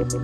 Good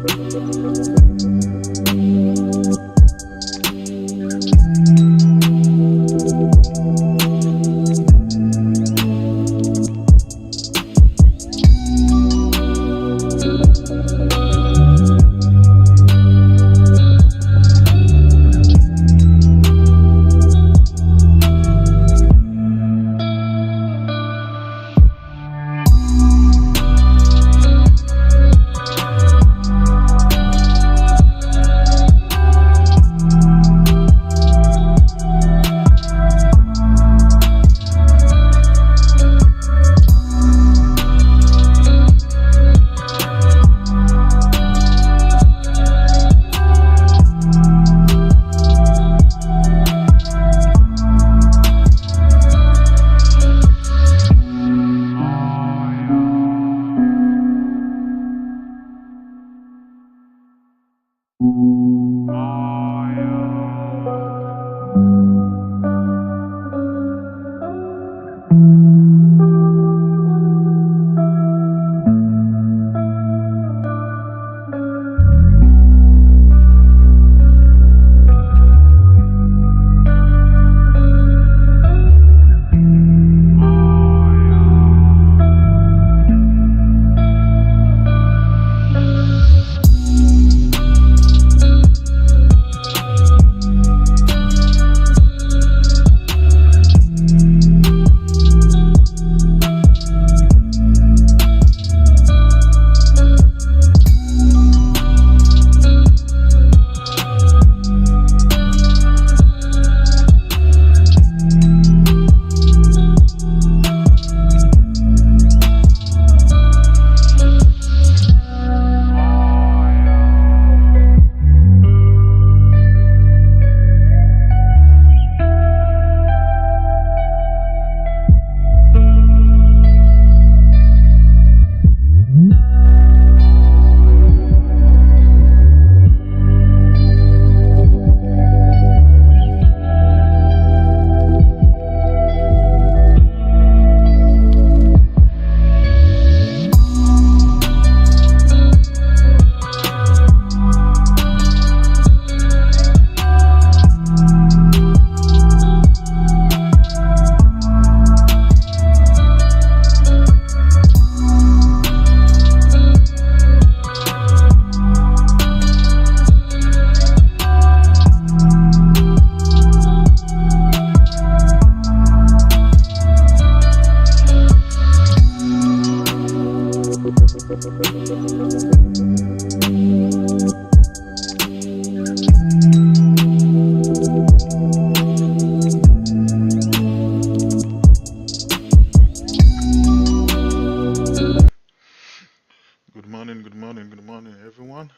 morning, everyone.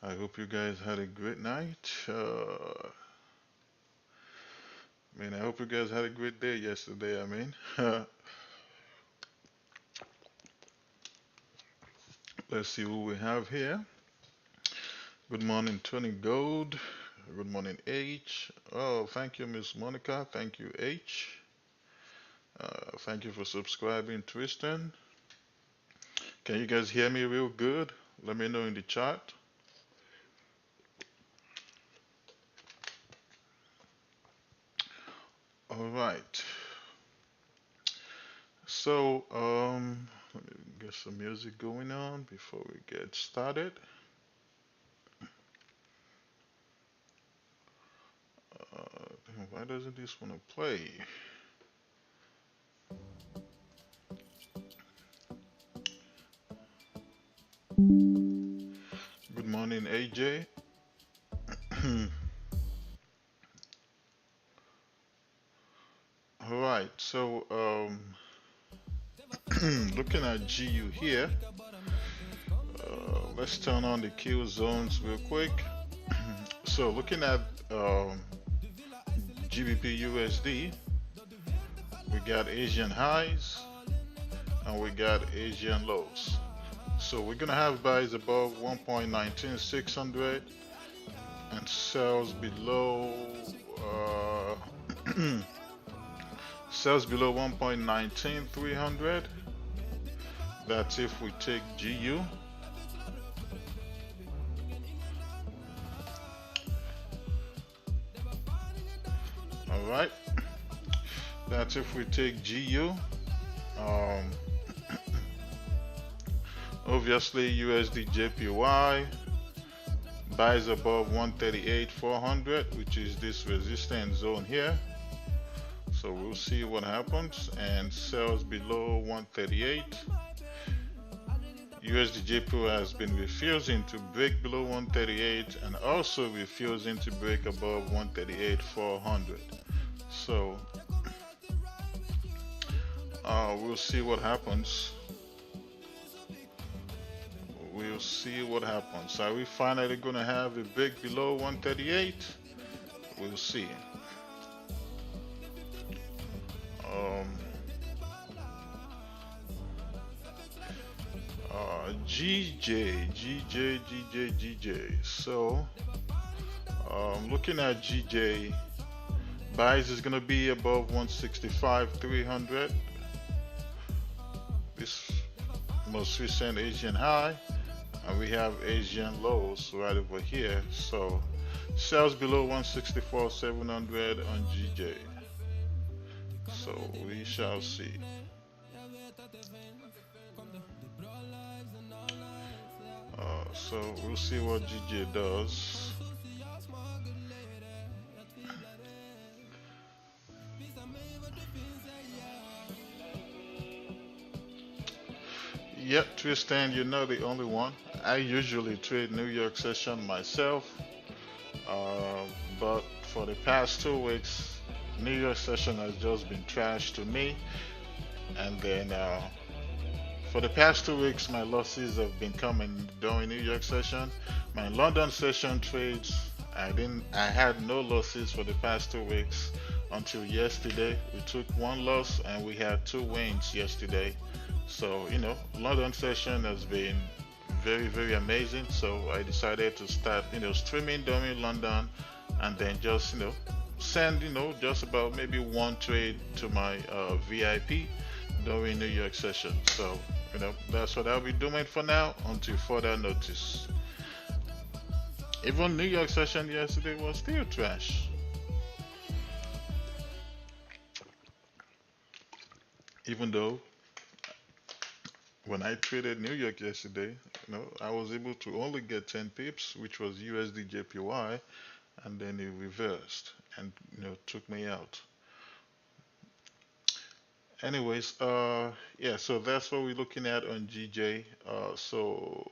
I hope you guys had a great night. I hope you guys had a great day yesterday. Let's see who we have here. Good morning, Tony Gold. Good morning, H. Oh, thank you, Miss Monica. Thank you, H. Thank you for subscribing, Tristan. Can you guys hear me real good? Let me know in the chat. All right. So, let me get some music going on before we get started. Why doesn't this want to play? Good morning, AJ. All right, so looking at GU here, let's turn on the Q zones real quick. So looking at GBP USD, we got Asian highs and we got Asian lows. So we're gonna have buys above 1.19600 and sells below sells below 1.19300. That's if we take GU. Alright, that's if we take GU. Um, obviously USD JPY buys above 138,400, which is this resistance zone here. So we'll see what happens, and sells below 138. USD JPY has been refusing to break below 138 and also refusing to break above 138,400. So we'll see what happens. We'll see what happens. Are we finally going to have a break below 138? We'll see. GJ. So, looking at GJ, buys is going to be above 165,300. This most recent Asian high, and we have Asian lows right over here. So, sells below 164,700 on GJ. So we shall see. So we'll see what GJ does. Yep, Tristan, you're not the only one. I usually trade New York session myself, but for the past 2 weeks, New York session has just been trash to me. And then for the past 2 weeks, my losses have been coming during New York session. My London session trades, I had no losses for the past 2 weeks until yesterday. We took 1 loss and we had 2 wins yesterday. So, London session has been very, very amazing. So I decided to start, streaming during London, and then just, send, just about maybe 1 trade to my VIP during New York session. So, that's what I'll be doing for now until further notice. Even New York session yesterday was still trash. Even though when I traded New York yesterday, I was able to only get 10 pips, which was USD JPY, and then it reversed and took me out. Anyways, yeah, so that's what we're looking at on GJ. So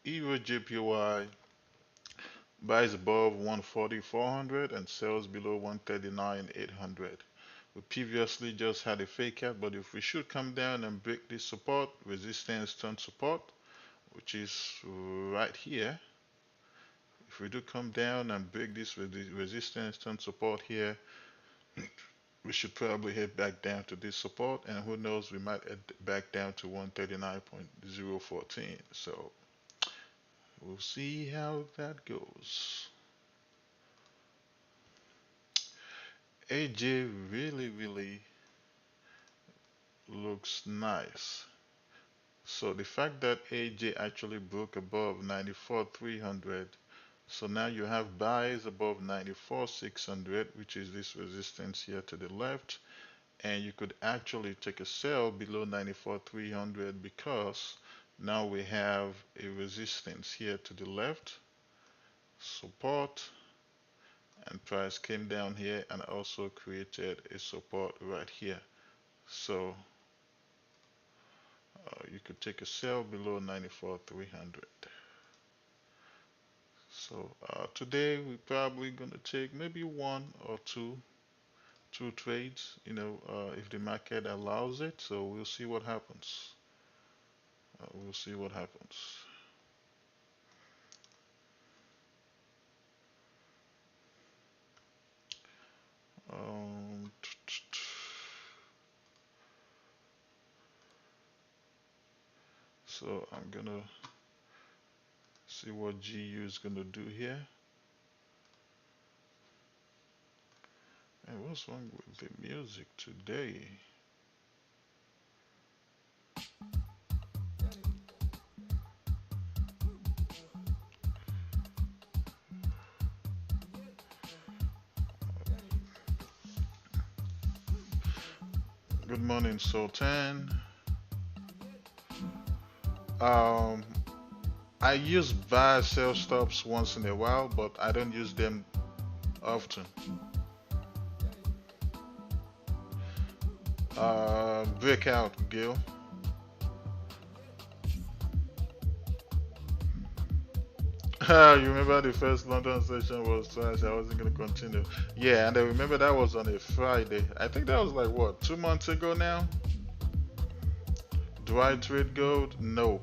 Euro JPY buys above 140,400 and sells below 139,800. We previously just had a fake out, but if we should come down and break this support, resistance turn support, which is right here. If we do come down and break this resistance turn support here, we should probably head back down to this support, and who knows, we might head back down to 139.014. So we'll see how that goes. AJ really looks nice. So the fact that AJ actually broke above 94,300, so now you have buys above 94,600, which is this resistance here to the left, and you could actually take a sell below 94,300 because now we have a resistance here to the left, support, and price came down here and also created a support right here. So you could take a sell below 94,300. So today we're probably going to take maybe 1 or 2 trades, if the market allows it. So we'll see what happens. We'll see what happens. So I'm gonna see what GU is gonna do here. And what's wrong with the music today? Good morning, Sultan. Um, I use buy sell stops once in a while, but I don't use them often. Breakout, Gil. You remember the first London session was trash. I wasn't gonna continue. Yeah, and I remember that was on a Friday. I think that was like what, 2 months ago now. Do I trade gold? No.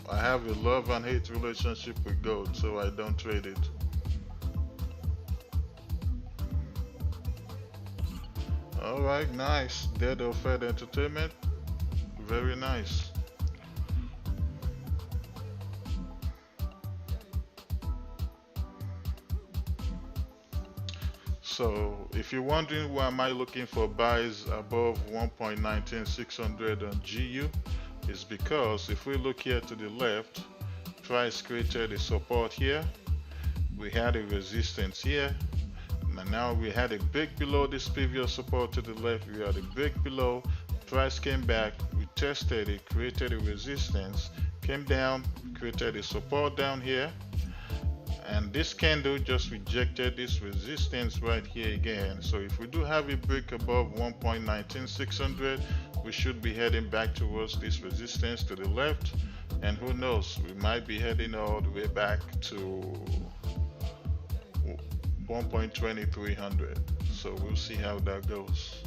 I have a love and hate relationship with gold, so I don't trade it. All right, nice. Dead or Fed Entertainment, very nice. So, if you're wondering why am I looking for buys above 1.19600 on GU, is because if we look here to the left, price created a support here, we had a resistance here, and now we had a break below this previous support to the left, we had a break below, price came back, we tested it, created a resistance, came down, created a support down here, and this candle just rejected this resistance right here again. So if we do have a break above 1.19600, we should be heading back towards this resistance to the left, and who knows, we might be heading all the way back to 1.2300. So we'll see how that goes.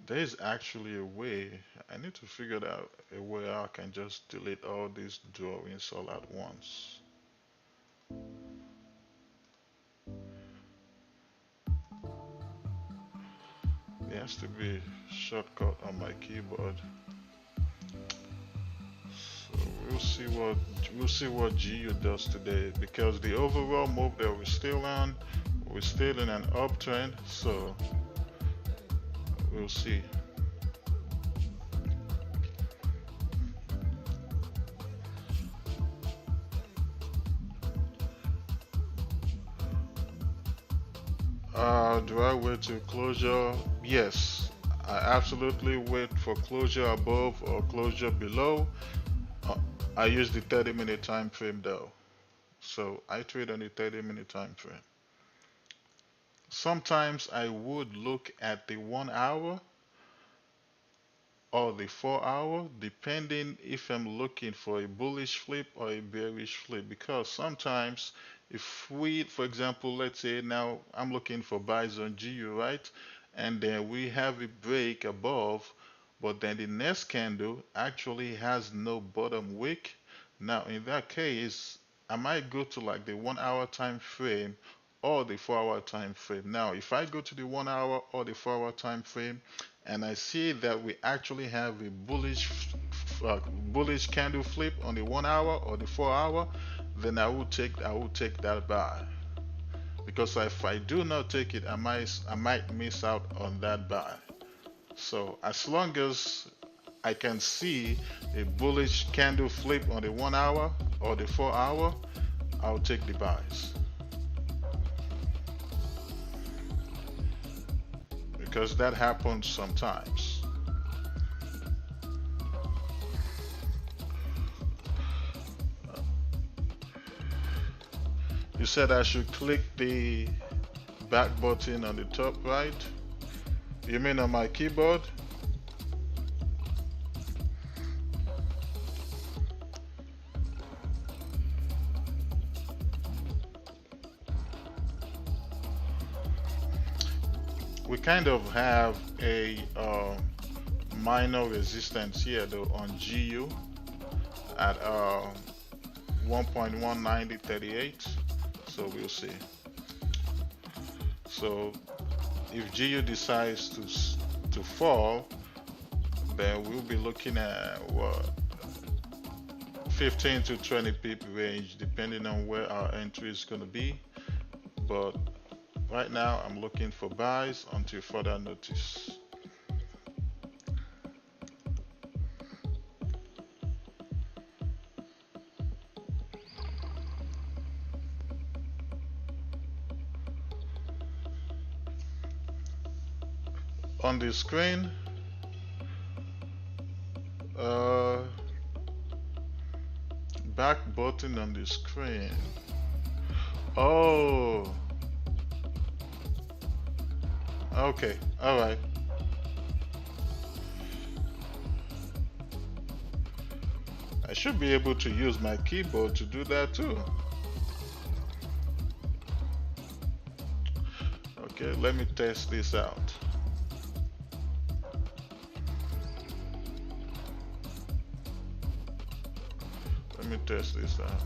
There's actually a way. I need to figure out a way I can just delete all these drawings all at once. There has to be a shortcut on my keyboard. So we'll see what GU does today, because the overall move that we're still in an uptrend. So we'll see. Do I wait till closure? Yes, I absolutely wait for closure above or closure below. Uh, I use the 30-minute time frame though, so I trade on the 30-minute time frame. Sometimes I would look at the 1 hour or the 4 hour, depending if I'm looking for a bullish flip or a bearish flip. Because sometimes, if we, for example, let's say now I'm looking for buys on GU, right? And then we have a break above, but then the next candle actually has no bottom wick. Now, in that case, I might go to like the 1 hour time frame or the 4 hour time frame. Now, if I go to the 1 hour or the 4 hour time frame, and I see that we actually have a bullish candle flip on the 1 hour or the 4 hour, then I will take that buy, because if I do not take it, I might miss out on that buy. So as long as I can see a bullish candle flip on the 1 hour or the 4 hour, I'll take the buys, because that happens sometimes. You said I should click the back button on the top right. You mean on my keyboard? We kind of have a minor resistance here though on GU at 1.19038. So we'll see. So if GU decides to fall, then we'll be looking at what, 15 to 20 pip range, depending on where our entry is going to be. But right now, I'm looking for buys until further notice. on the screen. Uh, Back button on the screen. Oh, okay, all right. I should be able to use my keyboard to do that too. Okay, let me test this out. Let me test this out.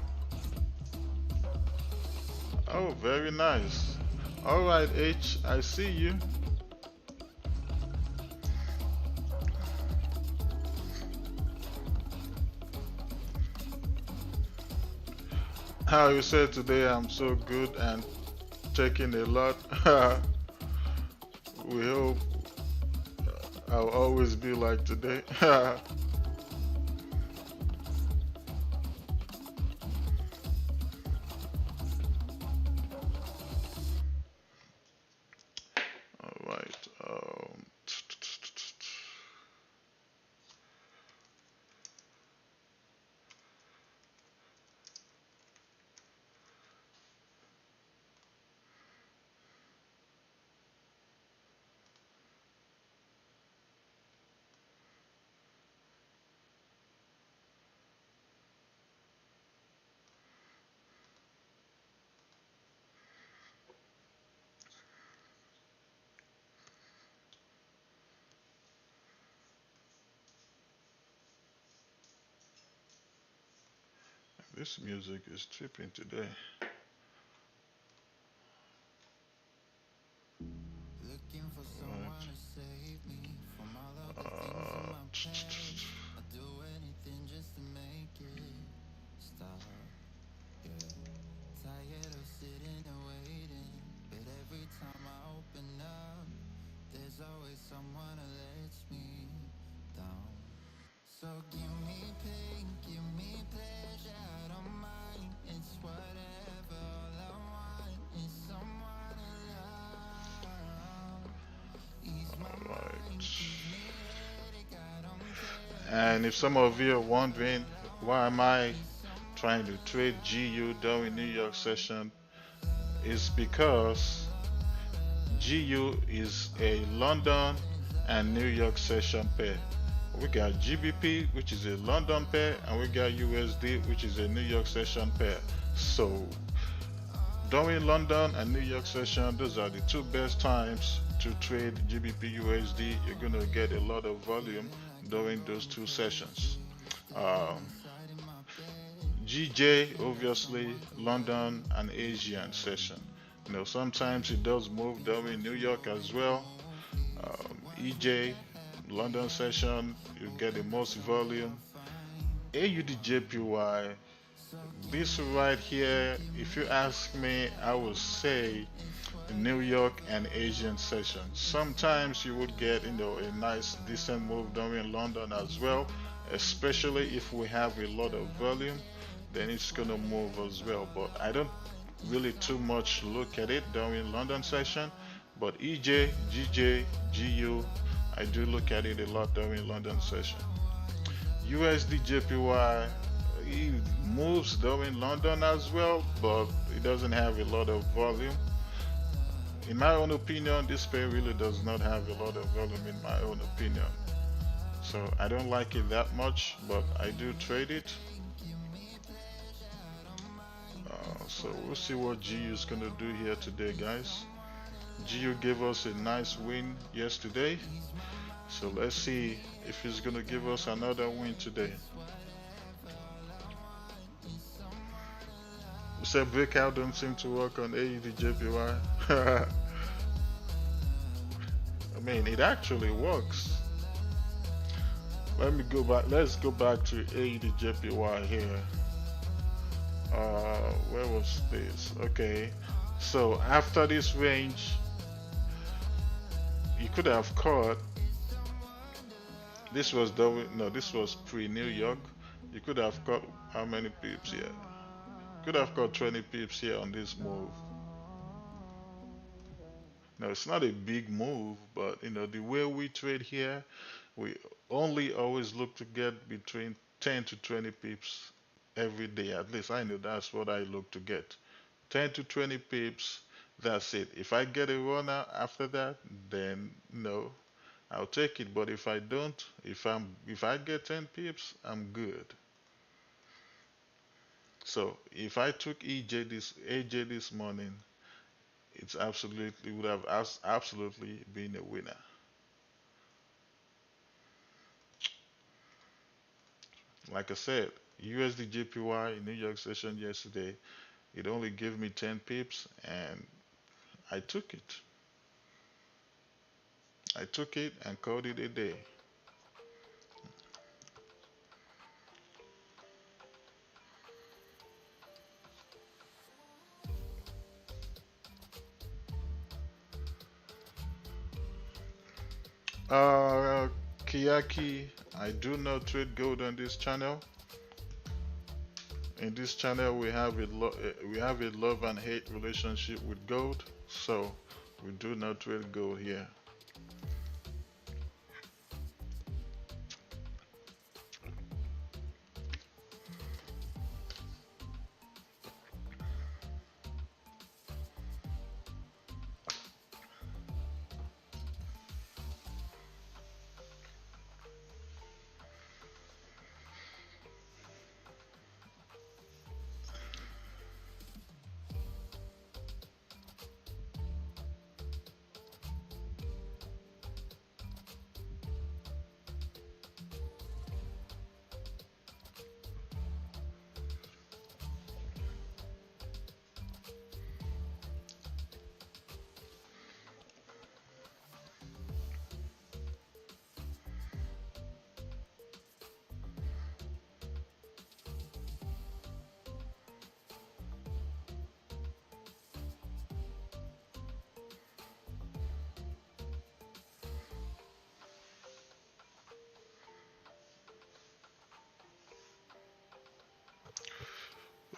Oh, very nice. All right, H, I see you. How you said today I'm so good and taking a lot. We hope I'll always be like today. All right. This music is tripping today. Looking for someone to save me from all of the things in Uh, my past. I'd do anything just to make it stop. Yeah, tired of sitting and waiting, but every time I open up, there's always someone who lets me down. So give me pain, give me pleasure, I don't mind. It's whatever, all I want is someone to love. Ease my mind, right. gives me headache, I don't care. And if It's some of you are whatever, wondering all I why am want I is trying to someone to trade GU during New York love. session, is because GU is a London and New York session pair. We got GBP, which is a London pair, and we got USD, which is a New York session pair. So during London and New York session, those are the two best times to trade GBP USD. You're gonna get a lot of volume Feeling like I'm during those two sessions. rotating, laying Um, inside in my bed, GJ, wishing that obviously, someone could London wake and me Asian up. session. Sometimes it does move Cause during what New you York as always well. move is one EJ, that had London me up. session, you get the Hoping most someday I'll volume. find the one. AUDJPY, So give this me right pain, here, give if you me ask me, pleasure, I I would don't mind. say It's New York whatever, and Asian all I session. want is Sometimes you would someone get, to a nice decent move love. during London as Ease well, my mind, gives especially me if we have a headache, lot of I don't volume, care. then It's it's gonna move as whatever, well. But all I I don't want is really too much someone look to at it during London session. love. But EJ, GJ, GU, I do look at it a lot during London All session. I want is USD someone to JPY, he moves during London as well, but it doesn't have a lot of volume. In my own opinion, this pair really does not have a lot of volume in my own opinion. So I don't like it that much, but I do trade it. So we'll see what GU is gonna do here today, guys. GU gave us a nice win yesterday, so let's see if he's gonna give us another win today. We said breakout don't seem to work on AUDJPY. I mean, it actually works. Let me go back. Let's go back to AUDJPY here. Where was this? Okay. So after this range, you could have caught. This was no, this was pre-New York. You could have caught how many pips here? Could have caught 20 pips here on this move. No, it's not a big move, but the way we trade here, we only always look to get between 10 to 20 pips every day. At least I know that's what I look to get. 10 to 20 pips, that's it. If I get a runner after that, then no, I'll take it. But if I don't, if I get 10 pips, I'm good. So if I took AJ this morning, it's absolutely would have absolutely been a winner. Like I said, USD JPY New York session yesterday, it only gave me 10 pips and I took it. I took it and called it a day. Uh, Kiyaki, I do not trade gold on this channel. In this channel, we have a love and hate relationship with gold, so we do not trade gold here.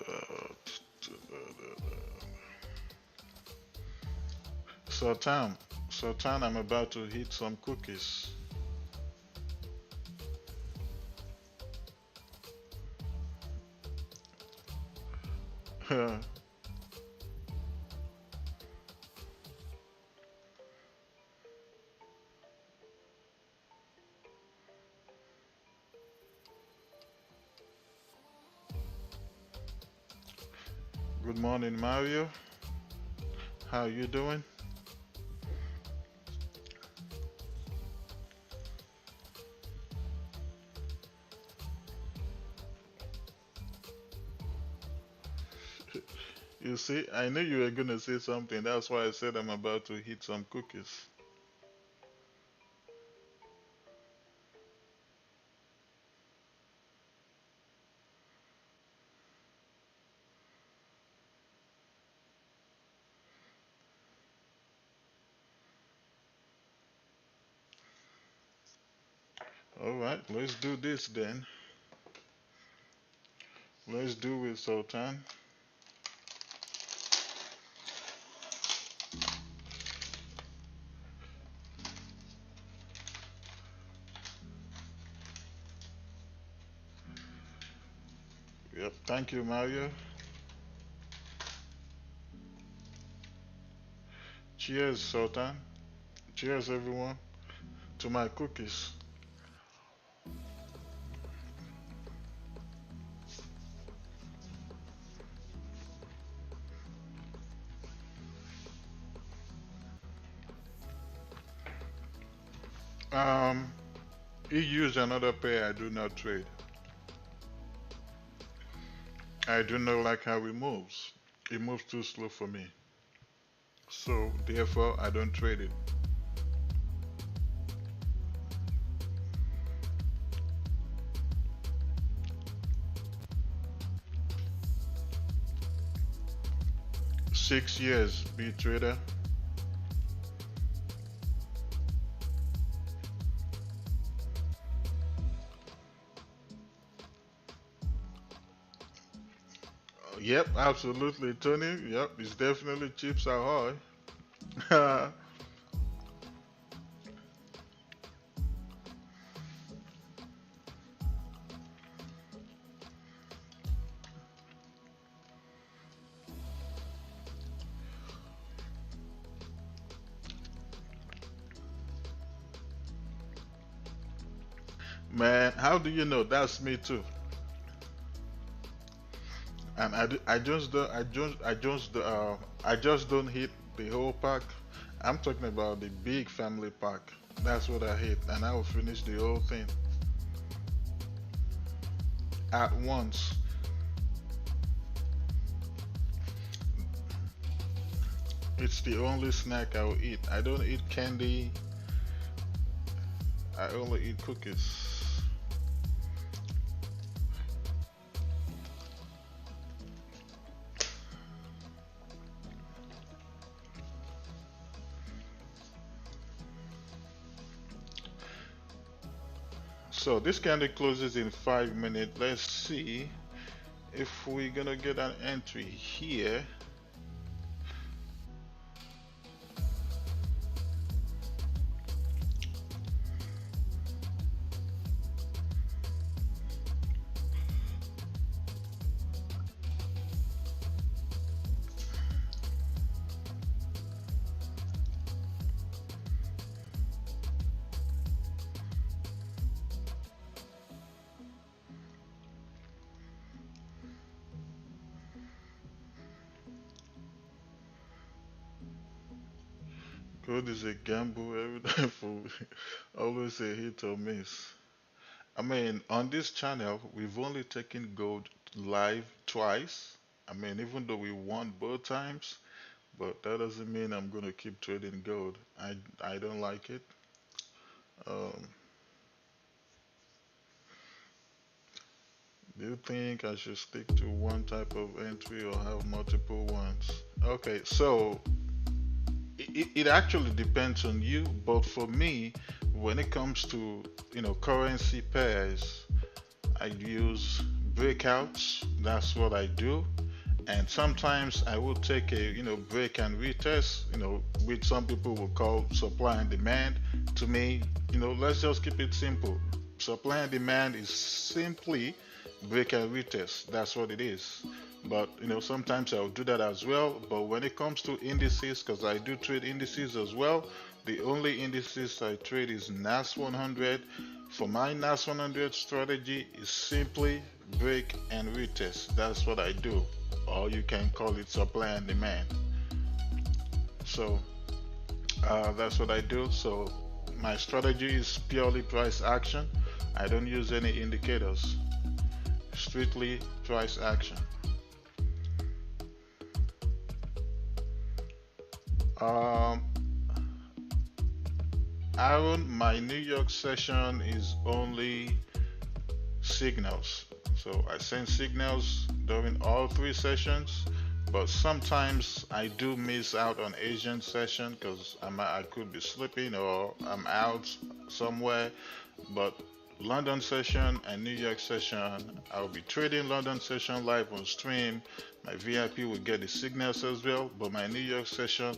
Uh, Sultan, Sultan, I'm about to hit some cookies. Good morning, Mario. How you doing? You see, I knew you were gonna say something. That's why I said I'm about to hit some cookies. All right, let's do this then. Let's do it, Sultan. Yep. Thank you, Mario. Cheers, Sultan. Cheers, everyone, to my cookies. Um, EU is another pair I do not trade. I do not like how it moves. It moves too slow for me. So therefore, I don't trade it. 6 years, be trader. Yep, absolutely, Tony. Yep, it's definitely chips are high. Man, how do you know? That's me too. And I just don't hit the whole pack. I'm talking about the big family pack. That's what I hit, and I will finish the whole thing at once. It's the only snack I will eat. I don't eat candy. I only eat cookies. So this candle closes in 5 minutes. Let's see if we're gonna get an entry here. Gold is a gamble every time for always a hit or miss. I mean, on this channel, we've only taken gold live twice. I mean, even though we won both times, but that doesn't mean I'm gonna keep trading gold. I don't like it. Um, do you think I should stick to one type of entry or have multiple ones? Okay, so it actually depends on you, but for me, when it comes to currency pairs, I use breakouts. That's what I do. And sometimes I will take a break and retest, which some people will call supply and demand. To me, let's just keep it simple. Supply and demand is simply break and retest. That's what it is. But sometimes I'll do that as well. But when it comes to indices, because I do trade indices as well, the only indices I trade is NAS 100. For my NAS 100 strategy is simply break and retest. That's what I do, or you can call it supply and demand. So that's what I do. So my strategy is purely price action. I don't use any indicators, strictly price action. Um, Aaron, my New York session is only signals. So I send signals during all three sessions, but sometimes I do miss out on Asian session because I could be sleeping or I'm out somewhere. But London session and New York session, I'll be trading London session live on stream. My VIP will get the signals as well, but my New York session,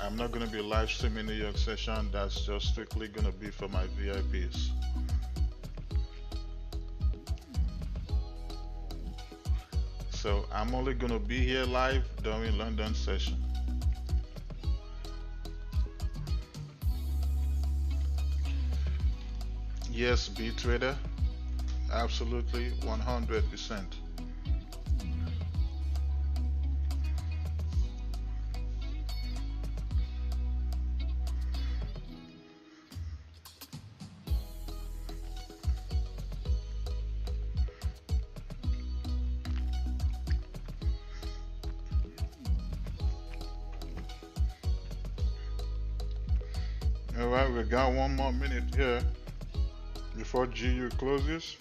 I'm not going to be live streaming New York session. That's just strictly going to be for my VIPs. So I'm only going to be here live during London session. Yes, B trader, absolutely 100%. All right, we got 1 more minute here before GU closes.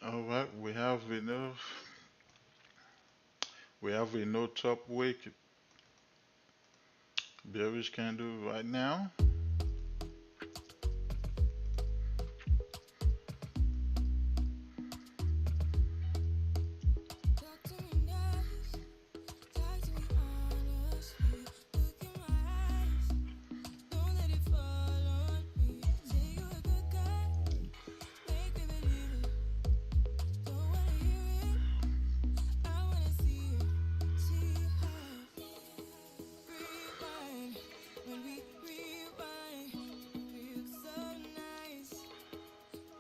All right, we have a no top wick bearish candle right now. Talk to me nice, talk to me honestly. Look in my eyes, don't let it fall on me. Say you're a good guy, make me believe it. Don't wanna hear it, I wanna see it. See how rewind when we rewind. Feels so nice.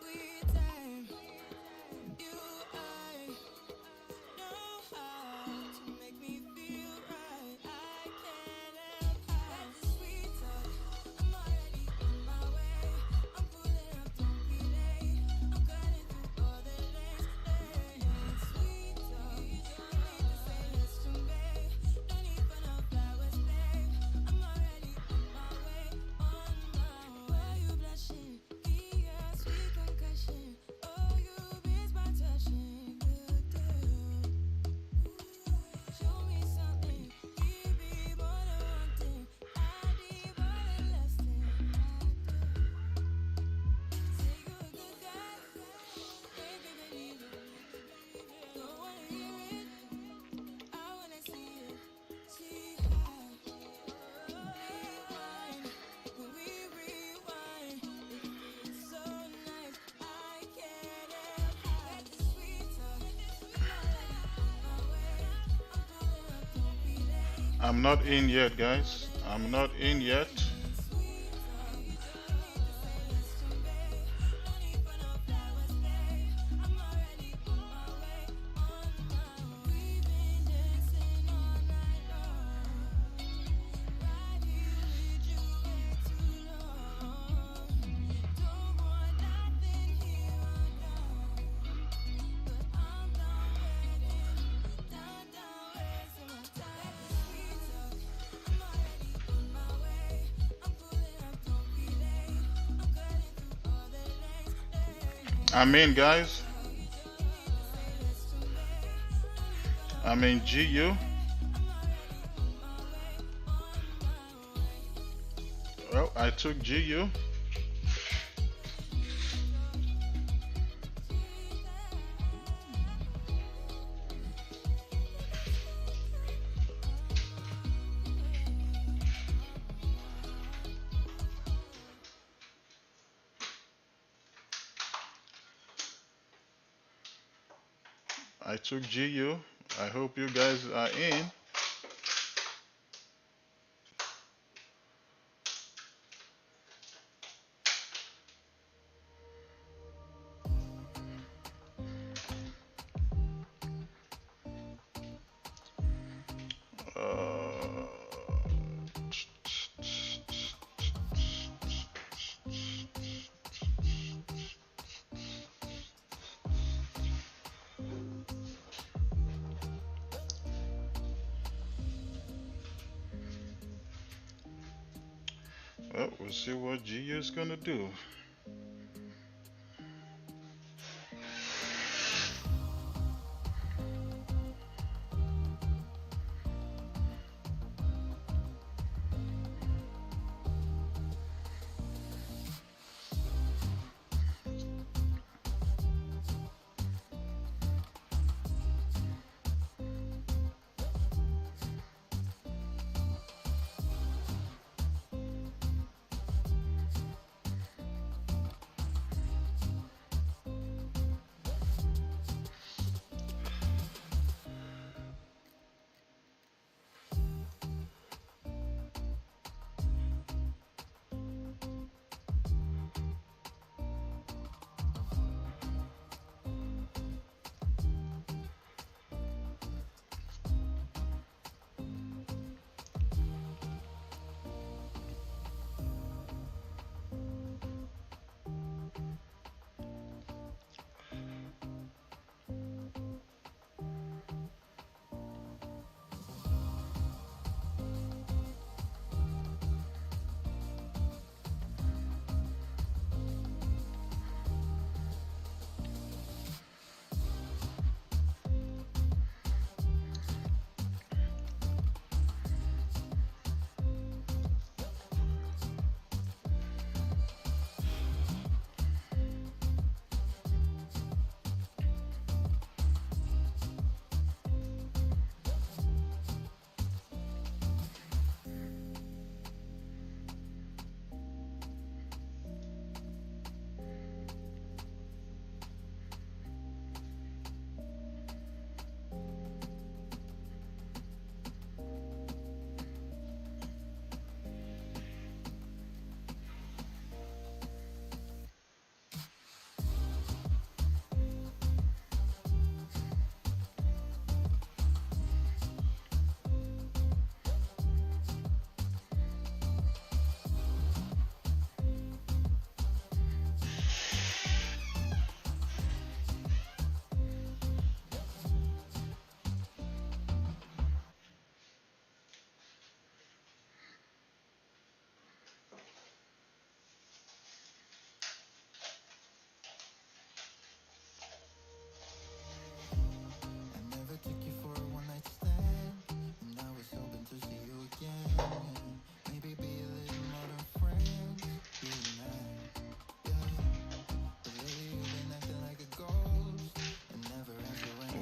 We time you I know how to make me feel right. I can't help had the sweet talk. I'm already on my way. I'm pulling up, don't be late. I'm cutting through all the lanes. Sweet talk. No need to say less to me. No need for no flowers, babe. I'm already on my way. On my way. Why you blushing? Yeah, sweet concussion. Oh, you miss my touching. Good girl. Show me something. Give me more than one thing. I need more than less than I do. Say you're a good guy. Make me believe it. Don't wanna hear it. I wanna see it. See how rewind when we rewind. It feels so nice. I can't help had the sweet talk. I'm already on my way. I'm pulling up, don't be late. I'm not in yet, guys. I'm not in yet. Sweet talk. No need to say less to me. No need for no flowers, babe. I'm already on my way. On my way. We've been dancing all night long. Right here with you way too long. Don't want nothing here or gone. But I'm done waiting. Done wasting my time. Sweet talk. I'm already on my way. I'm pulling up, don't be late. I'm cutting through all the lanes. I'm in, guys. No need to say less to me. No need for no I'm in GU. I'm already on my way. On my way. Well, I took GU. I took GU. I hope you guys are in. Uh, well, we'll see what GU is gonna do.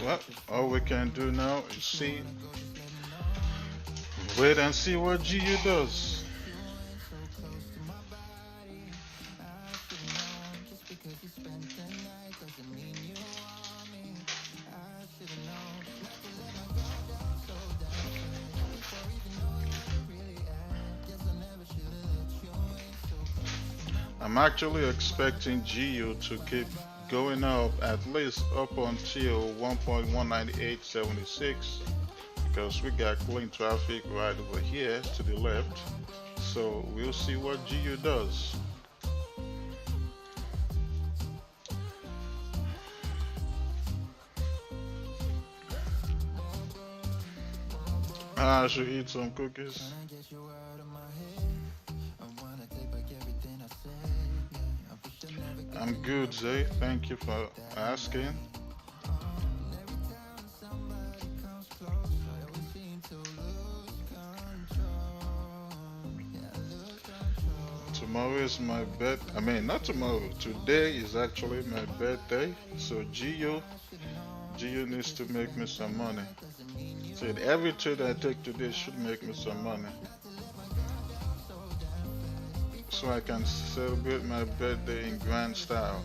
Well, all we can do now is wait and see what GU does. I'm actually expecting GU to keep going up at least up until 1.19876 because we got clean traffic right over here to the left. So we'll see what GU does. I should eat some cookies. I'm good, Zay. Thank you for asking. Tomorrow is my birthday. I mean, not tomorrow. Today is actually my birthday. So GU needs to make me some money. So every trade I take today should make me some money, so I can celebrate my birthday in grand style.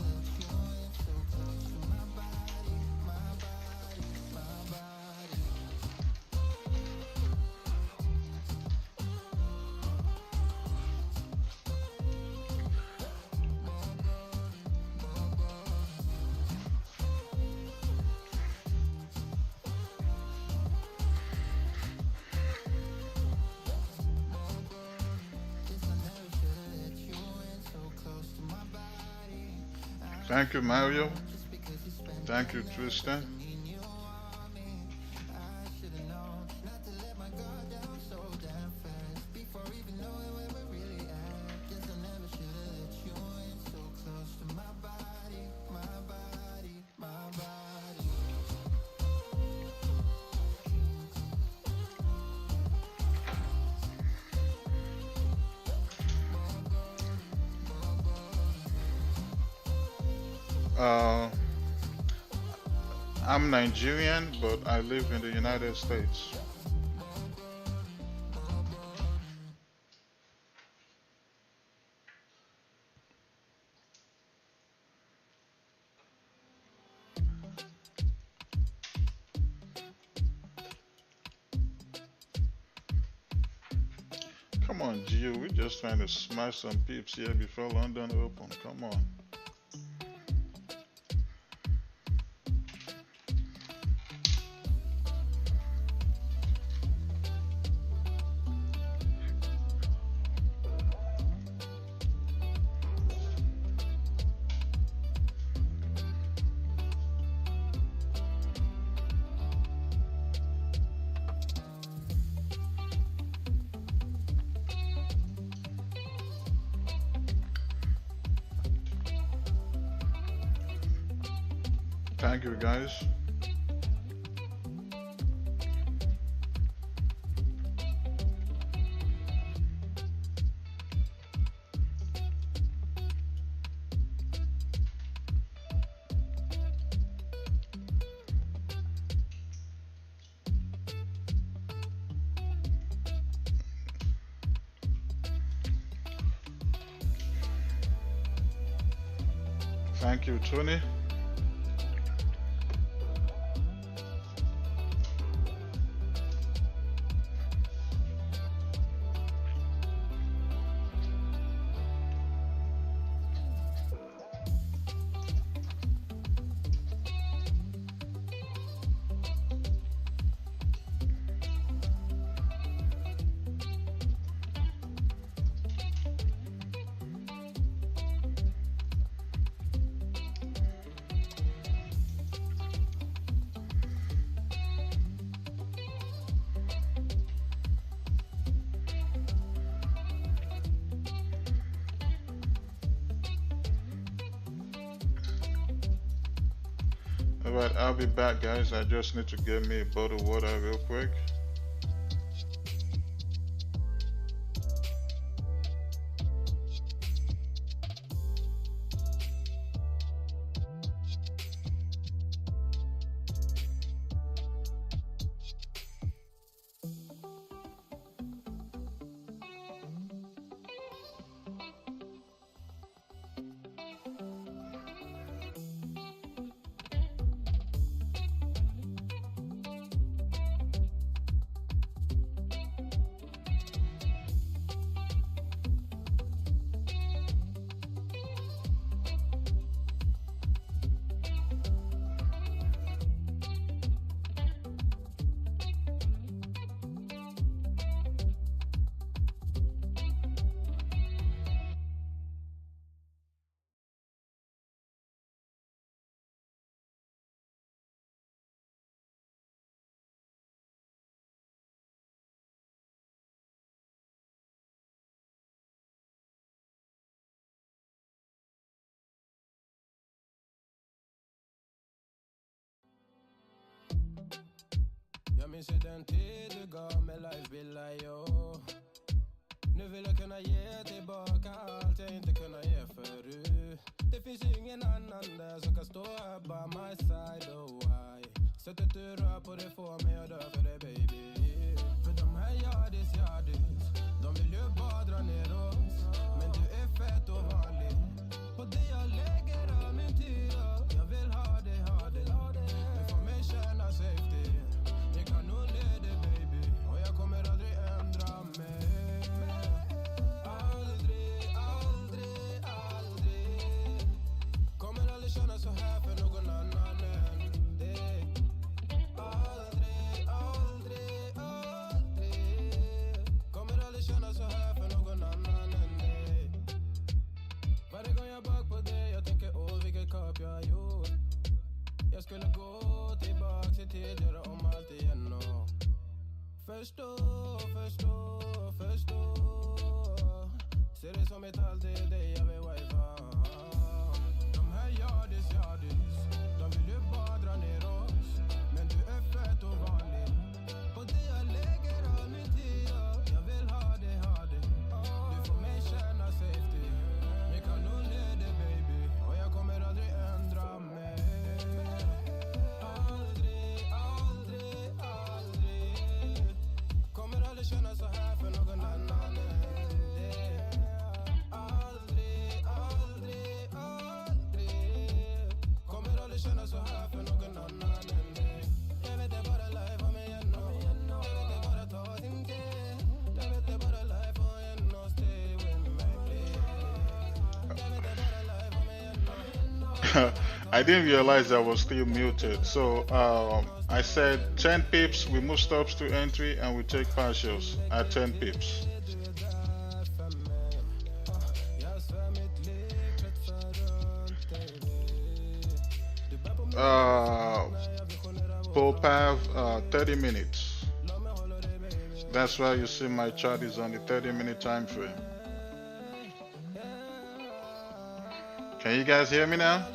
Thank you, Mario. Thank you, Tristan. I'm Nigerian, but I live in the United States. Come on, Gio, we're just trying to smash some peeps here before London open. Come on. Thank you, guys. Thank you, Tony. Alright, I'll be back, guys. I just need to get me a bottle of water real quick. minns ju den tid du gav mig life billar yo. Nu vill jag kunna ge tillbaka allt jag inte kunna ge förut. Det finns ingen annan där som kan stå här by my side, oh why. Sättet du rör på det får mig att dö för det baby. För de här yardis, de vill ju bara dra ner oss. Men du är fett och vanlig. På det jag lägger all min tid. Jag vill ha det. Du får mig känna safety. Det kan nog leda baby. Och jag kommer aldrig ändra mig. Aldrig. Kommer aldrig känna så här för någon annan än dig. Aldrig. Kommer aldrig känna så här för någon annan än dig. Varje gång jag bak på dig, jag tänker vilket kap jag har gjort. Jag skulle gå tillbaks i tid, göra om allt igen och förstå. Ser det som ett alltid dig jag vill wifa. De här yardis, de vill ju bara dra ner oss. Men du är fett och vanlig. På det jag lägger all min tid. Jag vill ha det. Du får mig känna safety. Jag kan nog leda baby. Och jag kommer aldrig ändra mig. Aldrig. Kommer aldrig känna så här för någon annan än dig. Aldrig. Kommer aldrig känna så här för någon annan än dig. Jag vet det bara life om igen och jag vet det bara ta sin tid. Jag vet det bara life om igen och stay with me please. Jag vet det bara life om igen och I didn't realize I was still muted. So I said 10 pips, we move stops to entry, and we take partials at 10 pips. Pull path 30 minutes. That's why you see my chart is on the 30-minute time frame. Can you guys hear me now?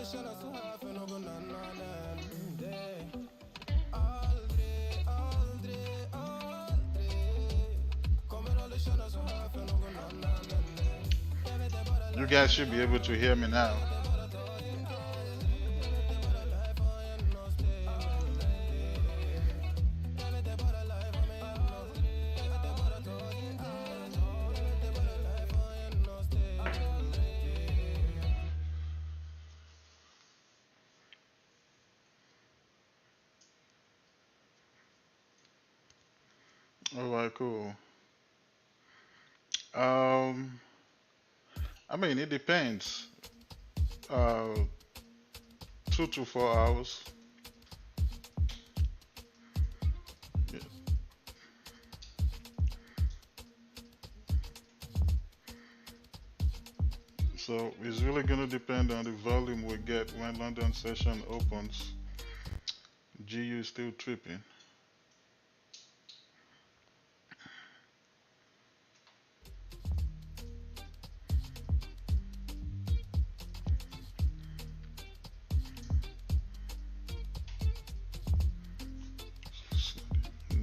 You guys should be able to hear me now. Alright, cool. I mean, it depends. 2 to 4 hours. Yeah. So it's really going to depend on the volume we get when London session opens. GU is still tripping.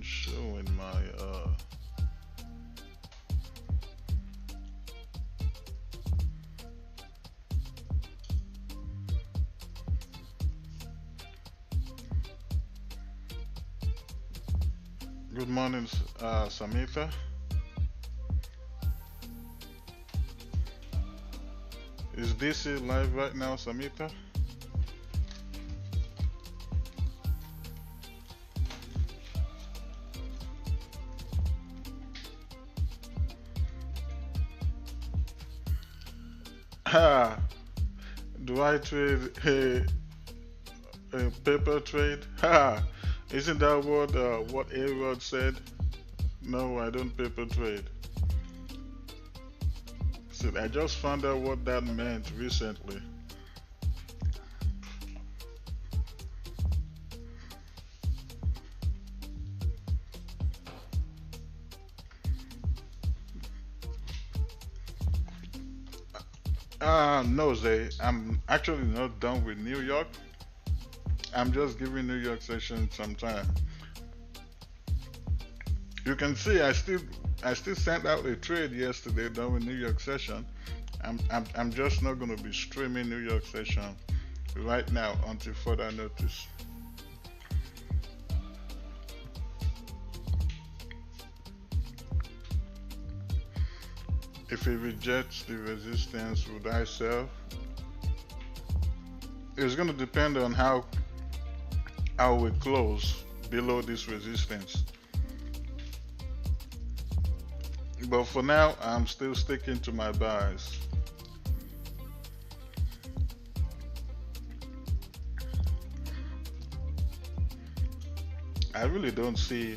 Showing my good morning, Samitha. Is DC live right now, Samitha? Ha! Do I trade a paper trade? Ha! Isn't that what A-Rod said? No, I don't paper trade. So I just found out what that meant recently. No, Zay. I'm actually not done with New York. I'm just giving New York session some time. You can see I still sent out a trade yesterday during New York session. I'm just not gonna be streaming New York session right now until further notice. If it rejects the resistance, would I sell? It's gonna depend on how we close below this resistance. But for now, I'm still sticking to my buys. I really don't see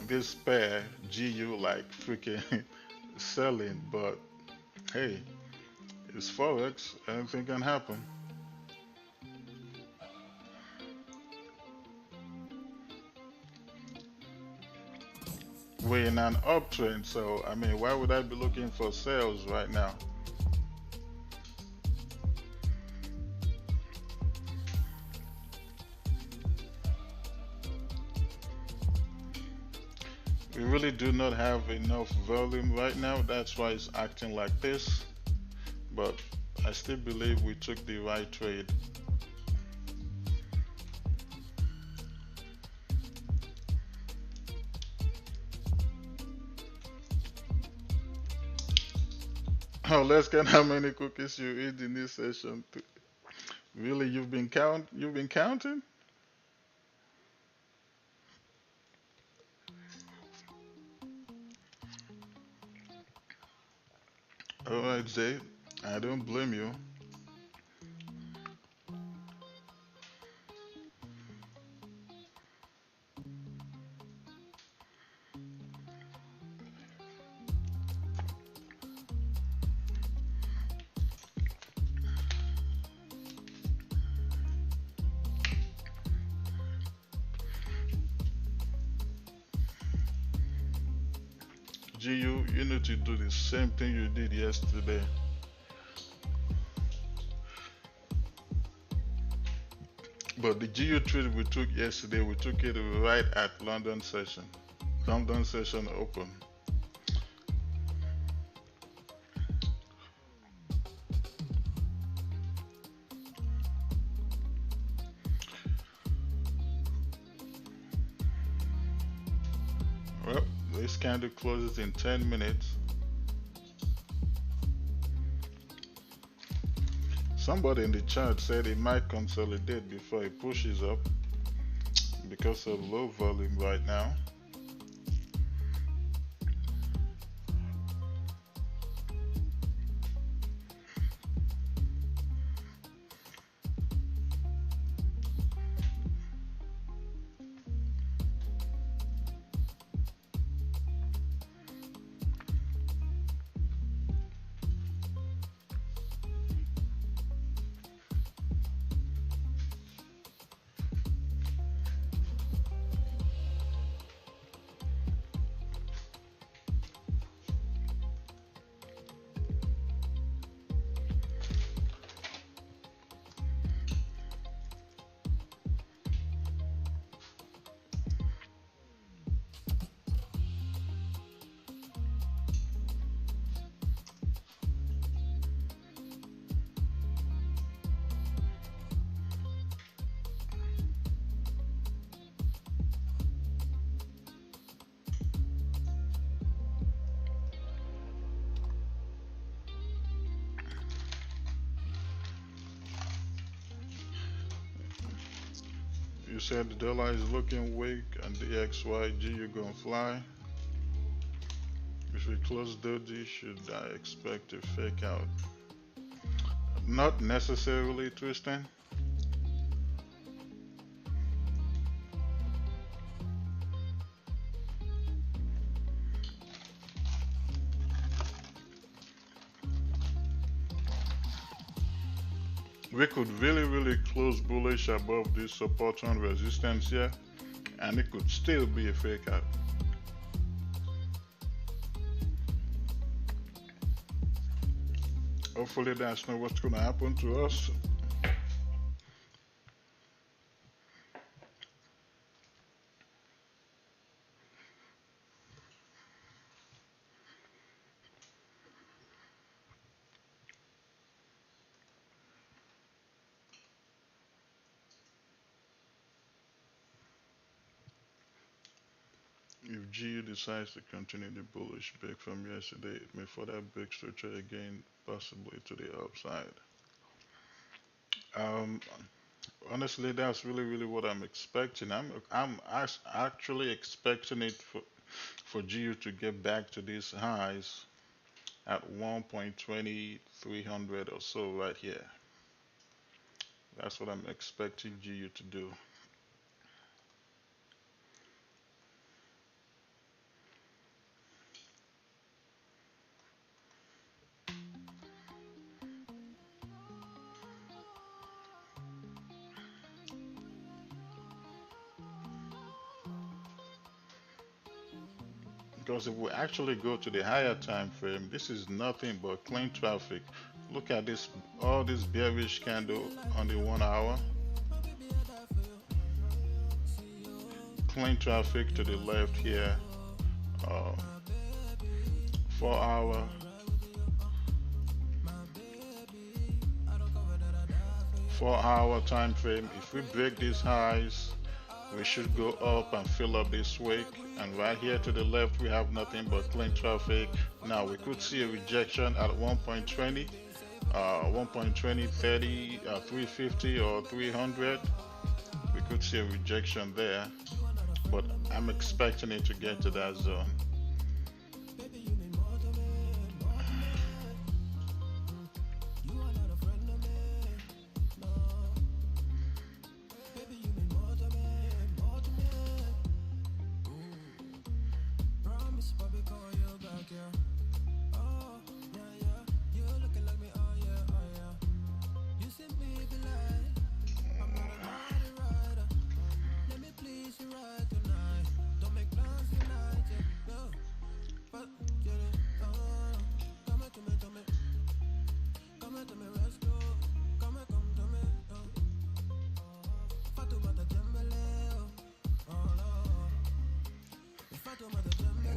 this pair GU like freaking selling, but hey, it's Forex, anything can happen. We're in an uptrend, so I mean, why would I be looking for sales right now? We really do not have enough volume right now, that's why it's acting like this. But I still believe we took the right trade. Oh, let's count how many cookies you eat in this session. Really, you've been counting? All right, Zay. I don't blame you. You need to do the same thing you did yesterday. But the GU trade we took yesterday, we took it right at London session. London session open. Well, this candle closes in 10 minutes. Somebody in the chat said it might consolidate before it pushes up because of low volume right now. You said the dollar is looking weak and the XYG gonna fly. If we close doji, should I expect a fake out? Not necessarily, Tristan. We could really close bullish above this support and resistance here, and it could still be a fake out. Hopefully that's not what's gonna happen to us. If GU decides to continue the bullish break from yesterday, it may further break structure again, possibly to the upside. Um, Honestly, that's really what I'm expecting. Actually expecting it for GU to get back to these highs at 1.2300 or so right here. That's what I'm expecting GU to do. Because if we actually go to the higher time frame, this is nothing but clean traffic. Look at this, all this bearish candle on the 1 hour. Clean traffic to the left here. Uh, 4 hour. Four-hour time frame. If we break these highs, we should go up and fill up this wick. And right here to the left, we have nothing but clean traffic. Now we could see a rejection at 1.20, 1.20, 30, 350 or 300. We could see a rejection there, but I'm expecting it to get to that zone.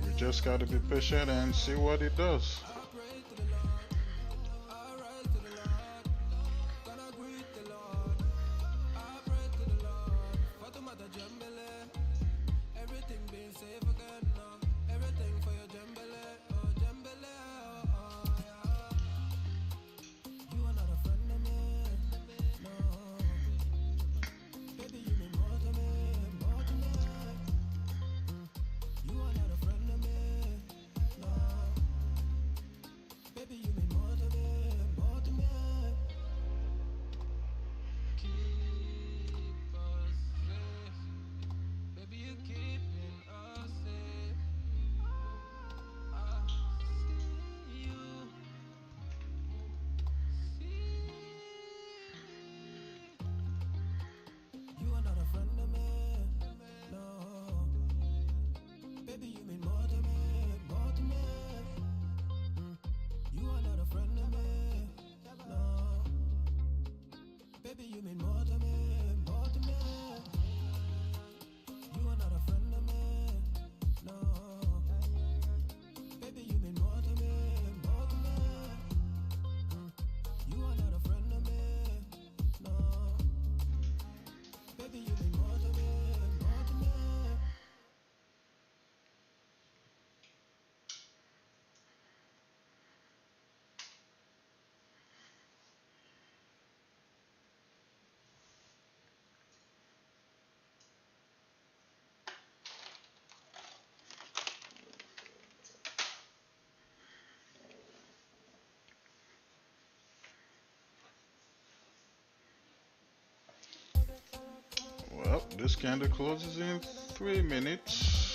We just got to be patient and see what it does. Well, this candle closes in 3 minutes.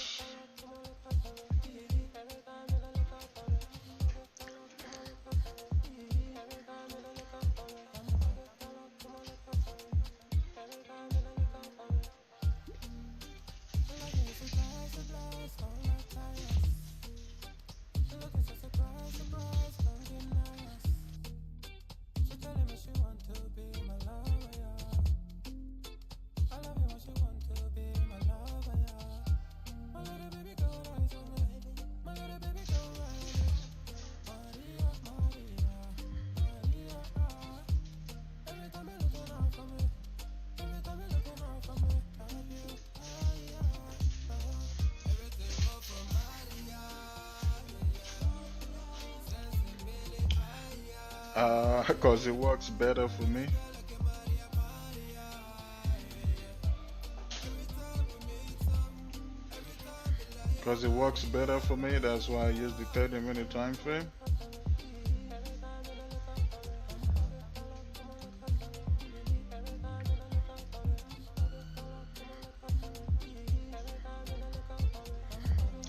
Because it works better for me. Because it works better for me, that's why I use the 30-minute time frame.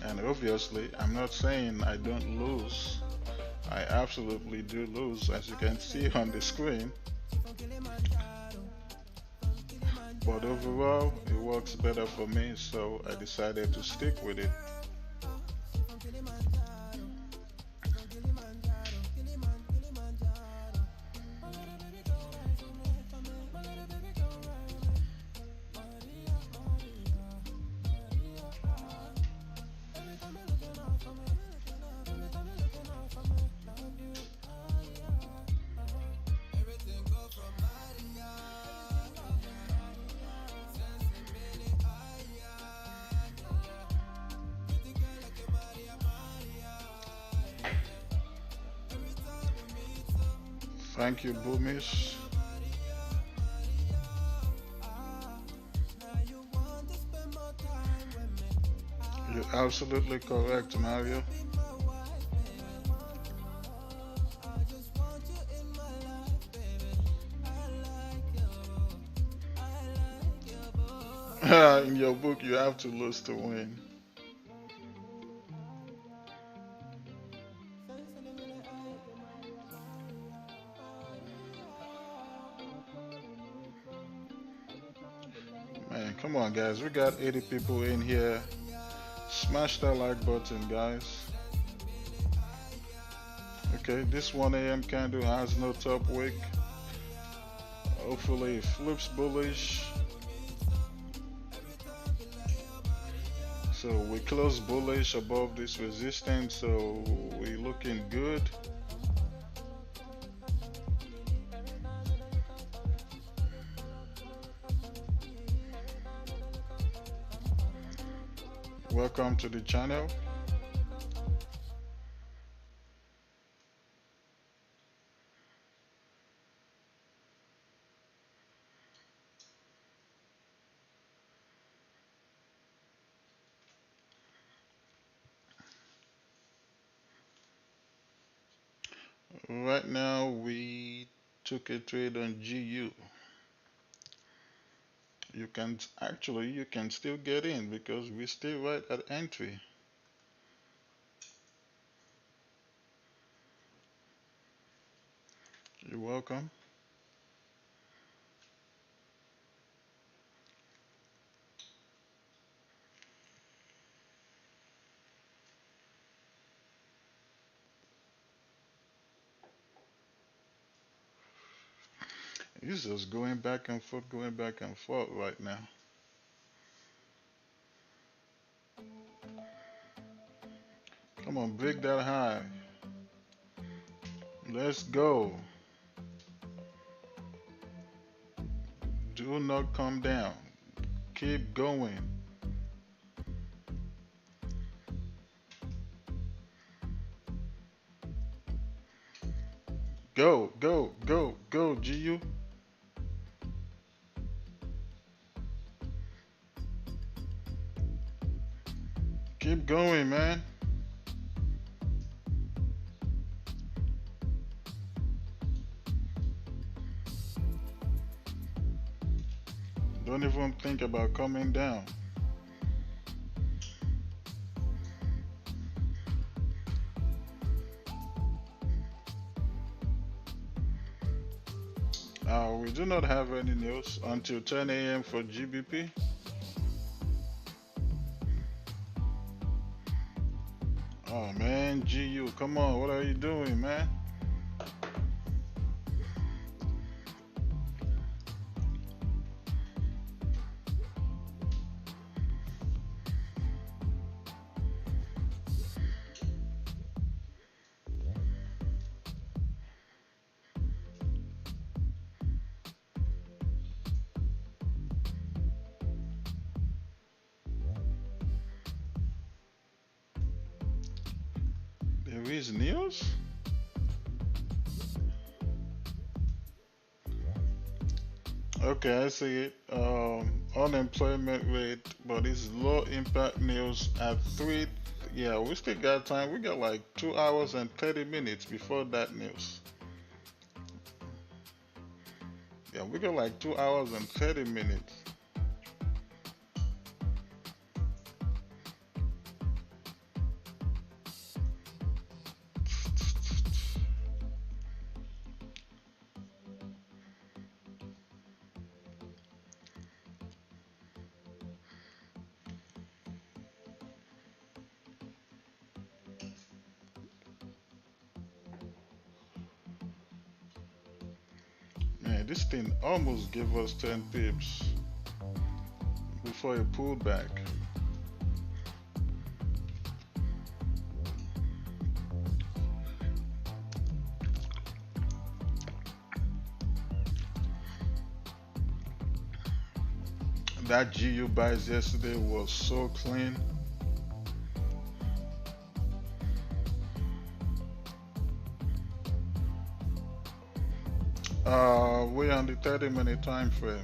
And obviously, I'm not saying I don't lose. I absolutely do lose, as you can see on the screen. But overall, it works better for me, so I decided to stick with it. Thank you, Boomish. You're absolutely correct, Mario. In your book, you have to lose to win. Man, come on, guys. We got 80 people in here. Smash that like button, guys. Okay, this 1 a.m. candle has no top wick. Hopefully, it flips bullish. So we close bullish above this resistance, so we're looking good. Welcome to the channel. Right now we took a trade on GU. You can still get in because we're still right at entry. You're welcome. He's just going back and forth right now. Come on, break that high. Let's go. Do not come down. Keep going. Go, go, go, go, GU. Keep going, man. Don't even think about coming down. We do not have any news until 10 a.m. for GBP. Oh man, GU, come on, what are you doing, man? There is news? Okay, I see it. Unemployment rate, but it's low impact news at 3. Yeah, we still got time. We got like 2 hours and 30 minutes before that news. Yeah, we got like 2 hours and 30 minutes. Man, this thing almost gave us 10 pips before it pulled back. That GU buys yesterday was so clean. We're on the 30-minute time frame.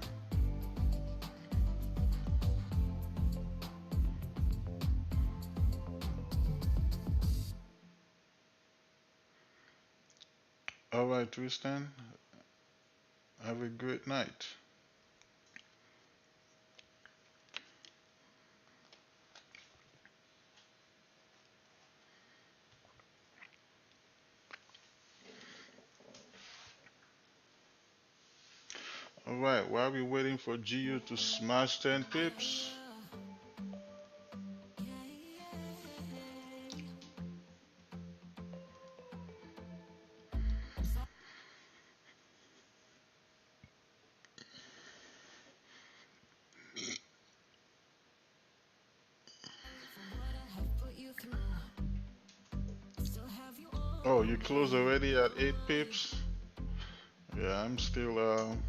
All right, Tristan. Have a great night. All right, while we're waiting for GU to smash 10 pips, oh, you closed already at 8 pips? Yeah, I'm still in.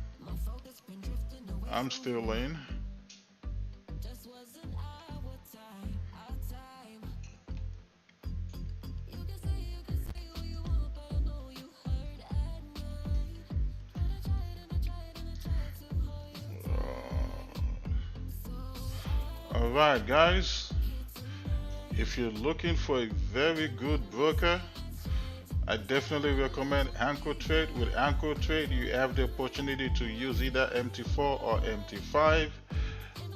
All right, guys. If you're looking for a very good broker, I definitely recommend Anchor Trade. With Anchor Trade, you have the opportunity to use either MT4 or MT5.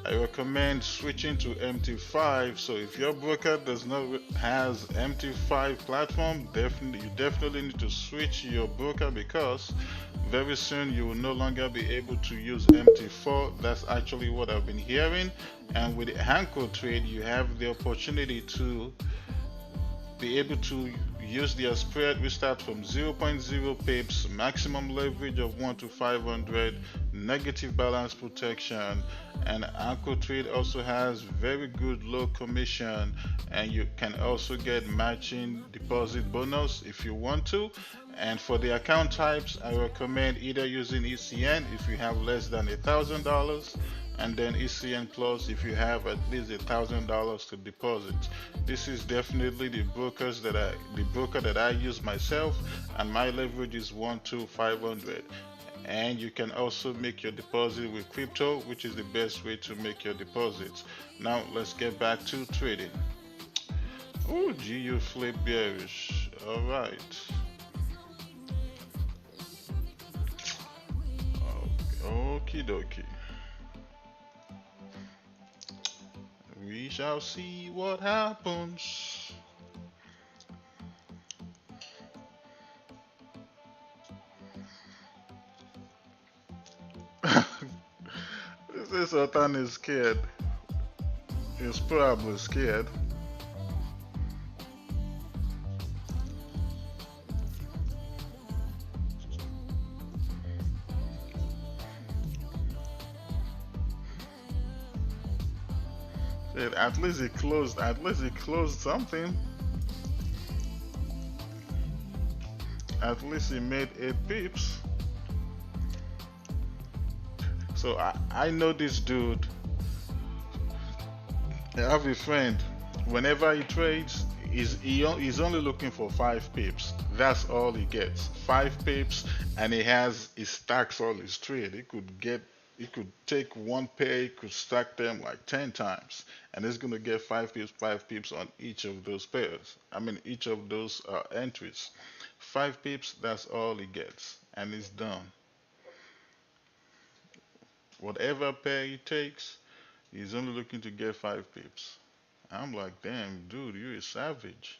I recommend switching to MT5. So if your broker does not has MT5 platform, you definitely need to switch your broker, because very soon you will no longer be able to use MT4. That's actually what I've been hearing. And with Anchor Trade, you have the opportunity to be able to use their spread. We start from zero point 0.0 pips, maximum leverage of 1 to 500, negative balance protection, and Anchor Trade also has very good low commission, and you can also get matching deposit bonus if you want to. And for the account types, I recommend either using ECN if you have less than $1,000, and then ECN Plus if you have at least $1,000 to deposit. This is definitely the broker that I use myself, and my leverage is 1 to 500. And you can also make your deposit with crypto, which is the best way to make your deposits. Now let's get back to trading. Oh, GU flip bearish. All right. Okie dokie. We shall see what happens. This Satan is scared. He's probably scared. At least he closed. At least he closed something. At least he made 8 pips. So I know this dude. I have a friend. Whenever he trades, he's only looking for 5 pips. That's all he gets. 5 pips, and he stacks all his trade. He could get He could take one pair, he could stack them like 10 times, and it's going to get 5 pips on each of those pairs. I mean, each of those entries. 5 pips, that's all he gets, and it's done. Whatever pair he takes, he's only looking to get 5 pips. I'm like, damn, dude, you're a savage.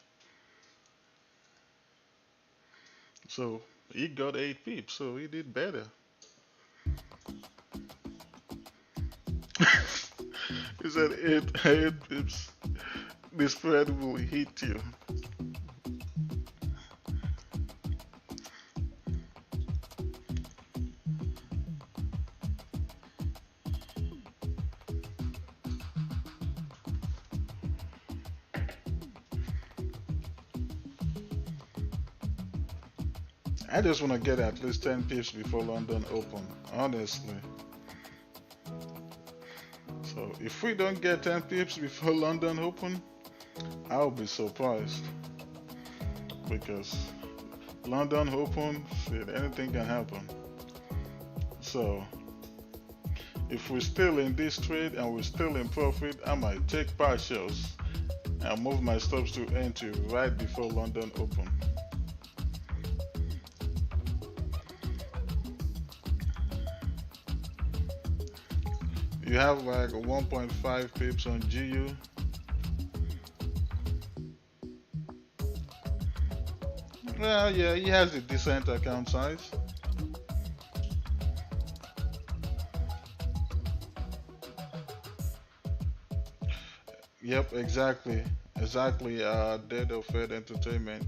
So he got 8 pips, so he did better. He said 8 pips. The spread will hit you. I just want to get at least 10 pips before London Open, honestly. So if we don't get 10 pips before London Open, I'll be surprised. Because London Open, shit, anything can happen. So if we're still in this trade and we're still in profit, I might take partials and move my stops to entry right before London Open. You have like 1.5 pips on GU. Well, yeah, he has a decent account size. Yep, exactly. Exactly, Dead of Fed Entertainment.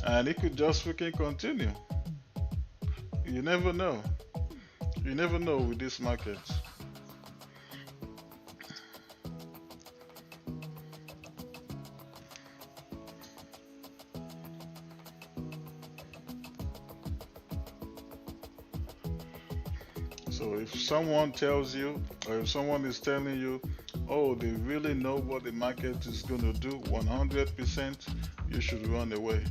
And it could just freaking continue. You never know. You never know with these markets. So if someone tells you, or if someone is telling you, oh, they really know what the market is going to do 100%, you should run away.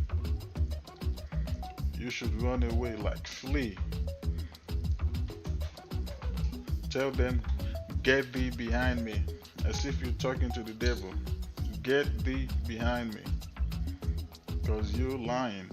You should run away, like flee. Tell them, get thee behind me, as if you're talking to the devil. Get thee behind me, because you're lying.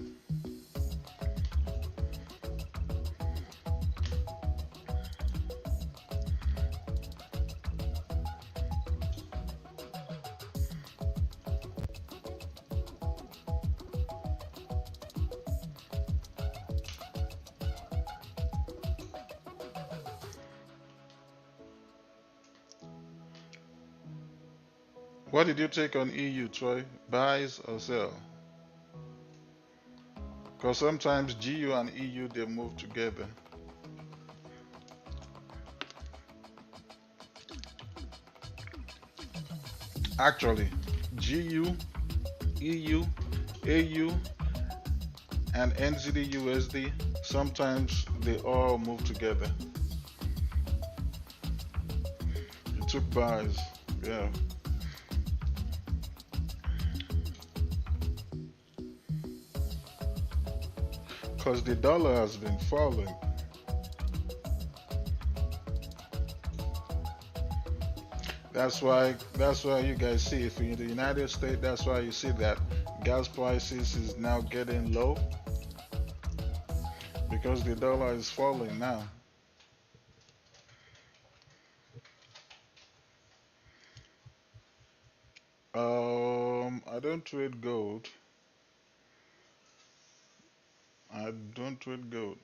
What did you take on EU, Troy? Buys or sell? Because sometimes GU and EU they move together. Actually, GU, EU, AU, and NZD USD sometimes they all move together. You took buys, yeah. Because the dollar has been falling. That's why you guys see, if you're in the United States, that's why you see that gas prices is now getting low, because the dollar is falling now. I don't trade gold. I don't trade gold.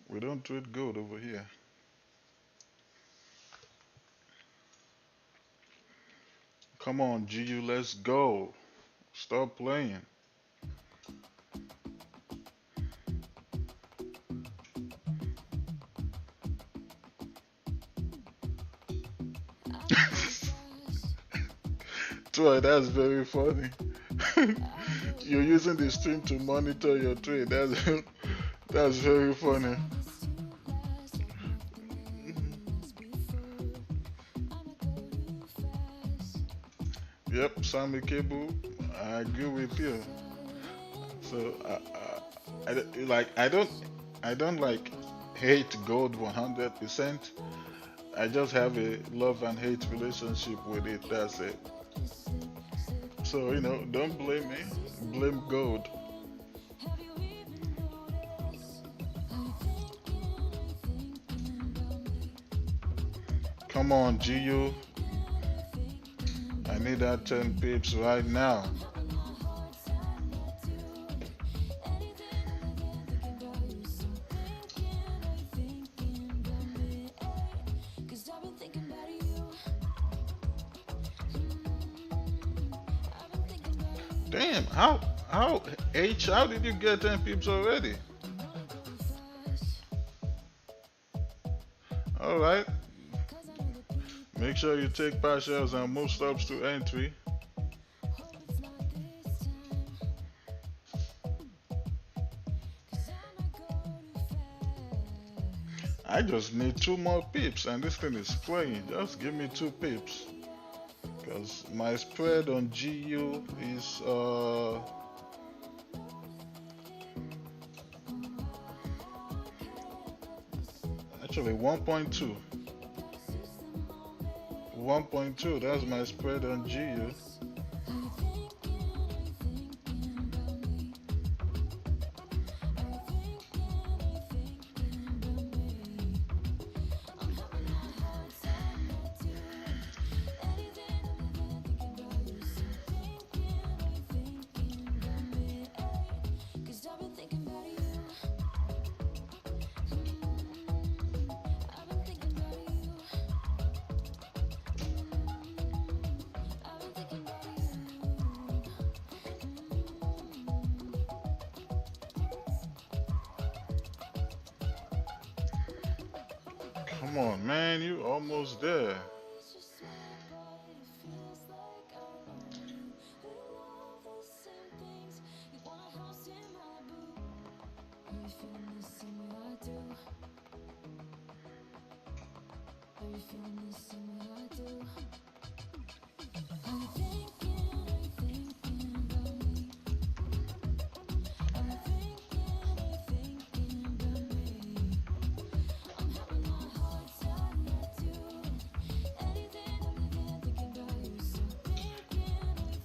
We don't trade gold over here. Come on, GU, let's go. Stop playing. Troy, that's very funny. You're using the stream to monitor your trade. That's very funny. Yep, Sammy Kebu, I agree with you. So I don't like hate gold 100%. I just have a love and hate relationship with it. That's it. So don't blame me. Blame gold. Come on, GU. I need that 10 pips right now. Damn, how how did you get 10 pips already? All right. Make sure you take partials and move stops to entry. I just need two more pips and this thing is playing. Just give me two pips. Because my spread on GU is actually 1.2. 1.2, that's my spread on GU. Come on, man, you almost there.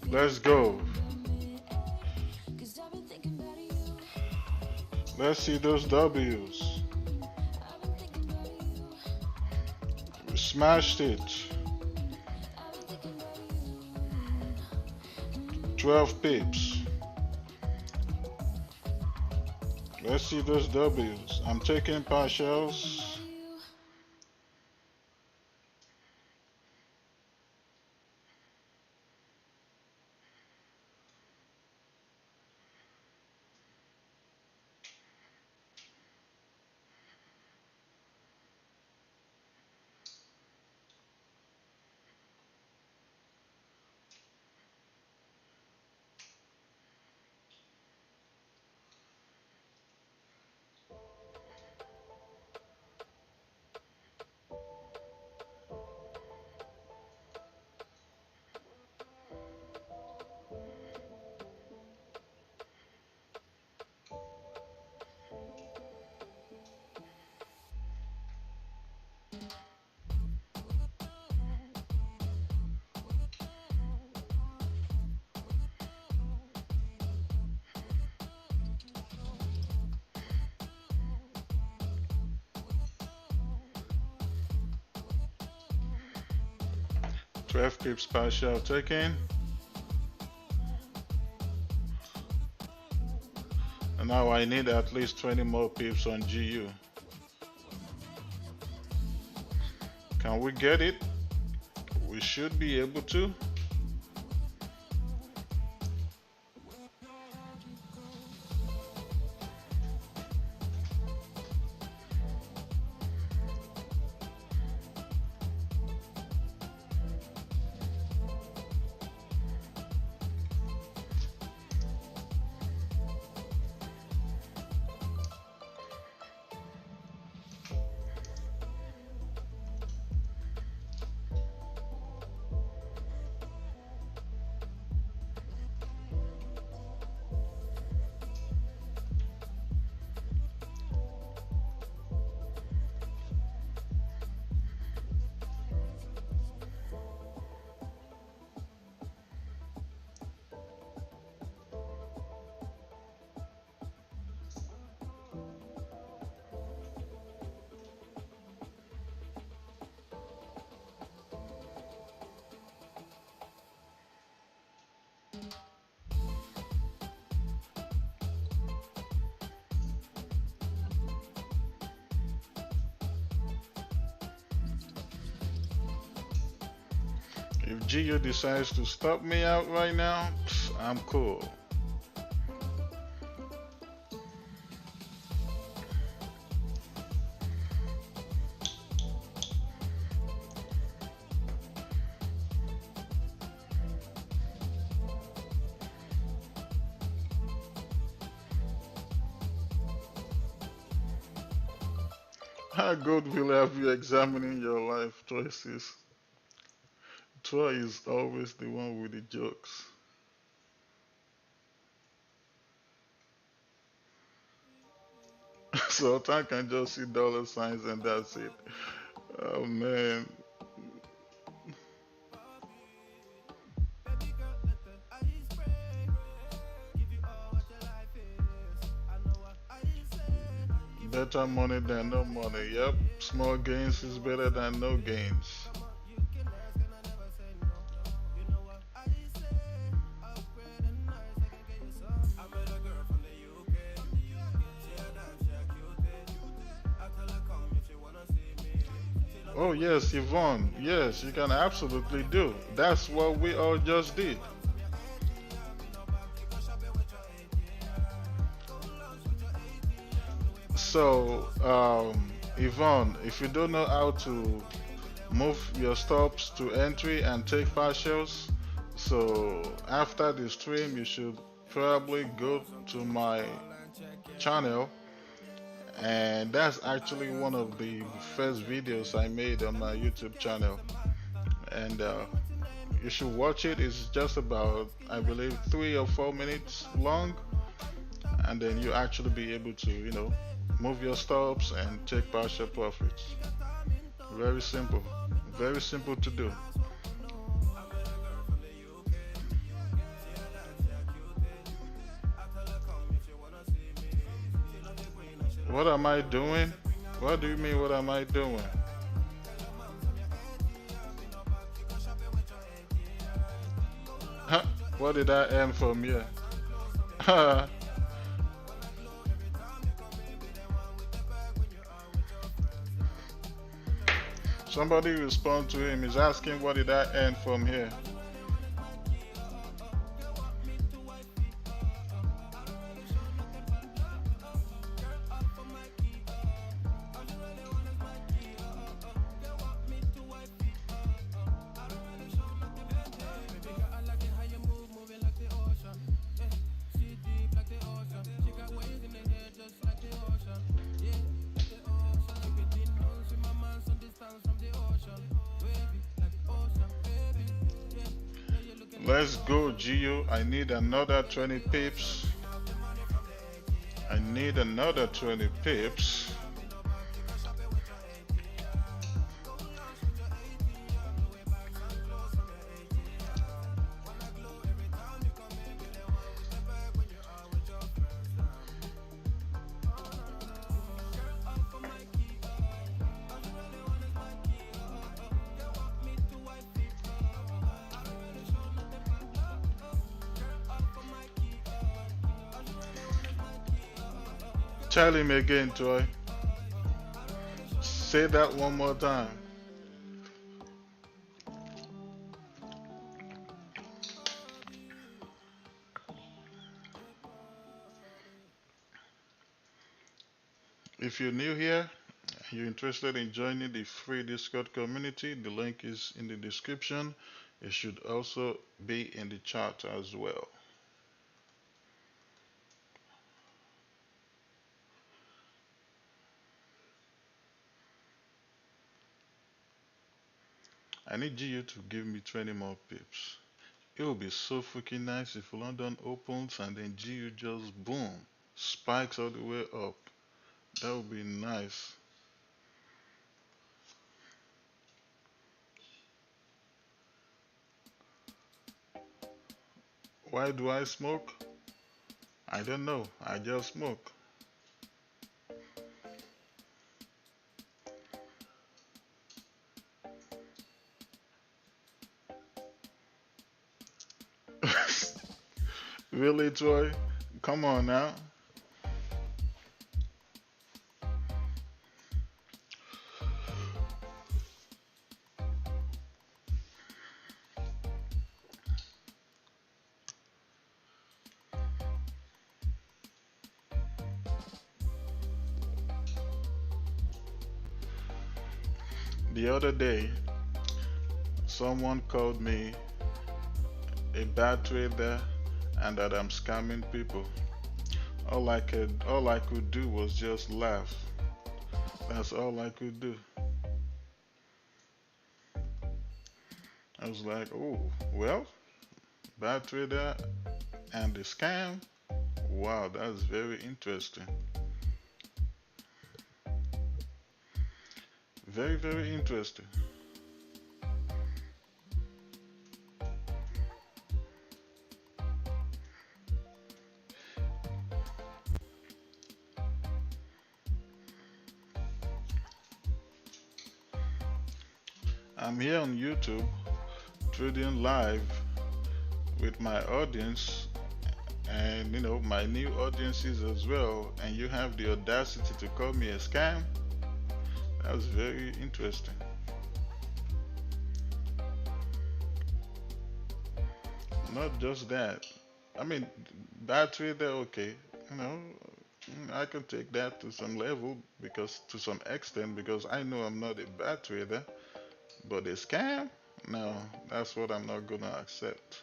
Let's go. Let's see those W's. We smashed it. 12 pips. Let's see those W's. I'm taking partials. Twelve pips partial taken. And now I need at least 20 more pips on GU. Can we get it? We should be able to. If Gio decides to stop me out right now, I'm cool. How good will have you examining your life choices? Troy is always the one with the jokes. So I can just see dollar signs and that's it. Oh man. Better money than no money. Yep. Small gains is better than no gains. Oh yes, Yvonne. Yes, you can absolutely do. That's what we all just did. So, Yvonne, if you don't know how to move your stops to entry and take partials, so after the stream, you should probably go to my channel, and that's actually one of the first videos I made on my YouTube channel. And you should watch it. It's just about, I believe, 3 or 4 minutes long, and then you actually be able to, move your stops and take partial profits. Very simple. Very simple to do. What am I doing? What do you mean, what am I doing? Huh? What did I earn from here? Somebody respond to him. He's asking, what did I earn from here? Let's go, Gio. I need another 20 pips. I need another 20 pips. Tell him again, Toy. Say that one more time. If you're new here, you're interested in joining the free Discord community, the link is in the description. It should also be in the chat as well. I need you to give me 20 more pips. It would be so freaking nice if London opens and then GU just boom, spikes all the way up. That would be nice. Why do I smoke? I don't know. I just smoke. Really, Troy? Come on now. The other day, someone called me a bad trader and that I'm scamming people. All I could do was just laugh. That's all I could do. I was like, oh, well, bad trader and the scam. Wow, that's very interesting. Very, very interesting. I'm here on YouTube trading live with my audience and my new audiences as well, and you have the audacity to call me a scam. That's very interesting. Not just that. I mean, bad trader, okay. You know, I can take that to some level because to some extent because I know I'm not a bad trader, but a scam? No, that's what I'm not gonna accept.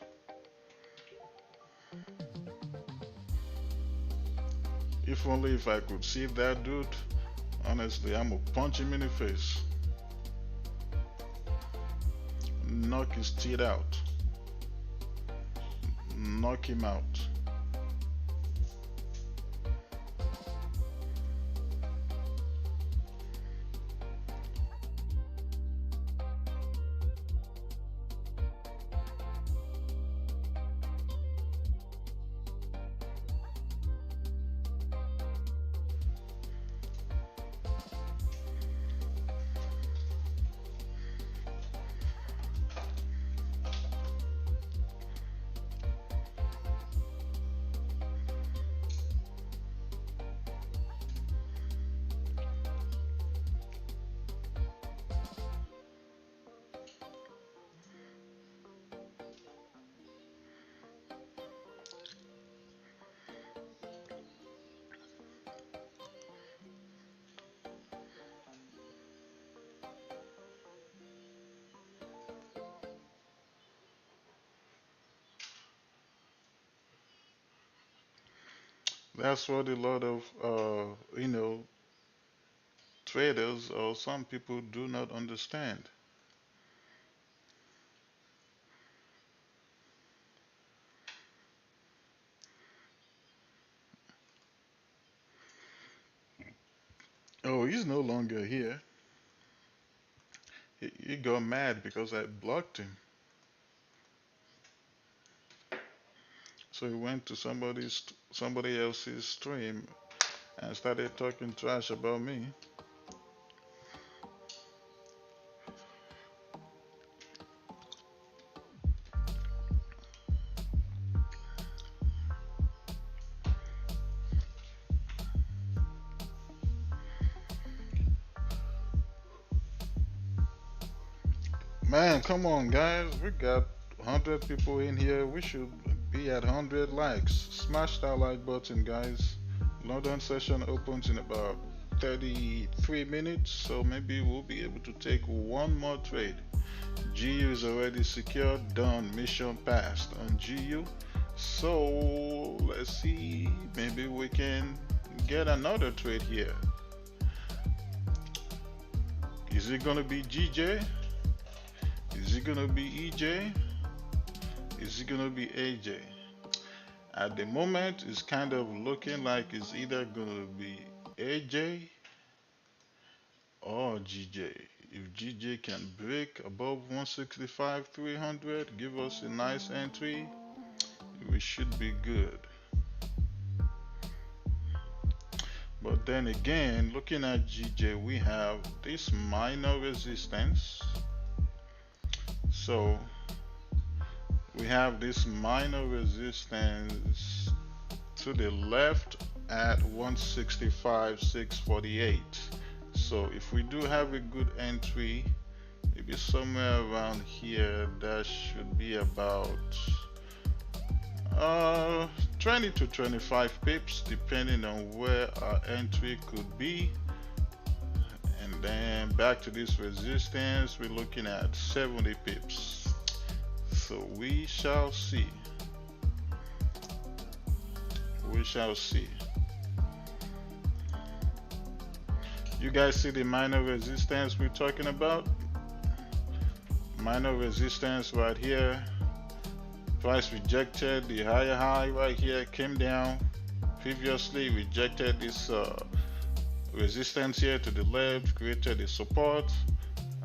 If only if I could see that dude, honestly, I'm gonna punch him in the face, knock his teeth out, knock him out. That's what a lot of traders or some people do not understand. Oh, he's no longer here. He got mad because I blocked him. So he went to somebody else's stream and started talking trash about me. Man, come on, guys. We got 100 people in here. We should be at 100 likes. Smash that like button, guys. London session opens in about 33 minutes, so maybe we'll be able to take one more trade. GU is already secured, done, mission passed on GU. So let's see, maybe we can get another trade here. Is it gonna be GJ? Is it gonna be EJ? Is it gonna be AJ? At the moment, it's kind of looking like it's either gonna be AJ or GJ. If GJ can break above 165 300, give us a nice entry, we should be good. But then again, looking at GJ, we have this minor resistance. So we have this minor resistance to the left at 165,648. So if we do have a good entry, maybe somewhere around here, that should be about 20 to 25 pips depending on where our entry could be. And then back to this resistance, we're looking at 70 pips. So we shall see. We shall see. You guys see the minor resistance we're talking about? Minor resistance right here. Price rejected the higher high right here, came down. Previously rejected this resistance here to the left, created a support.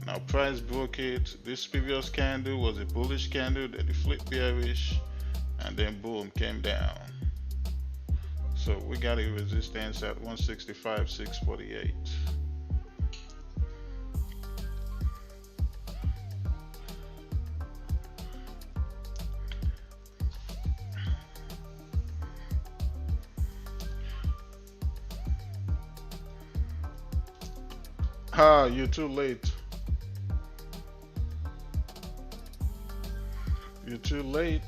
Now price broke it. This previous candle was a bullish candle, then it flipped bearish, and then boom, came down. So we got a resistance at 165,648. Ah, you're too late. You're too late.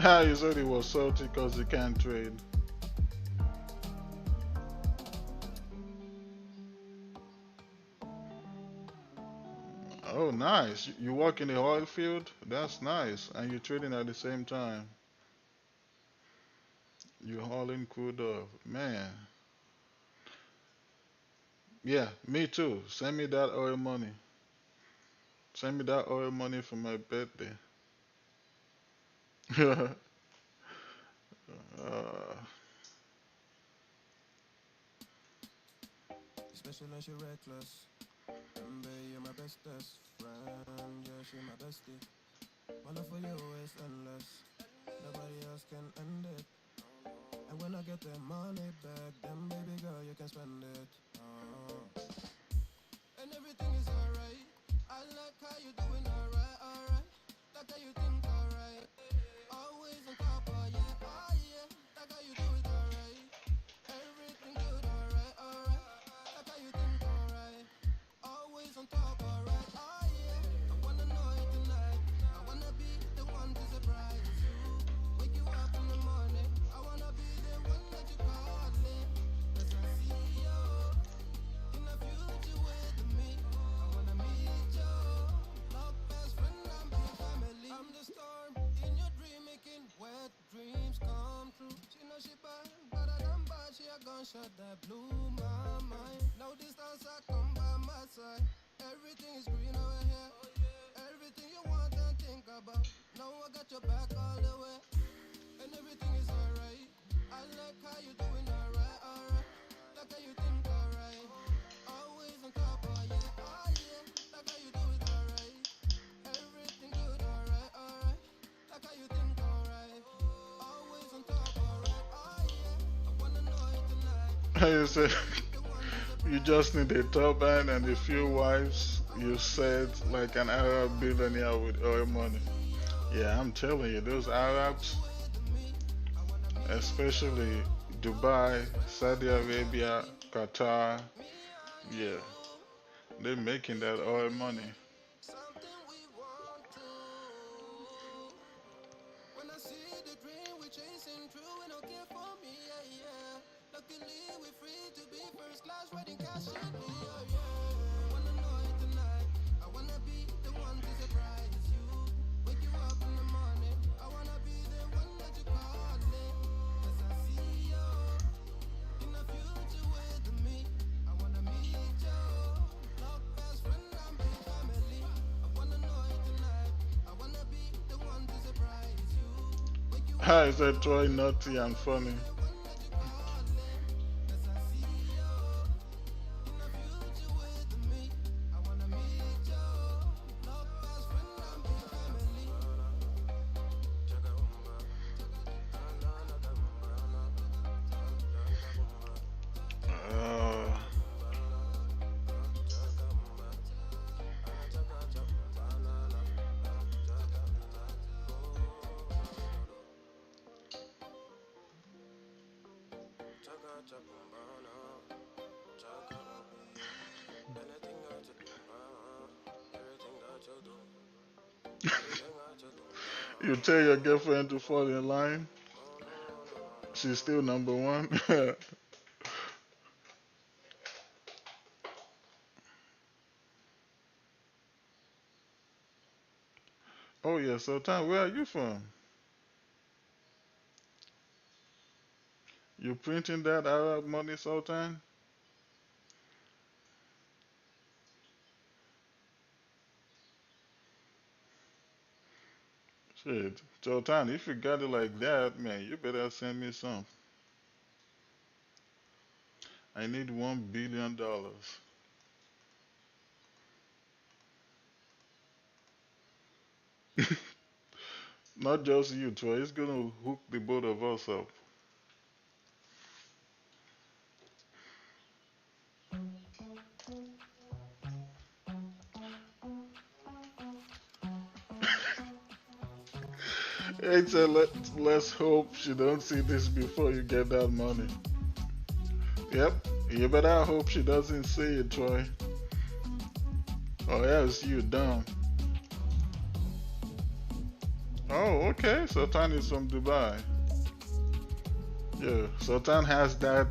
Ah, you said it was salty because you can't trade. Oh, nice. You work in the oil field? That's nice. And you're trading at the same time. You're hauling crude oil. Man. Yeah, me too. Send me that oil money. Send me that oil money for my birthday. uh, Especially when she reckless. Baby, you're my bestest friend. Yeah, she my bestie. My love for you is endless. Nobody else can end it. And when I get the money back, then baby girl, you can spend it. And everything is alright. I like how you doing alright, alright. Like how you think alright. Always on top, oh yeah, oh yeah. Like how you do it alright. Everything good, alright, alright. Like how you think alright. Always on top, alright, oh yeah. I wanna know it tonight. I wanna be the one to surprise you. Wake you up in the morning. I wanna be the one that you call it. As I see you in the future with me. I wanna meet you. Love best friend, I'm big family. I'm the storm in your dream, making wet dreams come true. She know she bad, better than bad. She a gunshot that blew my mind. No distance, I come by my side. Everything is green over here. Everything you want and think about. Now I got your back all the way. And everything is alright. I like how you doing alright, alright. Like how you think alright. Always on top, oh yeah, oh yeah. Like how you do it alright. Everything good, alright, alright. Like how you think alright. Always on top, alright, oh yeah. I wanna know it tonight. you said you just need a turbine and a few wives. You said like an Arab billionaire with oil money. Yeah, I'm telling you, those Arabs, especially Dubai, Saudi Arabia, Qatar, yeah, they're making that oil money. Something we want to. When I see the dream we chasing through, and okay for me, yeah, yeah. Luckily we free to be first class, wedding cash in me, yeah, yeah. Wanna know it tonight. I wanna be the one to surprise you. Wake you up in the morning. I wanna be the one that you call it. As I see you in the future with me. I wanna meet you. Love best friend, I'm big family. I wanna know it tonight. I wanna be the one to surprise you. Wake you up How is that Troy naughty and funny? the one that you call it. As I see you in the future with me. I wanna meet you. Love best friend, I'm big family. Uh, You tell your girlfriend to fall in line. She's still number one. Oh yeah, Sultan, where are you from? You printing that Arab money, Sultan? Shit, Sultan, if you got it like that, man, you better send me some. I need $1 billion. Not just you, Troy. It's gonna hook the both of us up. Hey, so let's hope she don't see this before you get that money. Yep, you better hope she doesn't see it, Troy, or else you done. Oh, okay. Sultan is from Dubai. Yeah, Sultan has that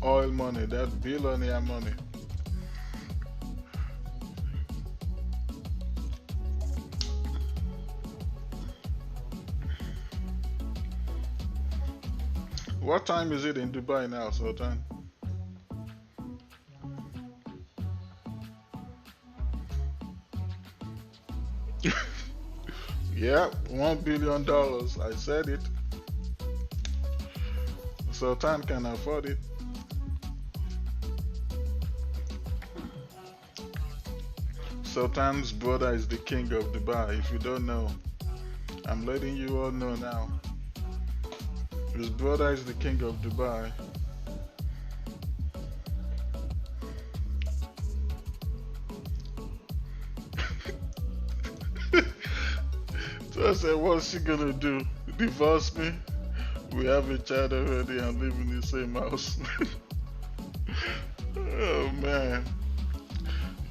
oil money, that billionaire money. What time is it in Dubai now, Sultan? Yeah, $1 billion. I said it. Sultan can afford it. Sultan's brother is the king of Dubai. If you don't know, I'm letting you all know now. His brother is the king of Dubai. So I said, what's she gonna do? Divorce me? We have a child already and live in the same house. Oh man,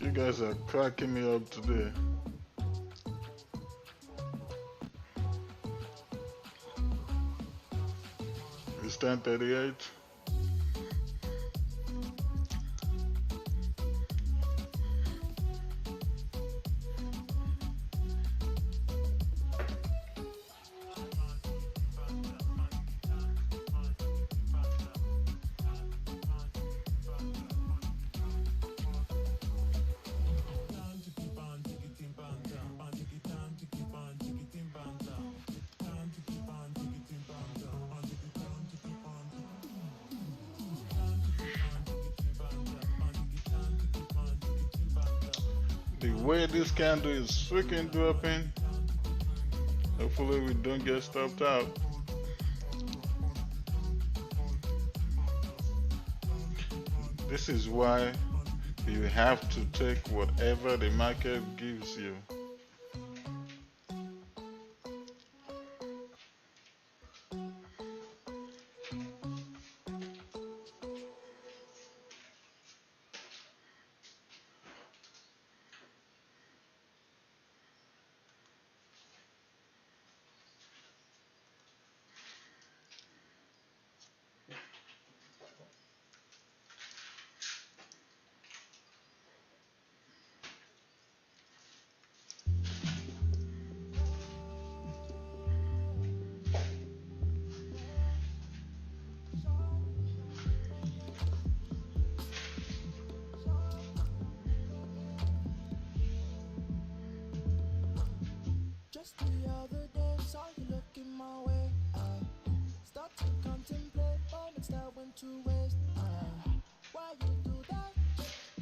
you guys are cracking me up today. It's 10:38. The way this candle is freaking dropping, hopefully we don't get stopped out. This is why you have to take whatever the market gives you. Just the other day, saw you looking my way. I start to contemplate moments that went to waste. Why you do that?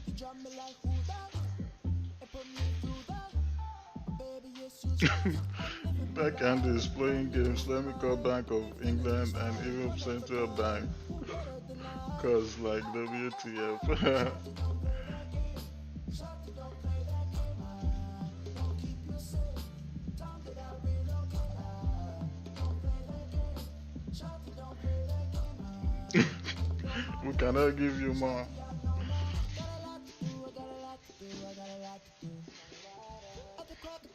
You drop me like who that? And put me through that. Baby, yes, you said I'm living my That candle is life. playing games. Let me call Bank of England and even Central Bank. Better than I. Cause like WTF. Shawty, don't play that game. Shawty, don't play that game. Don't keep you safe. Time that I relocate. Don't play that game. Shawty, don't play that game. We cannot give you more.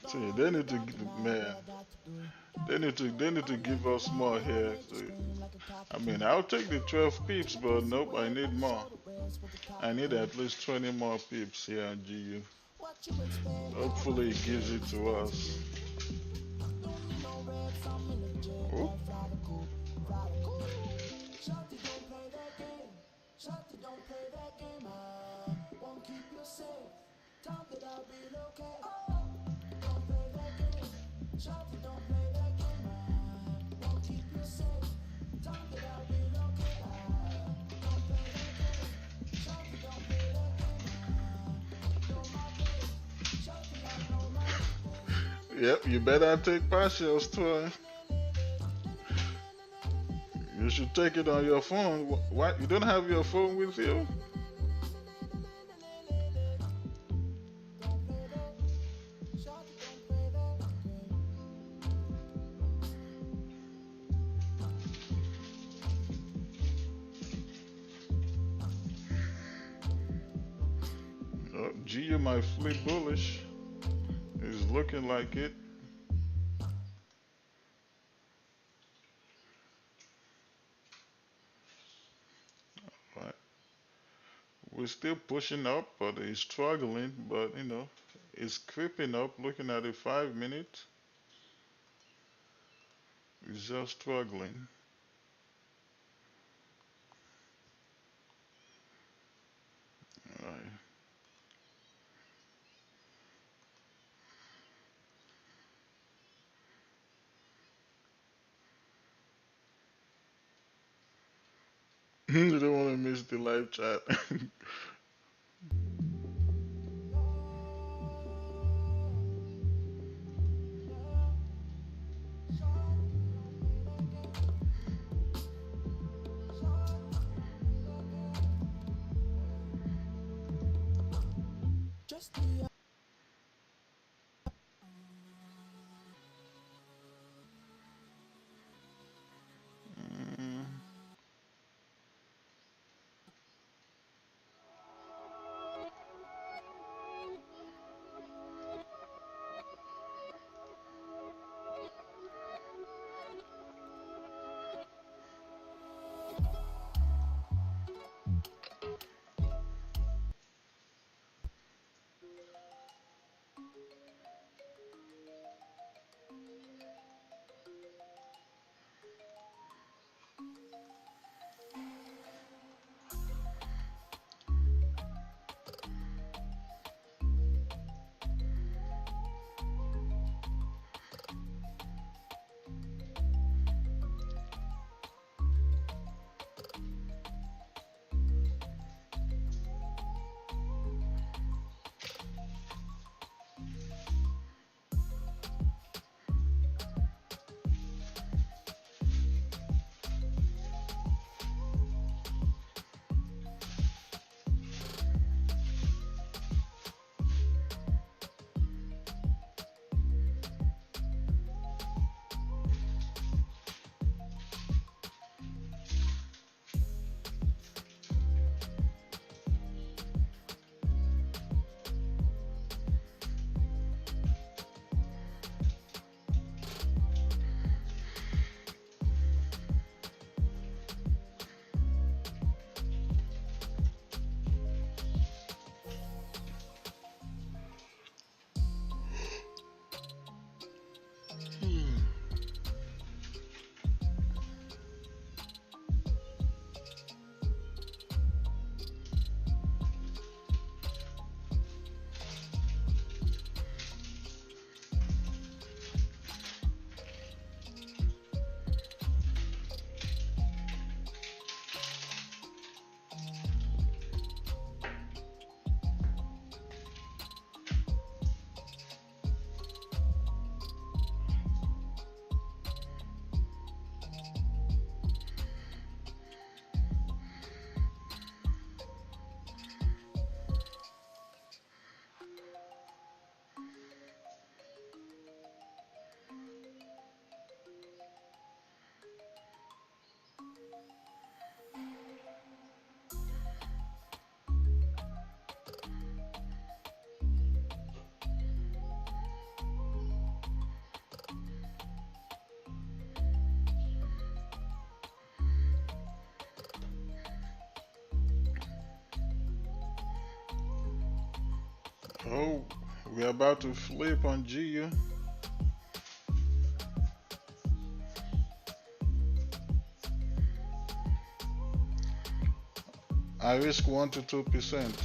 See, they need to, man. They need to give us more here. So, I mean, I'll take the 12 pips, but nope, I need more. I need at least 20 more pips here on GU. Hopefully, it gives it to us. Oh, yep, you better take partials, Toy. You should take it on your phone. What? You don't have your phone with you? Oh, GU might flip bullish. It's looking like it. Right. We're still pushing up, but it's struggling. But it's creeping up. Looking at it 5 minutes, it's just struggling. Right. You don't want to miss the live chat. Mm, We're about to flip on GU. I risk 1 to 2%.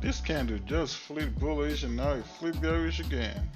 This candle just flipped bullish and now it flipped bearish again.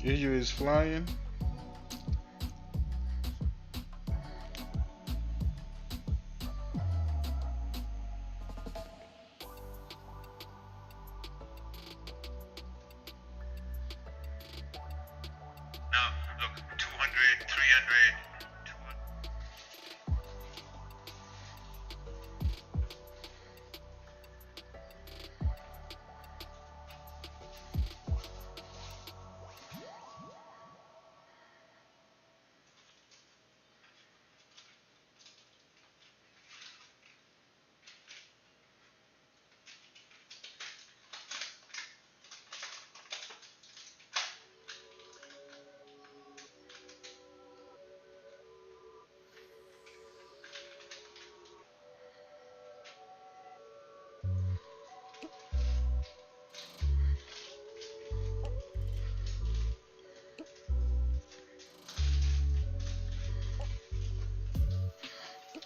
EU is flying. Now, look, 200, 300, 200.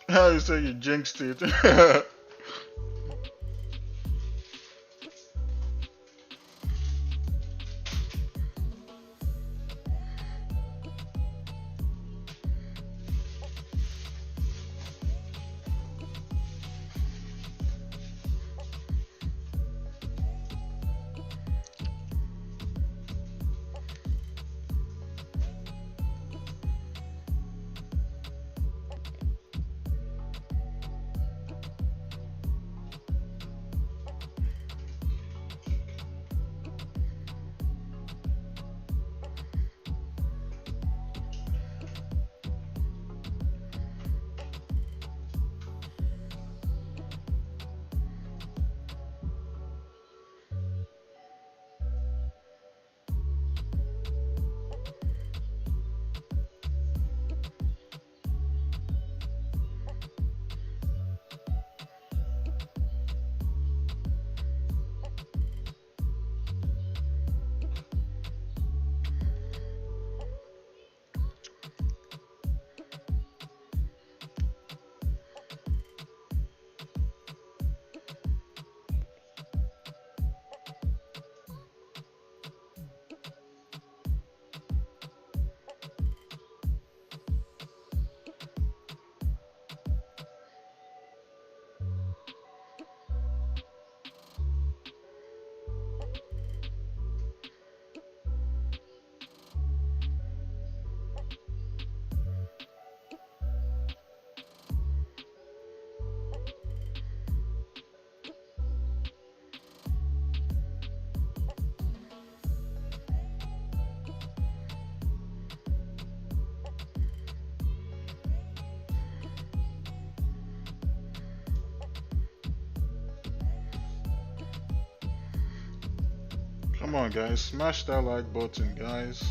How you say you jinxed it? Come on, guys, smash that like button, guys.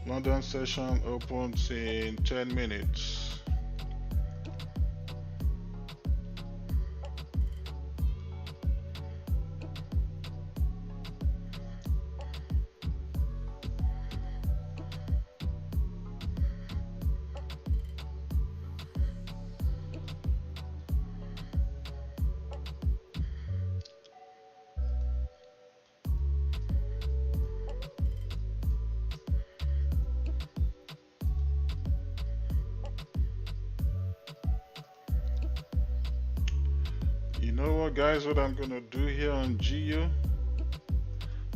London session opens in 10 minutes. You know what, guys, what I'm gonna do here on GU?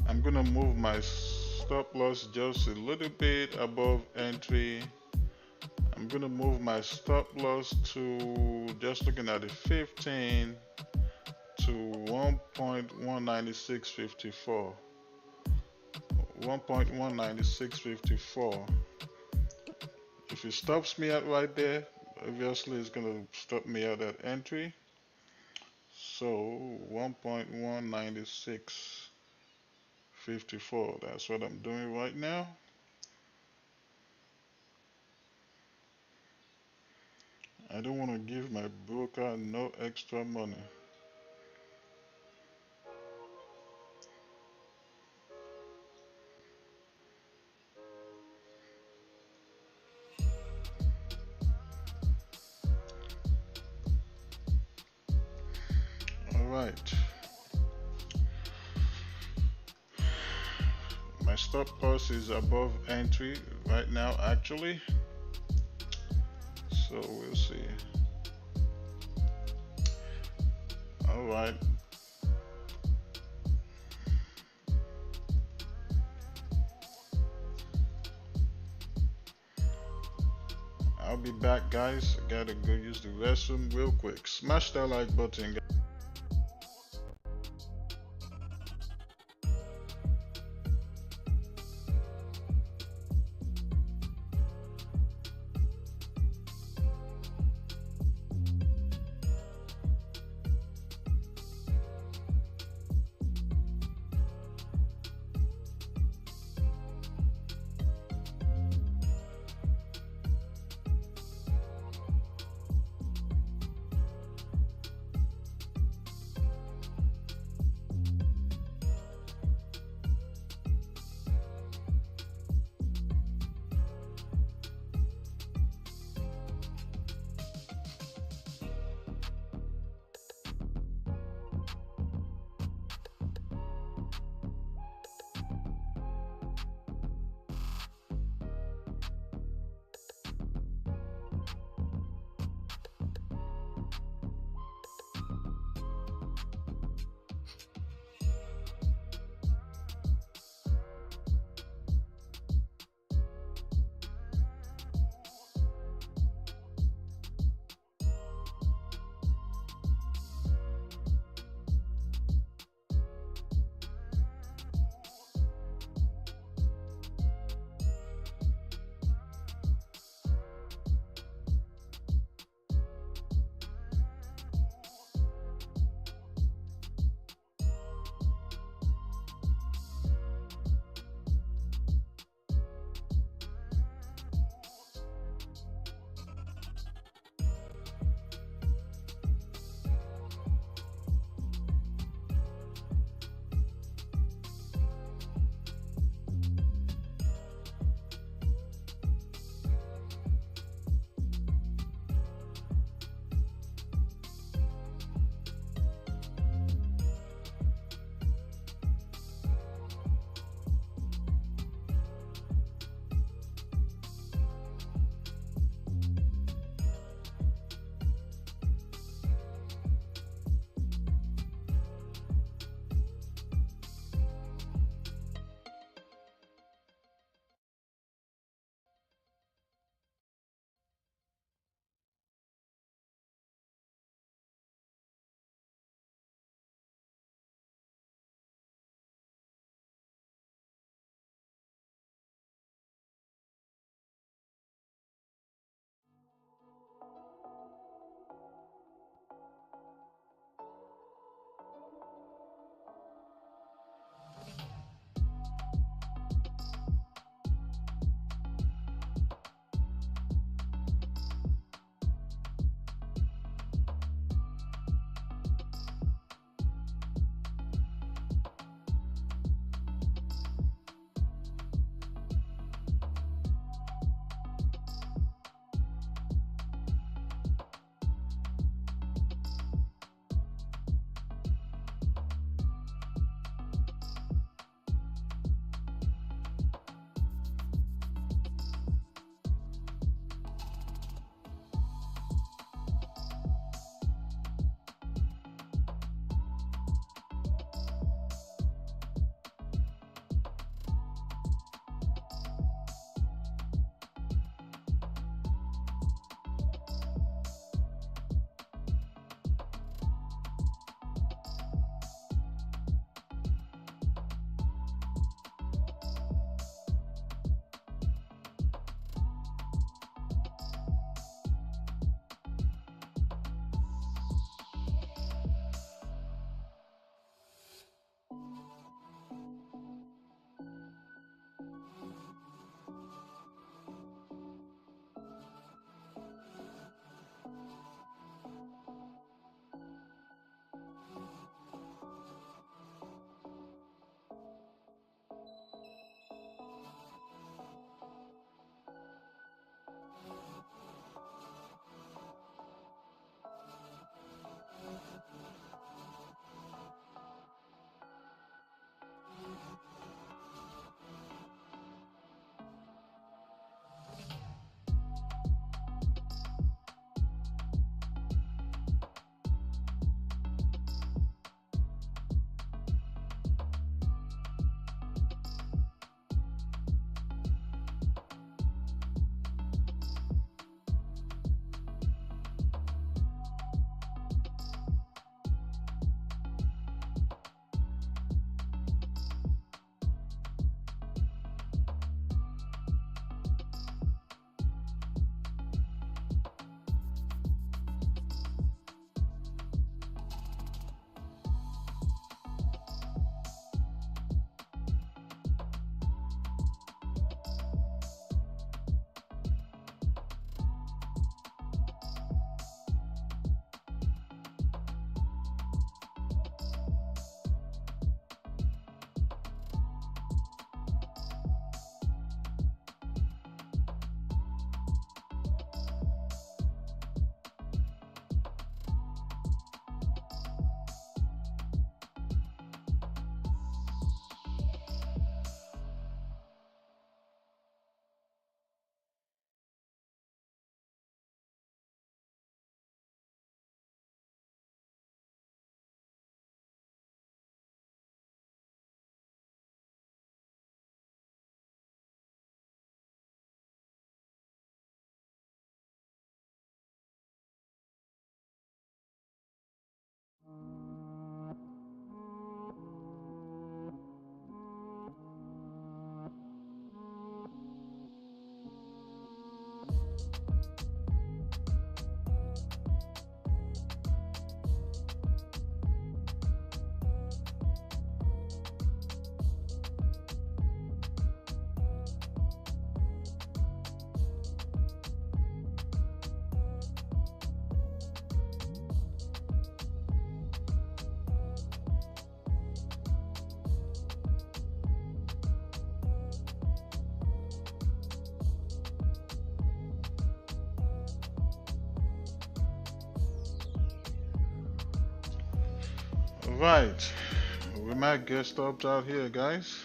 I'm gonna move my stop loss just a little bit above entry. I'm gonna move my stop loss to, just looking at the 15, to 1.19654. 1.19654. If it stops me at right there, obviously it's gonna stop me at that entry. So 1.19654, that's what I'm doing right now. I don't want to give my broker no extra money. Alright. My stop loss is above entry right now, actually. So we'll see. Alright. I'll be back, guys. I gotta go use the restroom real quick. Smash that like button, guys. Alright, we might get stopped out here, guys.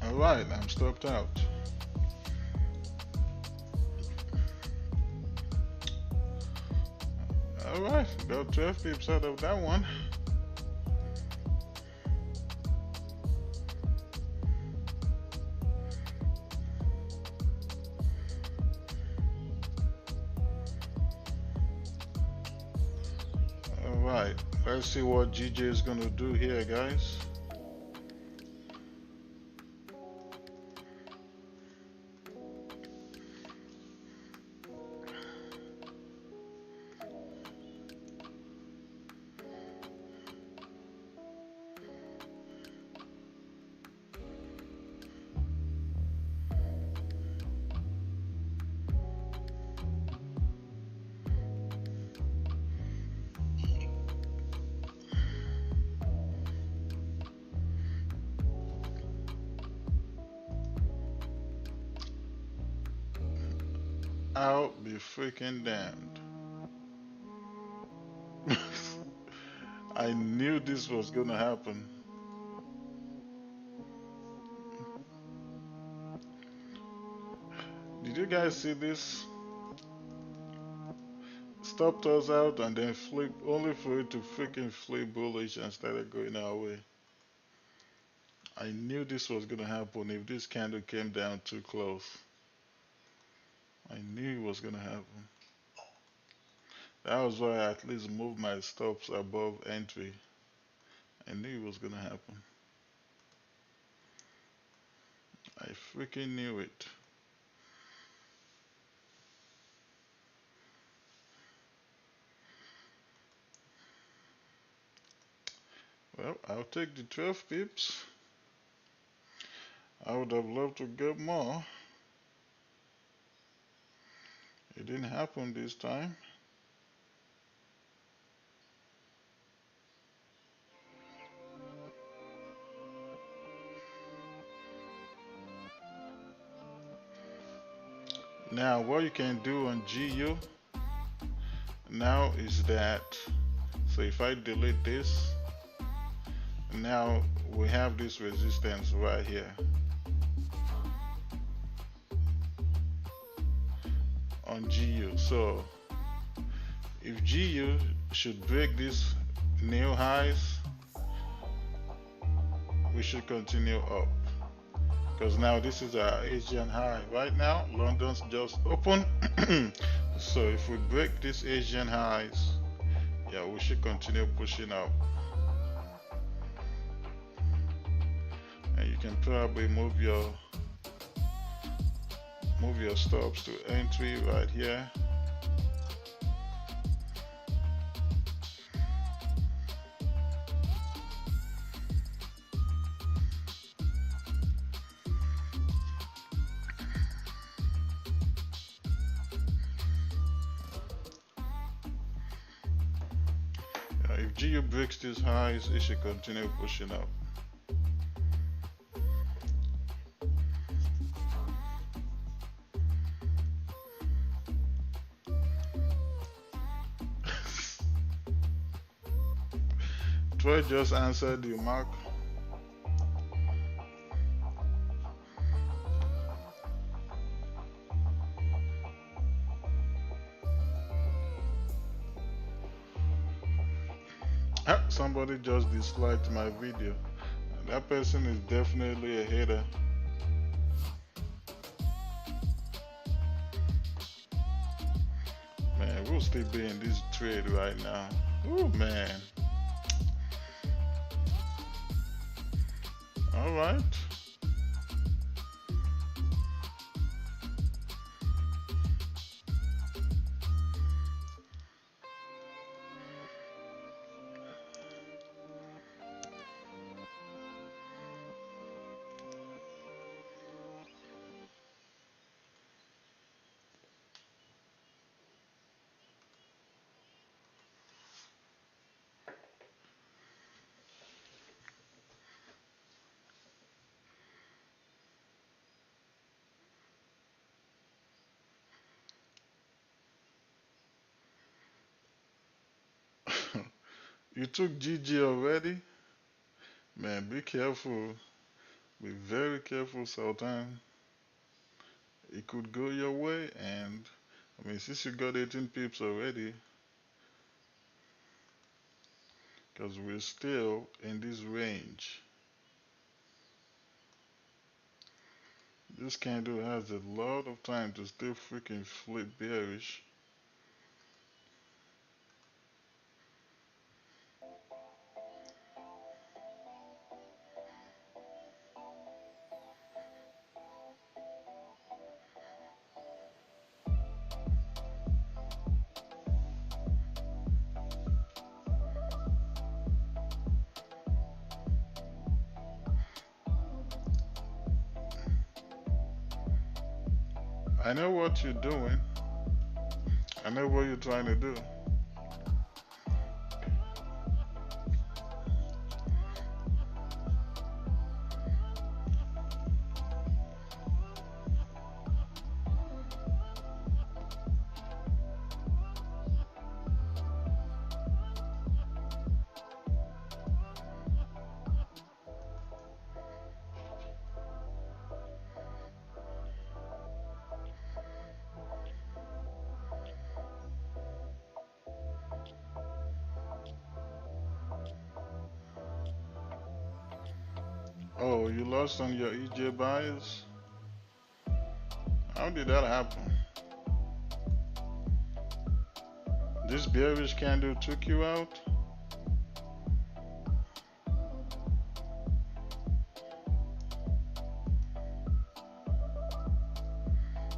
Alright, I'm stopped out. Alright, got 12 pips out of that one. Alright, let's see what GJ is gonna do here, guys. I'll be freaking damned. I knew this was gonna happen. Did you guys see this? Stopped us out and then flip, only for it to freaking flip bullish and started going our way. I knew this was gonna happen if this candle came down too close. I knew it was gonna happen. That was why I at least moved my stops above entry. I knew it was gonna happen. I freaking knew it. Well, I'll take the 12 pips. I would have loved to get more. It didn't happen this time. Now, what you can do on GU now is that, so if I delete this, now we have this resistance right here. On GU. So if GU should break these new highs, we should continue up, because now this is our Asian high. Right now London's just open. So if we break these Asian highs, yeah, we should continue pushing up. And you can probably move your stops to entry right here. If GU breaks these highs, it should continue pushing up. Troy just answered you, Mark. Somebody just disliked my video. That person is definitely a hater. Man, we'll still be in this trade right now. Oh man. right. You took GG already? Man, be careful. Be very careful, Sultan. It could go your way, and I mean, since you got 18 pips already, because we're still in this range. This candle has a lot of time to still freaking flip bearish. I know what you're doing. I know what you're trying to do. Oh, you lost on your EJ bias? How did that happen? This bearish candle took you out?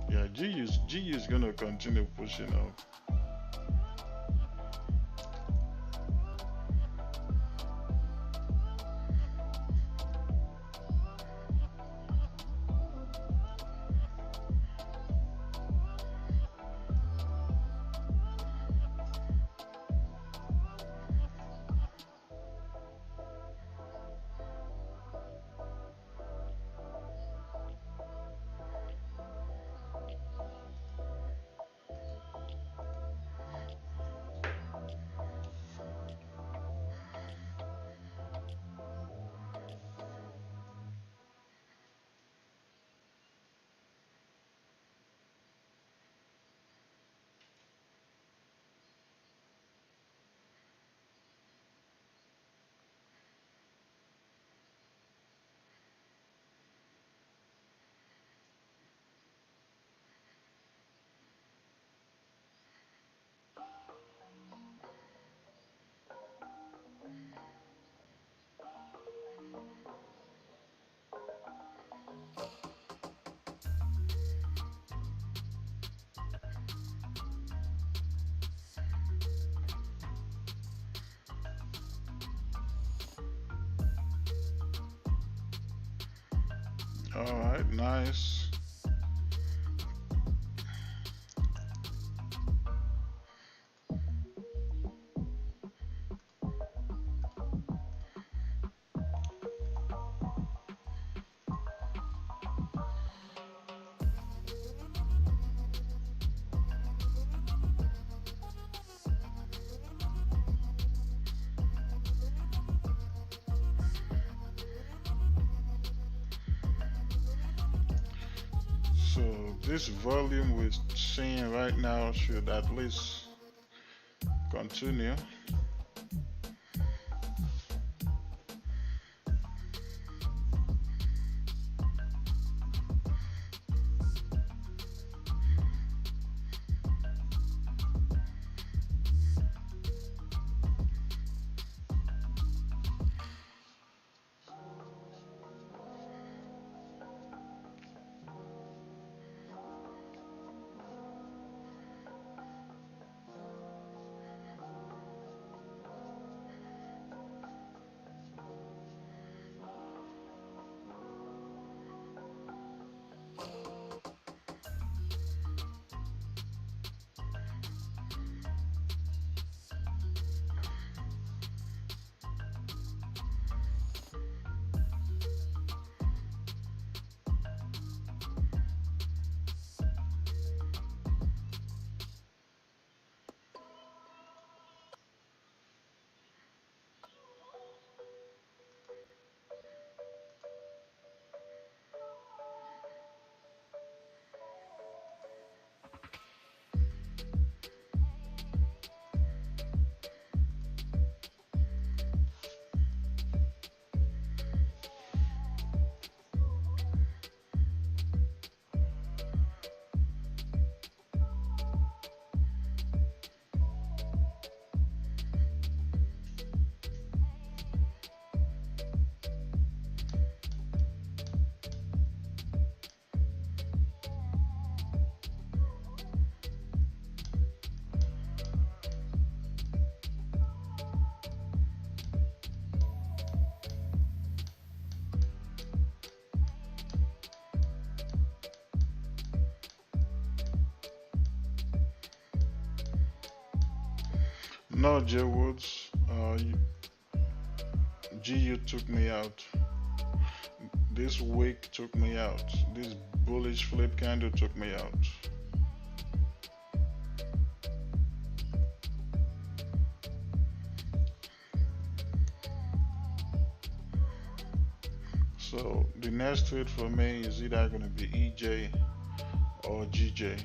Yeah, GU is gonna continue pushing up. Alright, nice. So this volume we're seeing right now should at least continue. No, Jay Woods. GU took me out. This wick took me out. This bullish flip candle took me out. So the next trade for me is either going to be EJ or GJ.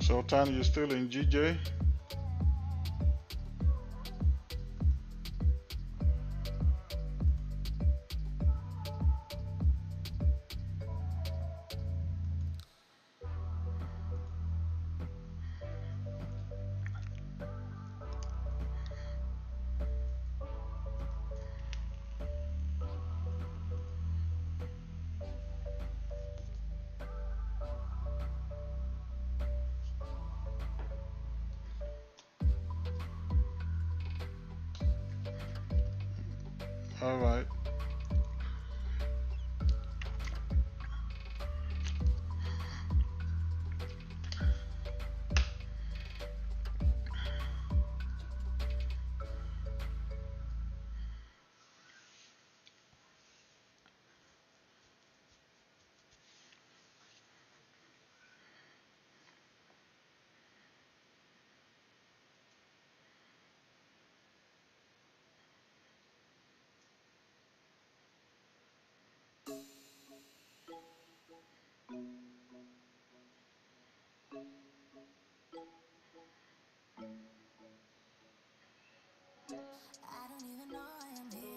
So Tanya, you're still in GJ? All right. I don't even know I am here.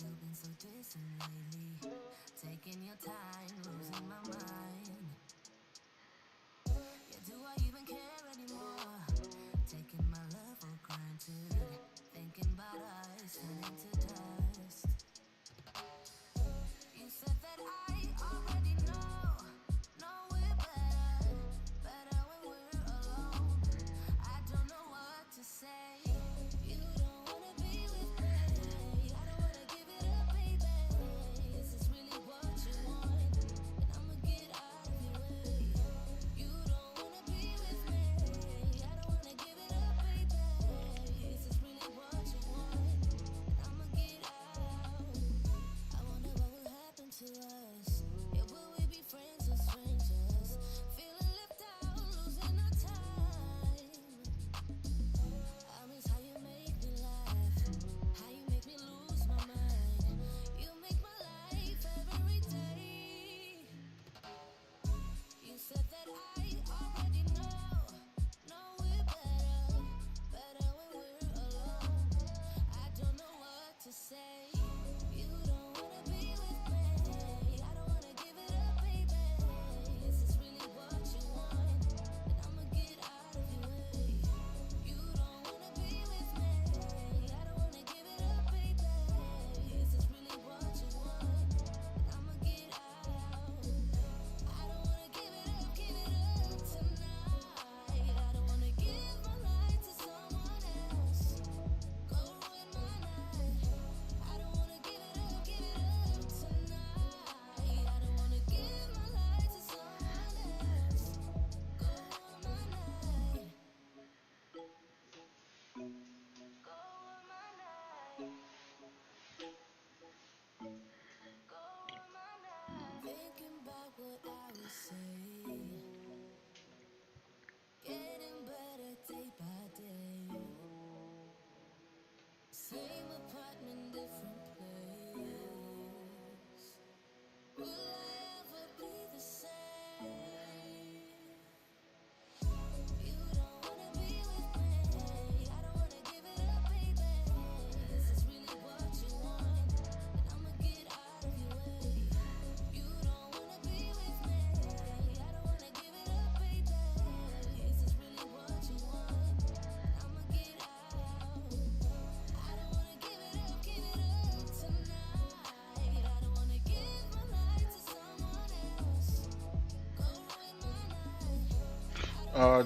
You've been so distant lately. Taking your time, losing my mind. Yeah, do I even care anymore? Taking my love for granted. Thinking about us turning to dust. You said that I already know we're better, better when we're alone. I don't know what to say. You don't wanna be with me. I don't wanna give it up, baby. Is this really what you want? And I'ma get out of your way. You don't wanna be with me. I don't wanna give it up, baby. Is this really what you want? And I'ma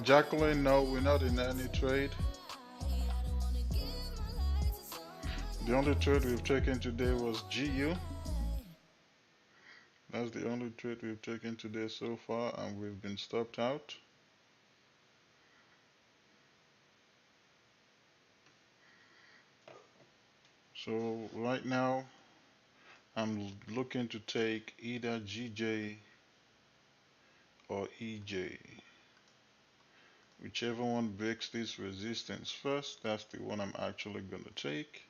Jacqueline, no, we're not in any trade. The only trade we've taken today was GU. That's the only trade we've taken today so far, and we've been stopped out. So right now, I'm looking to take either GJ or EJ. Whichever one breaks this resistance first, that's the one I'm actually going to take.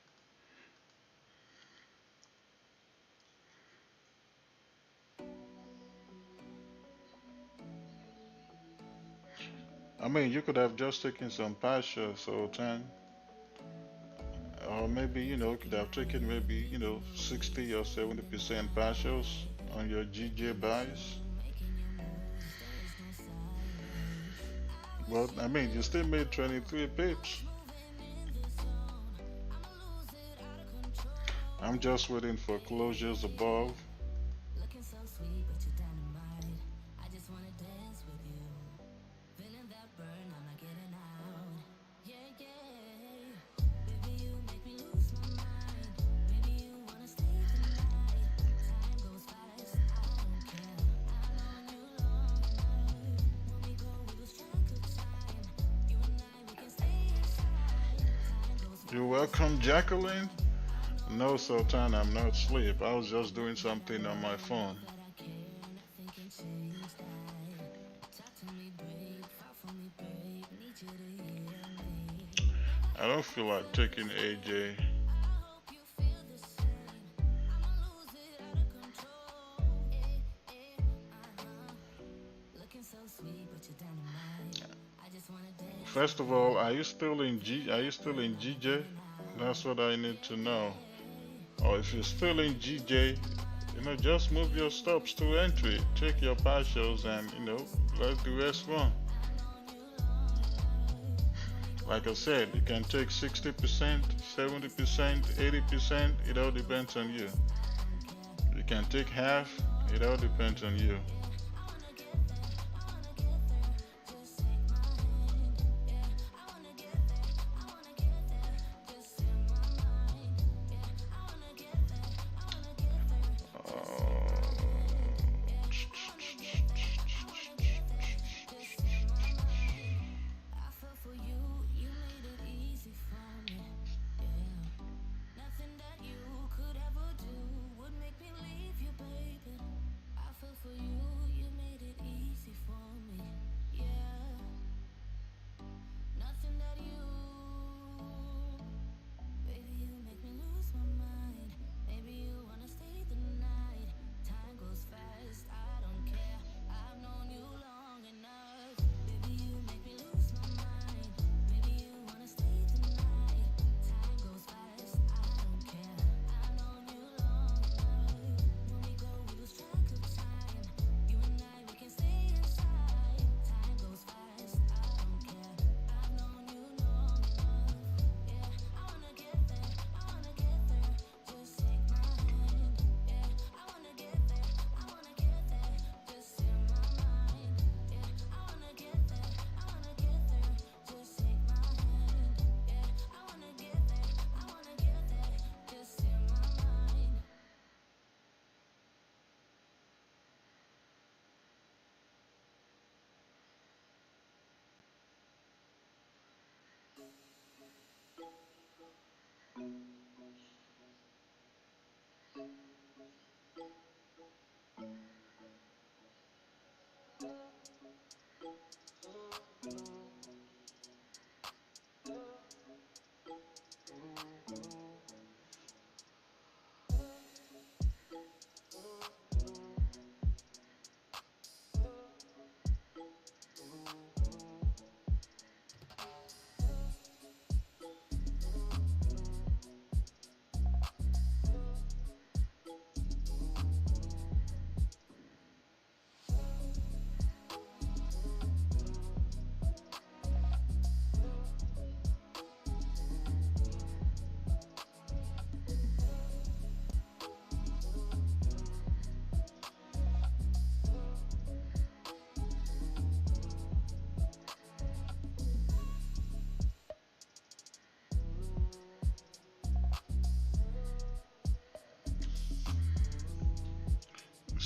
I mean, you could have just taken some partial, so 10, or maybe, could have taken maybe, 60 or 70% partials on your GJ buys. Well, I mean, you still made 23 pips. I'm just waiting for closures above. You're welcome, Jacqueline. No, Sultan, I'm not asleep. I was just doing something on my phone. I don't feel like taking AJ. First of all, are you still in GJ? That's what I need to know. Or if you're still in GJ, just move your stops to entry. Take your partials and, let the rest run. Like I said, you can take 60%, 70%, 80%. It all depends on you. You can take half. It all depends on you.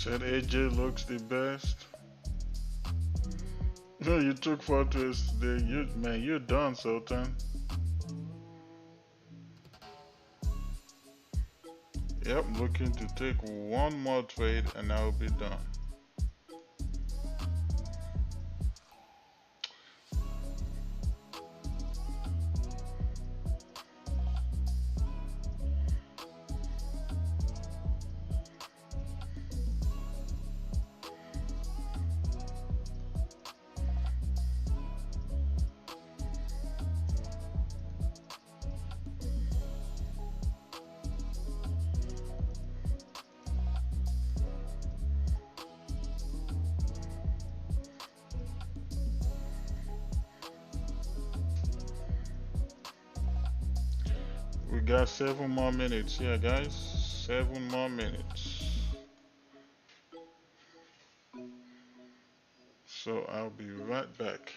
Said AJ looks the best. No, you took photos today. Man, you're done, Sultan. Yep, looking to take one more trade and I'll be done. We got 7 more minutes here, guys. 7 more minutes. So I'll be right back.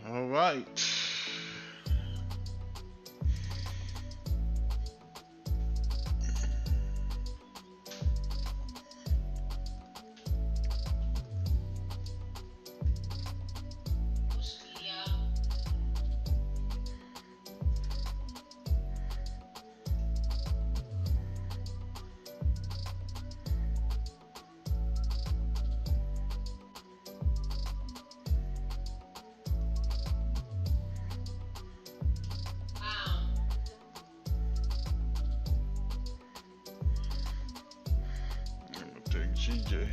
All right. I'm gonna take GJ.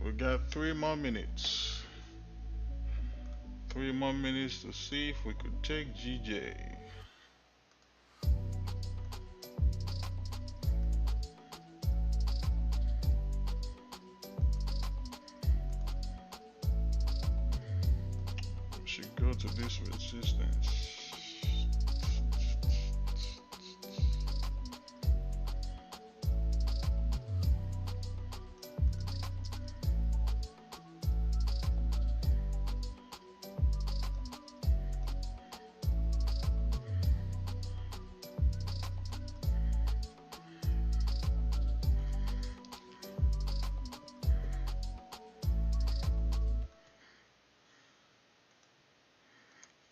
We got 3 more minutes. 3 more minutes to see if we could take GJ. She to this resistance.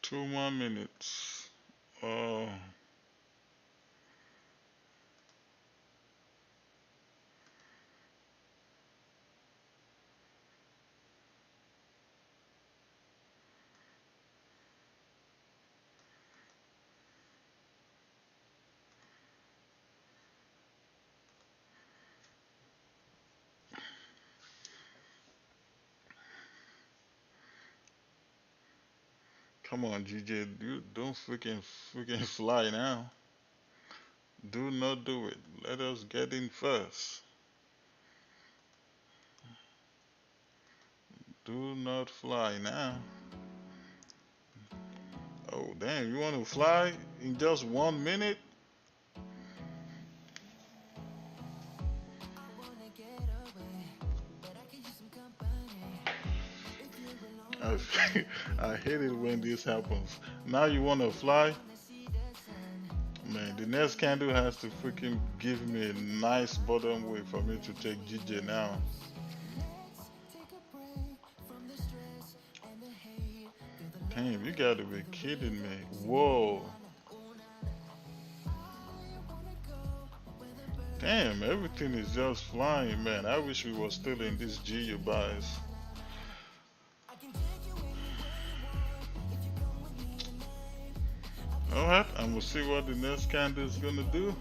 2 more minutes. Oh, come on, GJ. You don't freaking fly now. Do not do it. Let us get in first. Do not fly now. Oh, damn. You want to fly in just 1 minute? I, I hate it when this happens. Now you want to fly? Man, the next candle has to freaking give me a nice bottom way for me to take GJ now. Damn, you gotta be kidding me. Whoa. Damn, everything is just flying, man. I wish we were still in this GU buys. Alright, I'm gonna see what the next candle is gonna do.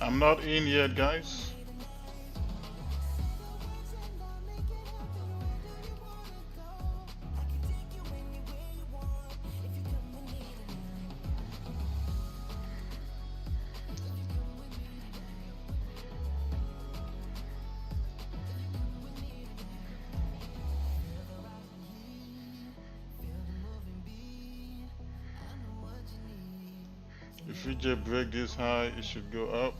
I'm not in yet, guys. If we just break this high, it should go up.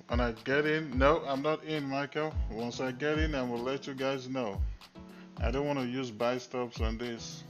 When I get in, no, I'm not in, Michael. Once I get in, I will let you guys know. I don't want to use buy stops on this.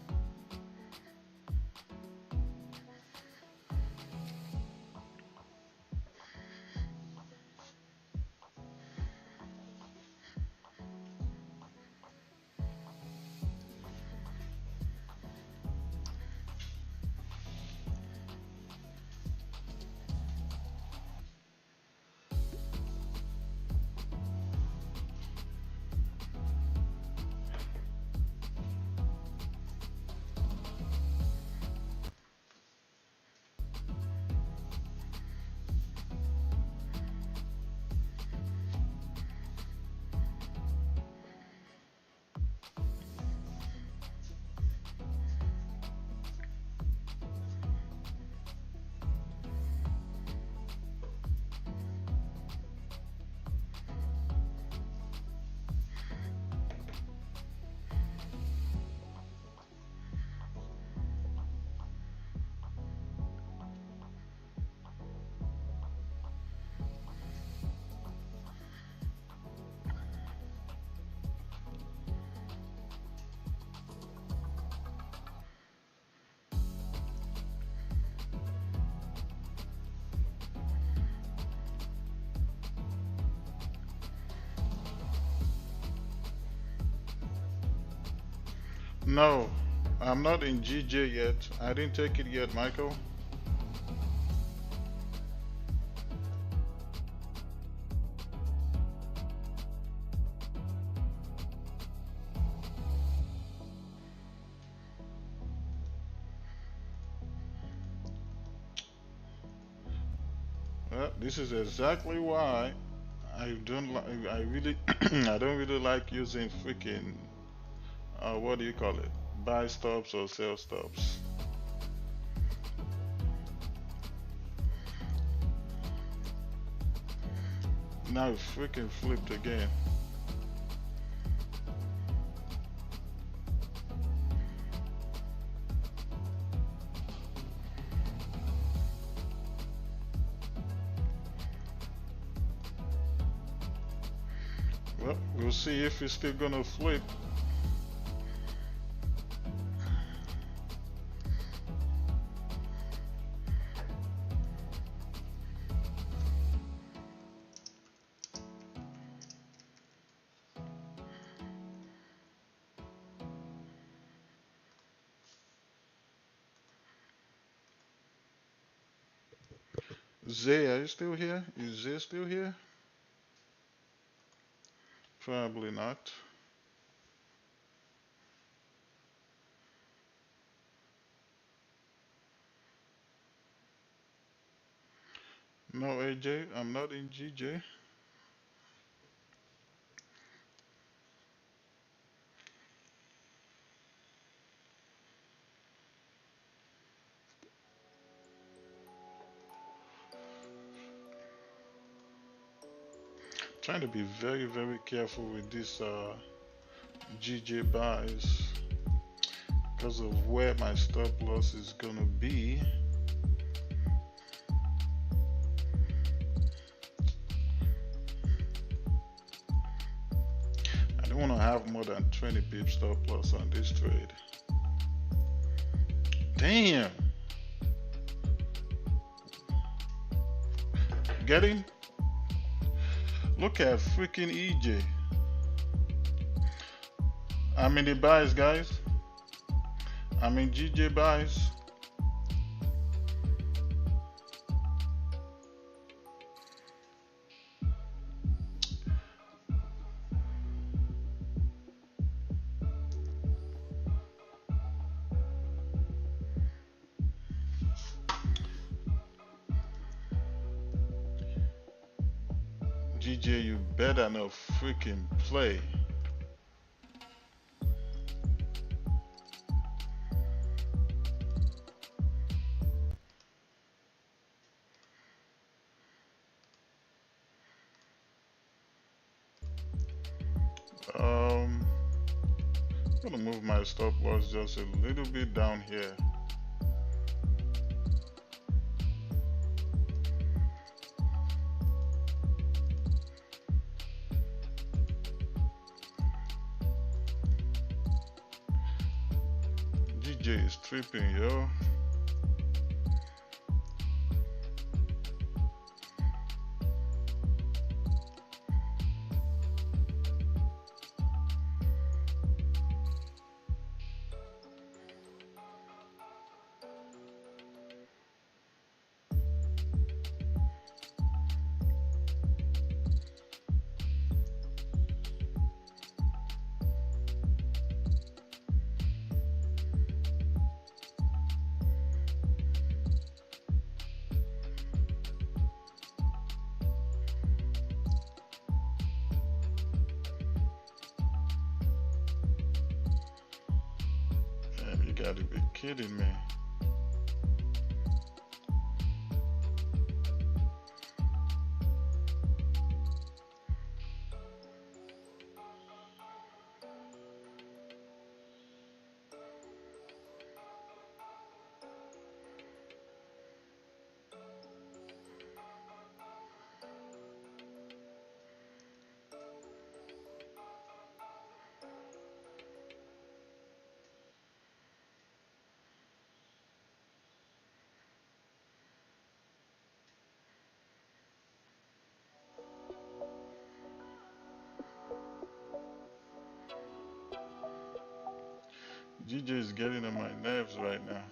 No, I'm not in GJ yet. I didn't take it yet, Michael. Well, this is exactly why I don't like. I really, I don't really like using freaking. What do you call it? Buy stops or sell stops. Now it freaking flipped again. Well, we'll see if it's still gonna flip. Zay, are you still here? Is Zay still here? Probably not. No, AJ, I'm not in GJ. Trying to be very, very careful with this GJ buys because of where my stop loss is gonna be. I don't want to have more than 20 pip stop loss on this trade. Damn! Getting? Look at freaking EJ. I'm in the buys, guys. I'm in GJ buys. GJ, you better not freaking play. I'm gonna move my stop loss just a little bit down here. DJ is tripping, yo. Man, you gotta be kidding me. DJ is getting on my nerves right now.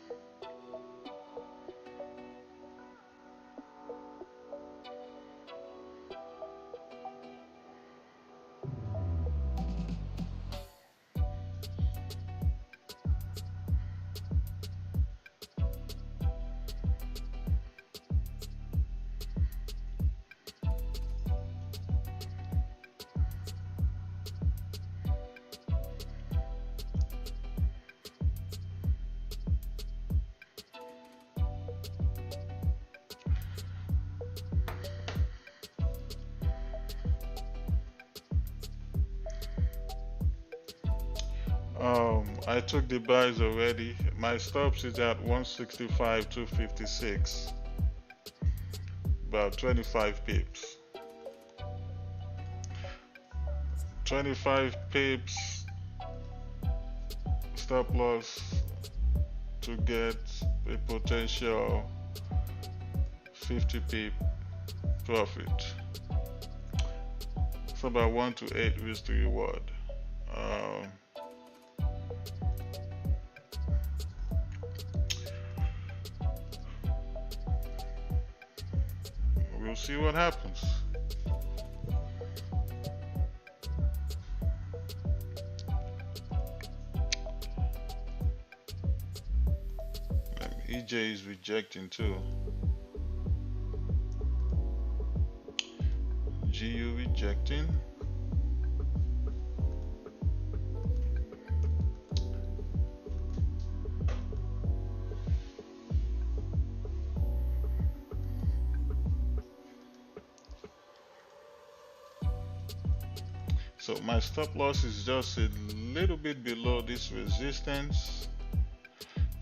I took the buys already. My stops is at 165, 256. About 25 pips. 25 pips stop loss to get a potential 50 pip profit. It's about 1 to 8 risk to reward. We'll see what happens. EJ is rejecting too. GU rejecting. So my stop loss is just a little bit below this resistance,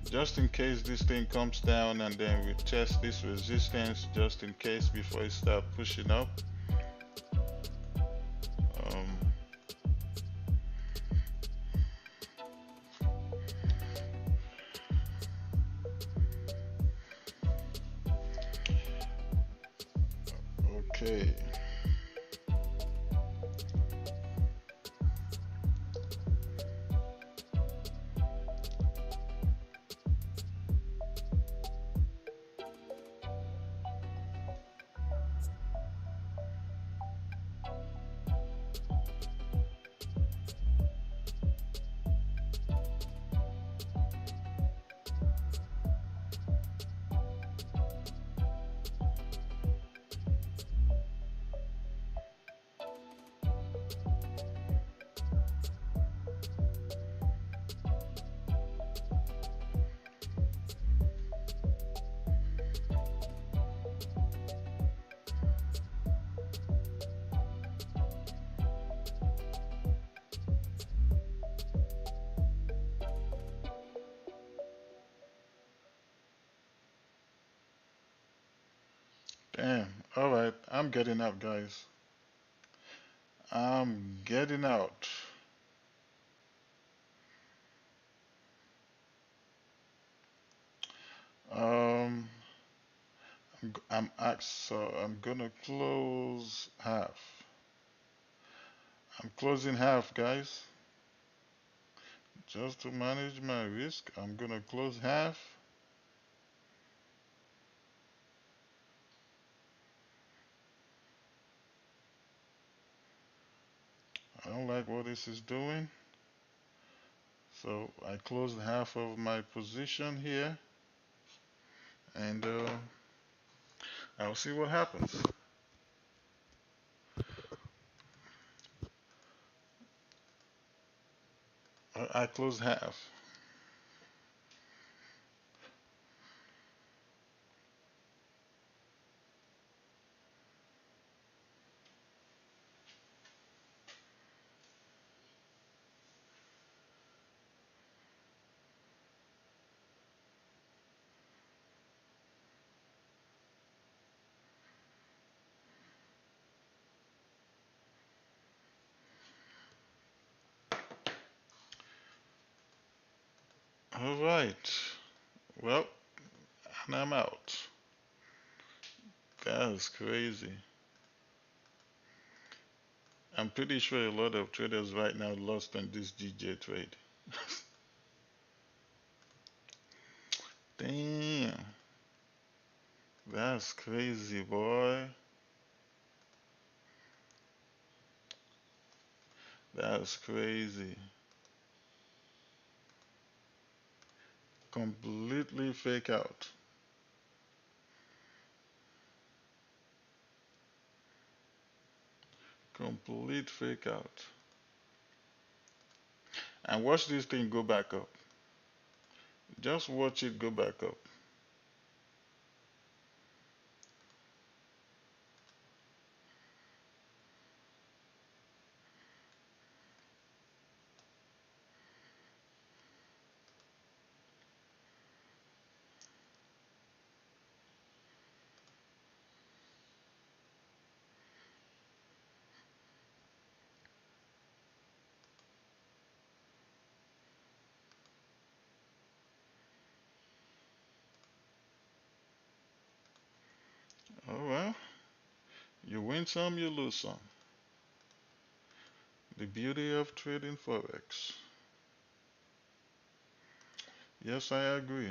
just in case this thing comes down, and then we test this resistance just in case before it starts pushing up. Okay. Damn. All right. I'm getting out, guys. I'm getting out. Um, so I'm gonna close half. I'm closing half, guys. Just to manage my risk, I'm gonna close half. I don't like what this is doing. So I closed half of my position here, and I'll see what happens. I closed half. All right. Well, and I'm out. That's crazy. I'm pretty sure a lot of traders right now lost on this DJ trade. Damn. That's crazy, boy. That's crazy. Completely fake out. Complete fake out. And watch this thing go back up. Just watch it go back up. Oh well, you win some, you lose some. The beauty of trading Forex. Yes, I agree.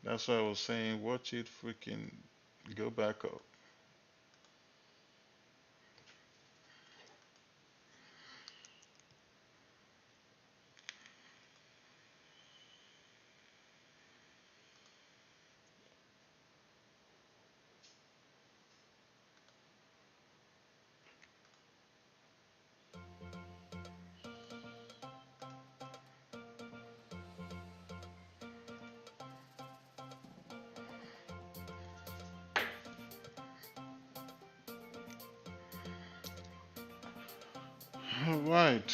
That's why I was saying watch it freaking go back up. All right.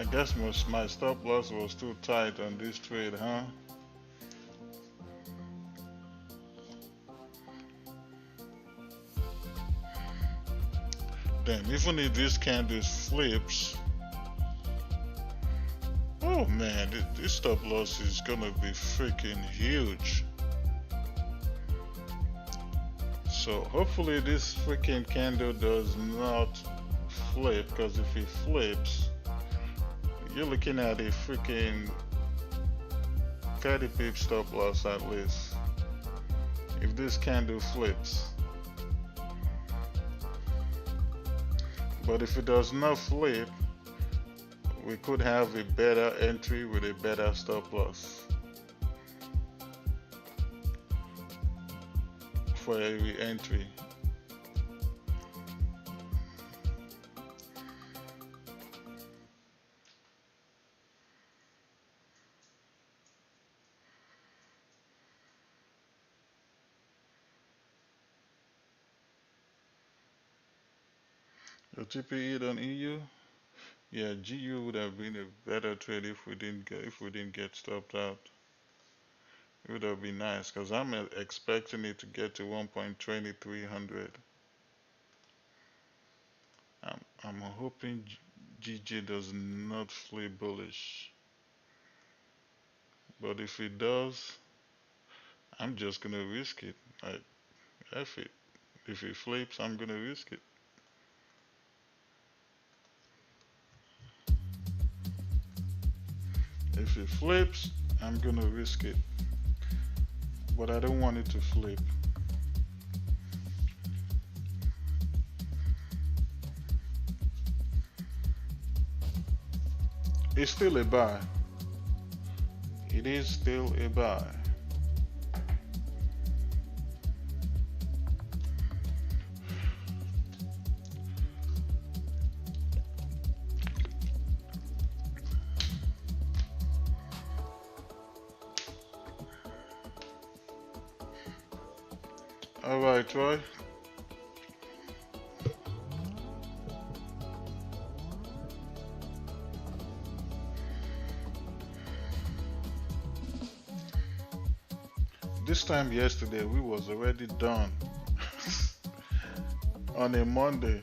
I guess my stop loss was too tight on this trade, huh? Damn, even if this candle flips, oh man, this stop loss is gonna be freaking huge. So hopefully this freaking candle does not flip, because if it flips, you're looking at a freaking 30 pip stop loss at least. If this candle flips. But if it does not flip, we could have a better entry with a better stop loss for every entry. The TPE on EU, yeah, GU would have been a better trade if we didn't get stopped out. It would have been nice because I'm expecting it to get to 1.2300. I'm hoping GJ does not flip bullish, but if it does, I'm just gonna risk it. Like if it flips, I'm gonna risk it. If it flips, I'm gonna risk it, but I don't want it to flip. It's still a buy. It is still a buy. All right, Troy. This time yesterday we was already done on a Monday.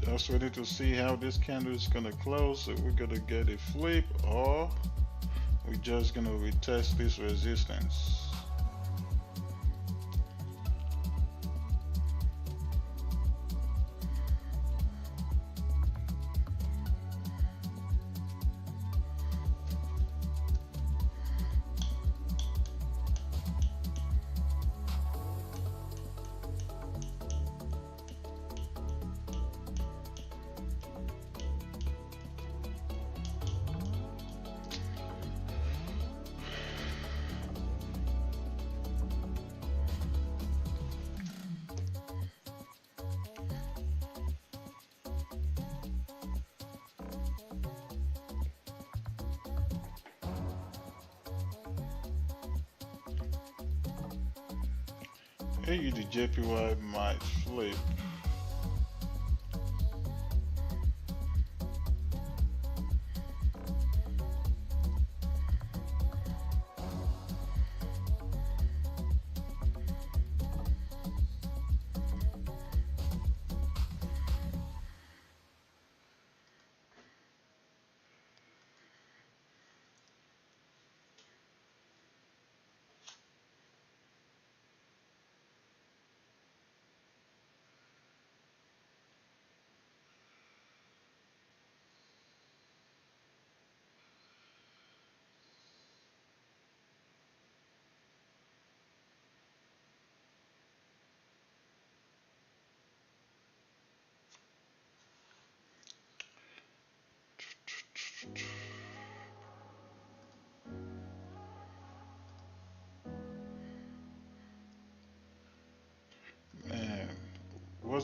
Just ready to see how this candle is gonna close. So we're gonna get a flip, or we're just gonna retest this resistance. AUD JPY might flip.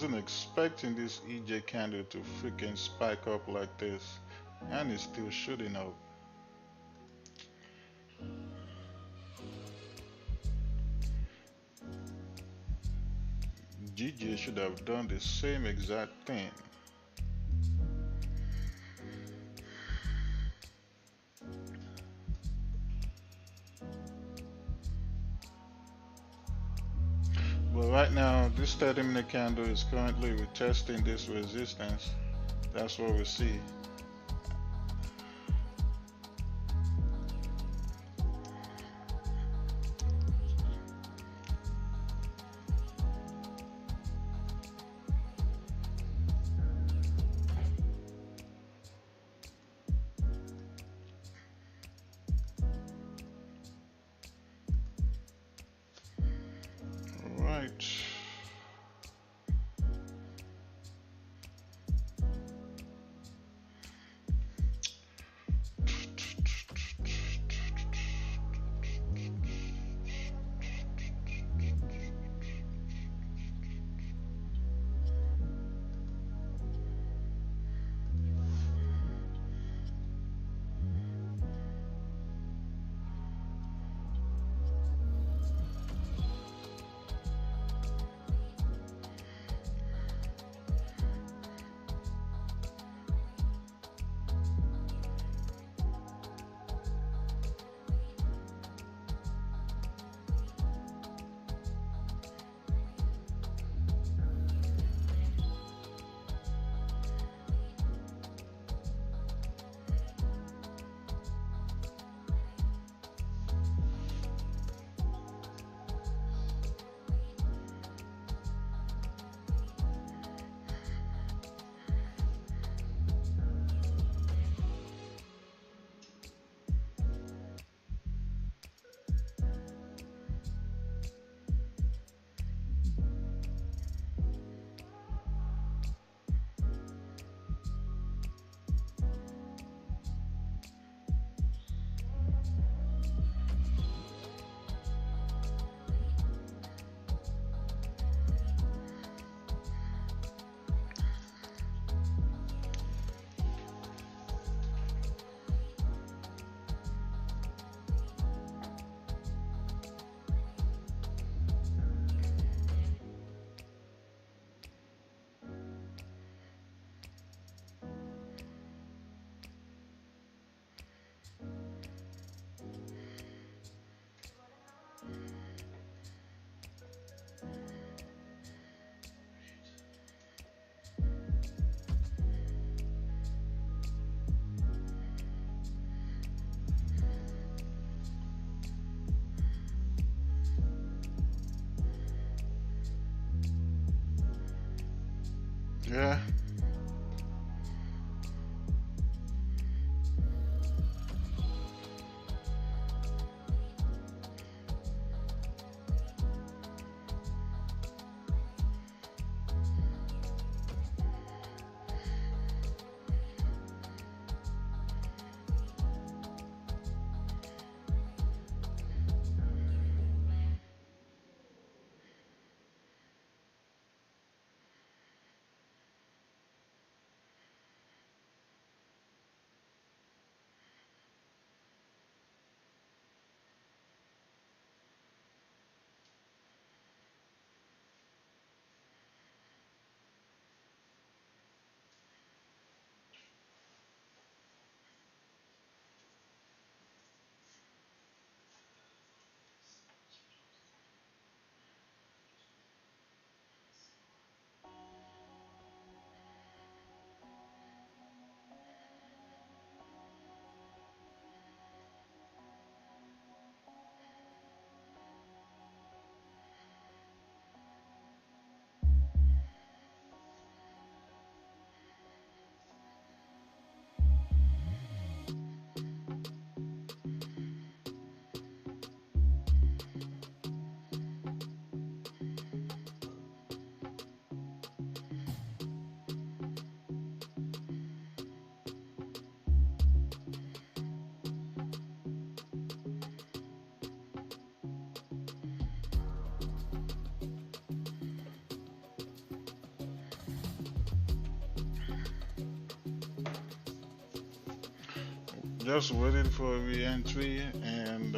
wasn't expecting this EJ candle to freaking spike up like this, and it's still shooting up. GJ should have done the same exact thing. But right now, this 30-minute candle is currently retesting this resistance. That's what we see. All right. Yeah. just waiting for a re-entry, and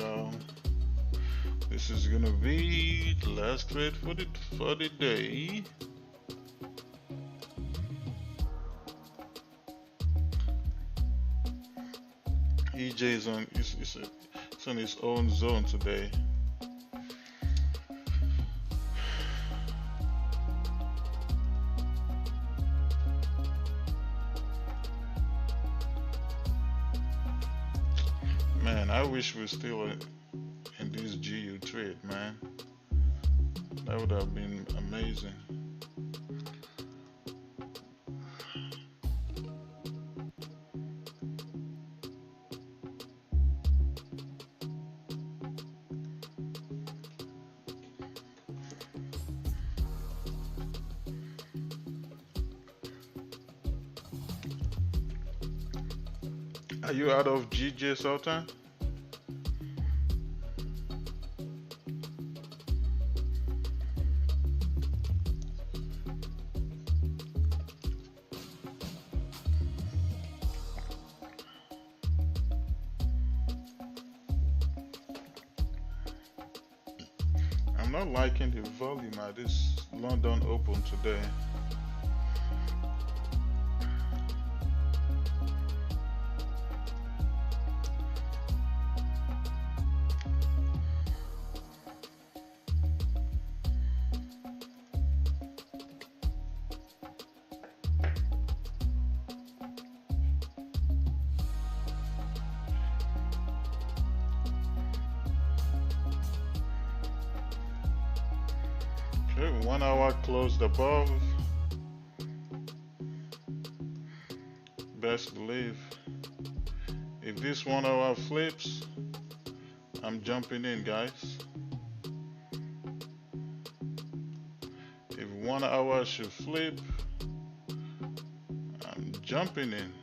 this is gonna be the last trade for the day. EJ is on it's on his own zone today. Man, I wish we're still in this GU trade, man. That would have been amazing. Are you out of GJ, Sultan? I'm not liking the volume at this London Open today. Okay, 1 hour closed above. Best believe if this 1 hour flips, I'm jumping in, guys. If 1 hour should flip, I'm jumping in.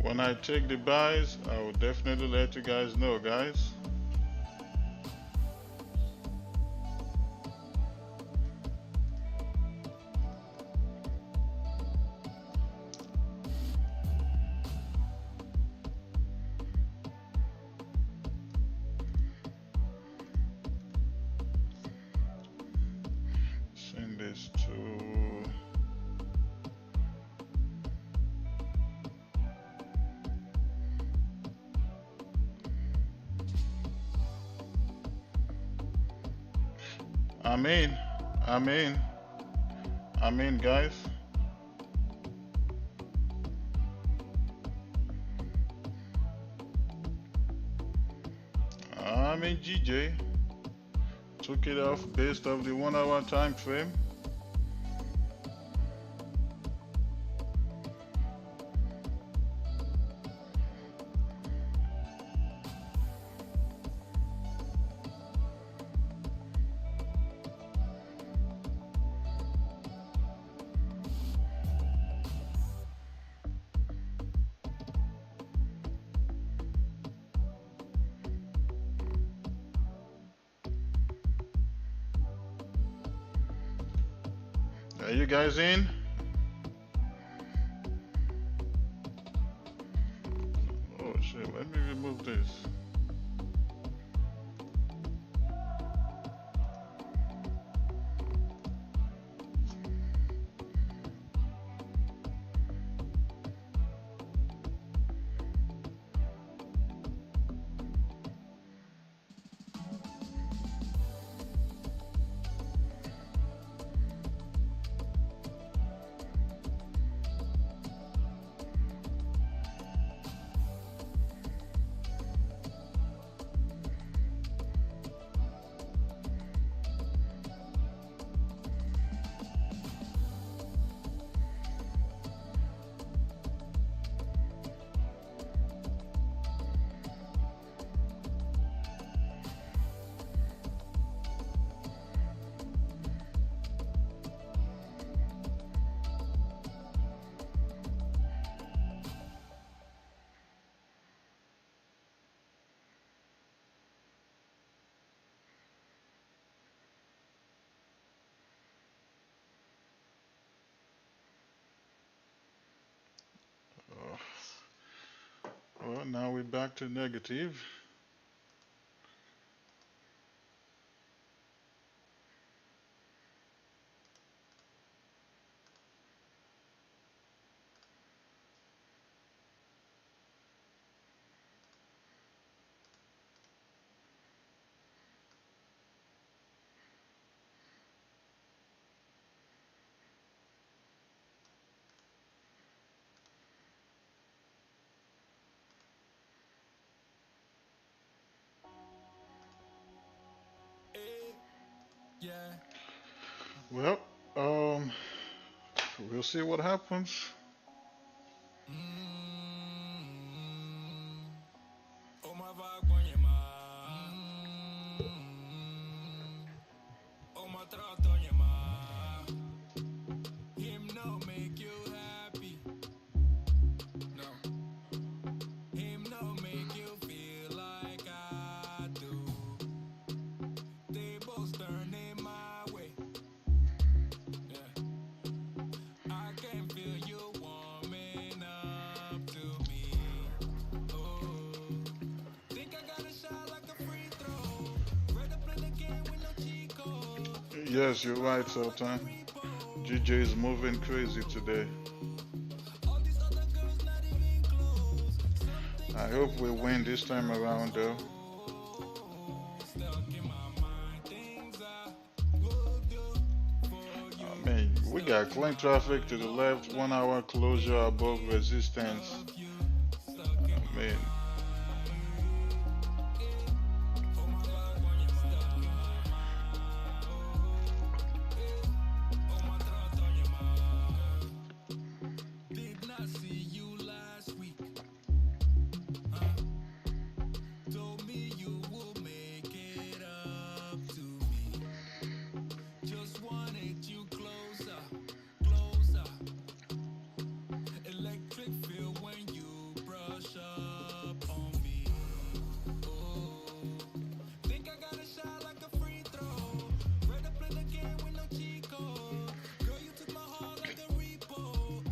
When I take the buys, I will definitely let you guys know, guys. Send this to I'm in, guys. I'm in GJ. Took it off based off the 1 hour time frame. Are you guys in? Oh shit, let me remove this. Well, now we're back to negative. Yeah. Well, um, we'll see what happens. Oh my vibe on your mind. Oh my thought on your mind. Him no make you happy. No. Him no make you feel like I do. They both turn in my way. Yeah. I can feel you warming up to me. Oh, think I got a shot like a free throw. Ready to play the game with no cheat code. Yes, you're right, Sultan. GJ is moving crazy today. All these other girls not even close. Something I hope we win this time around, though. stuck in my mind. Things I will do for you. I mean, we got clean traffic to the left, 1 hour closure above resistance. I mean, Did not see you last week. Told me you will make it up to me. Just wanted you closer, closer. Electric feel when you brush up on me. Oh, think I got a shot like a free throw. Ready to play the game with no cheat code. Girl, you took my heart like a repo.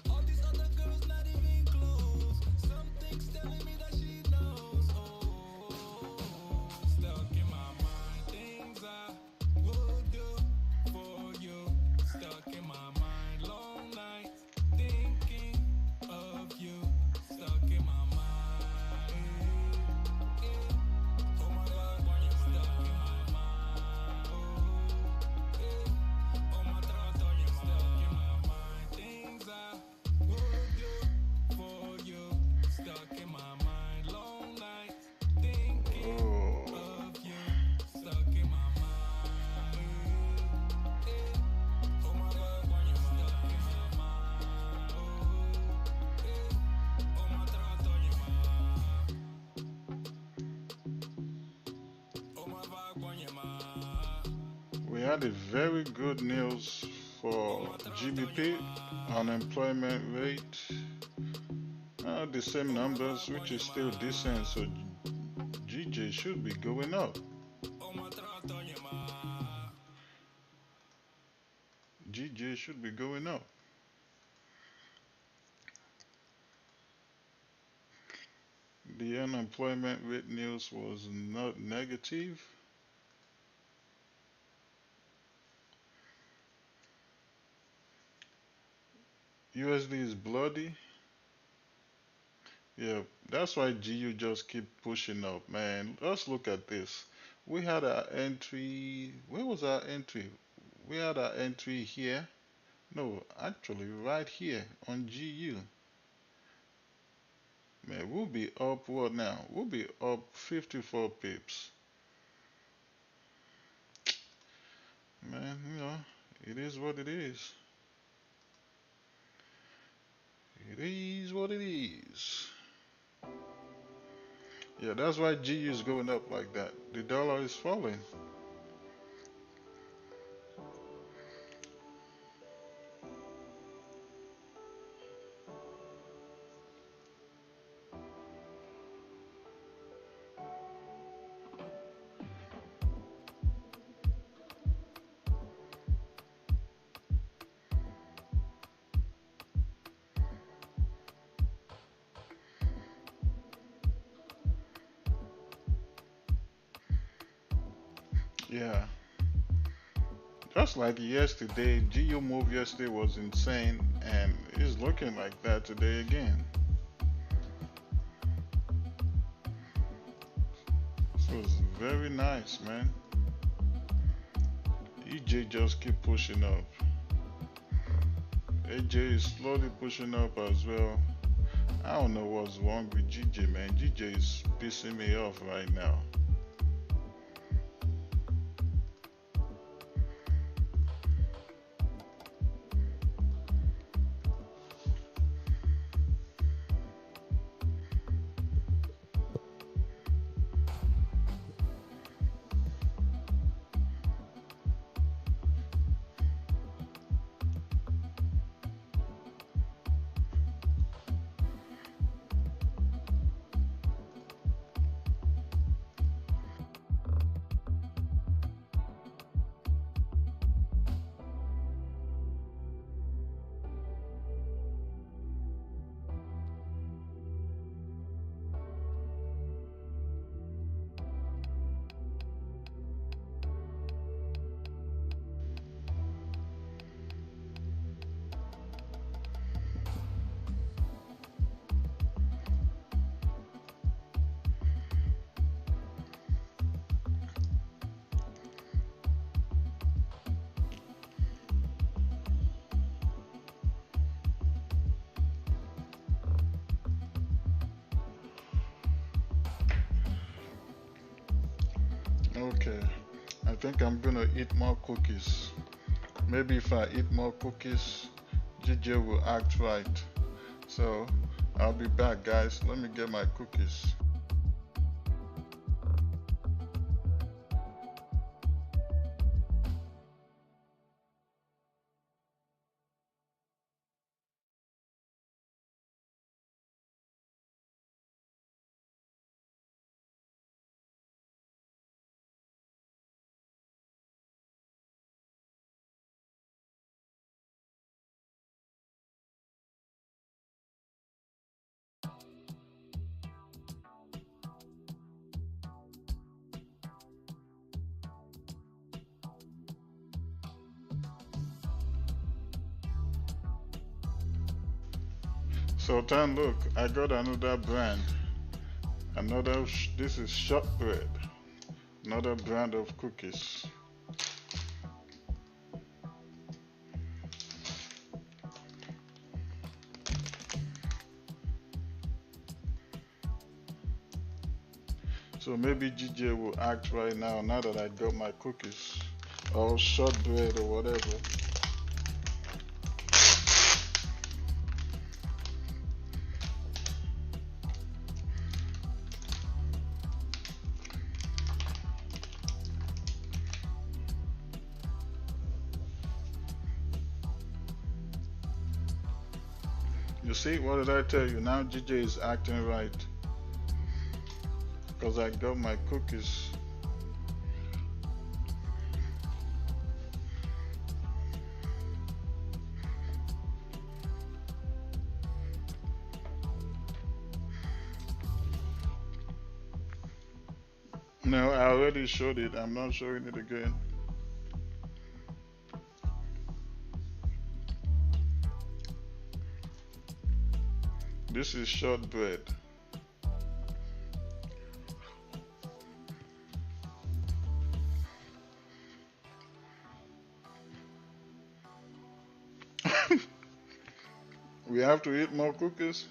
All these other girls not even close. Something's telling me that she knows. Oh, stuck in my mind. Things I would do for you. Stuck in my mind. Long nights thinking of you. Stuck in my mind. Oh my God, stuck in my mind. Oh my thoughts on your stuck in my mind. Things I would do for you. Stuck in my mind. Long nights thinking oh, of you. Stuck in my mind. Oh my God, stuck in my mind. Oh my thoughts on your mind. Oh my vibe on your mind. we had a very good news for GBP unemployment rate. The same numbers, which is still decent, so GJ should be going up. Oh my thoughts on your mind. GJ should be going up. The unemployment rate news was not negative. USD is bloody. Yeah, that's why GU just keep pushing up, man. Let's look at this. We had our entry. Where was our entry? We had our entry here. No, actually, right here on GU. Man, we'll be up what now? We'll be up 54 pips. Man, it is what it is. It is what it is. Yeah, that's why GU is going up like that. The dollar is falling. Yeah. Just like yesterday, GU move yesterday was insane, and it's looking like that today again. This was very nice, man. EJ just keep pushing up. AJ is slowly pushing up as well. I don't know what's wrong with GJ, man. GJ is pissing me off right now. Okay, I think I'm gonna eat more cookies. Maybe if I eat more cookies, GJ will act right. So I'll be back, guys. Let me get my cookies. So then look, I got another brand. This is shortbread. Another brand of cookies. So maybe GJ will act right now that I got my cookies. Or shortbread or whatever. You see, what did I tell you? Now GJ is acting right. Because I got my cookies. No, I already showed it. I'm not showing it again. This is shortbread. We have to eat more cookies?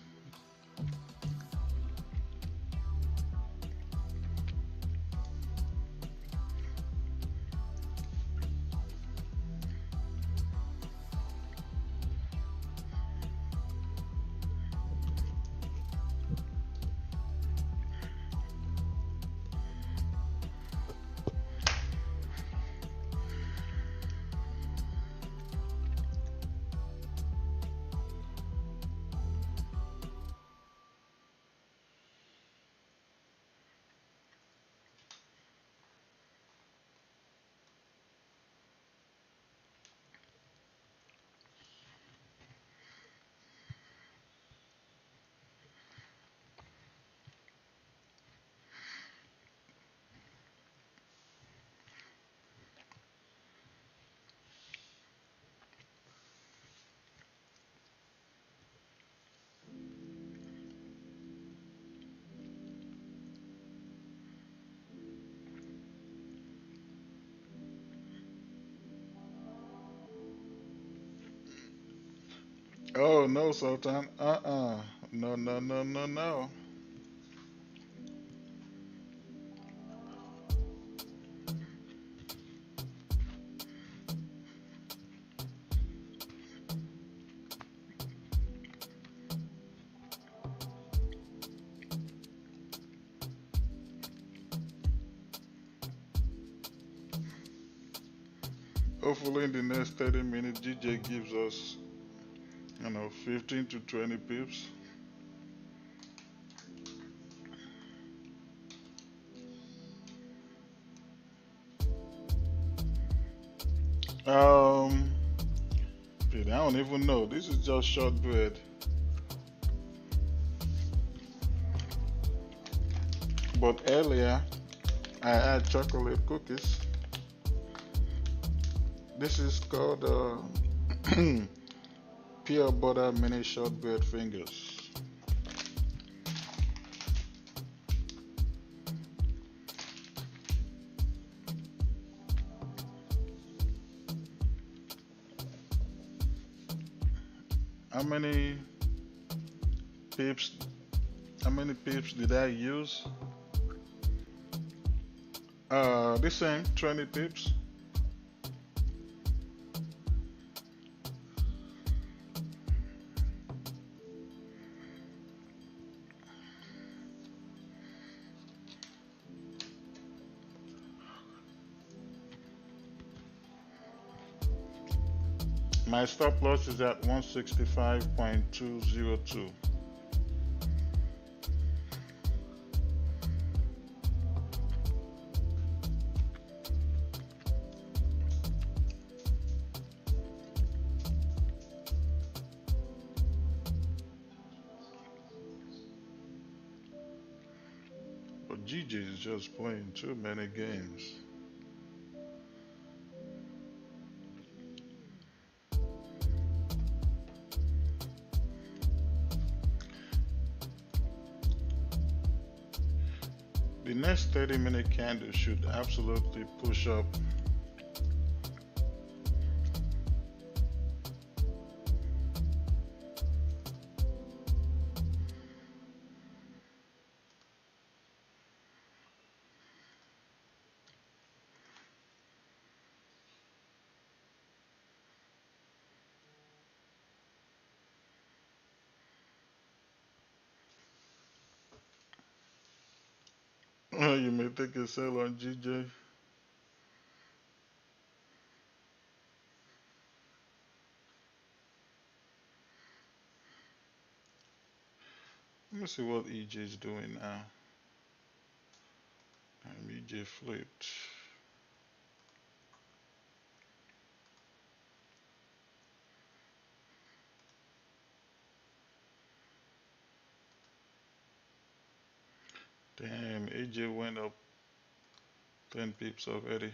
Oh no, Sultan. No, no, no, no, no. Hopefully, in the next 30 minutes, GJ gives us, 15 to 20 pips. Um, I don't even know. This is just shortbread. But earlier, I had chocolate cookies. This is called peanut butter mini shortbread fingers. How many pips? How many pips did I use? The same, 20 pips. My stop loss is at 165.202. But GG is just playing too many games. The next 30-minute candle should absolutely push up. You may take a sell on GJ. Let me see what EJ is doing now. EJ flipped. Damn, AJ went up 10 pips already.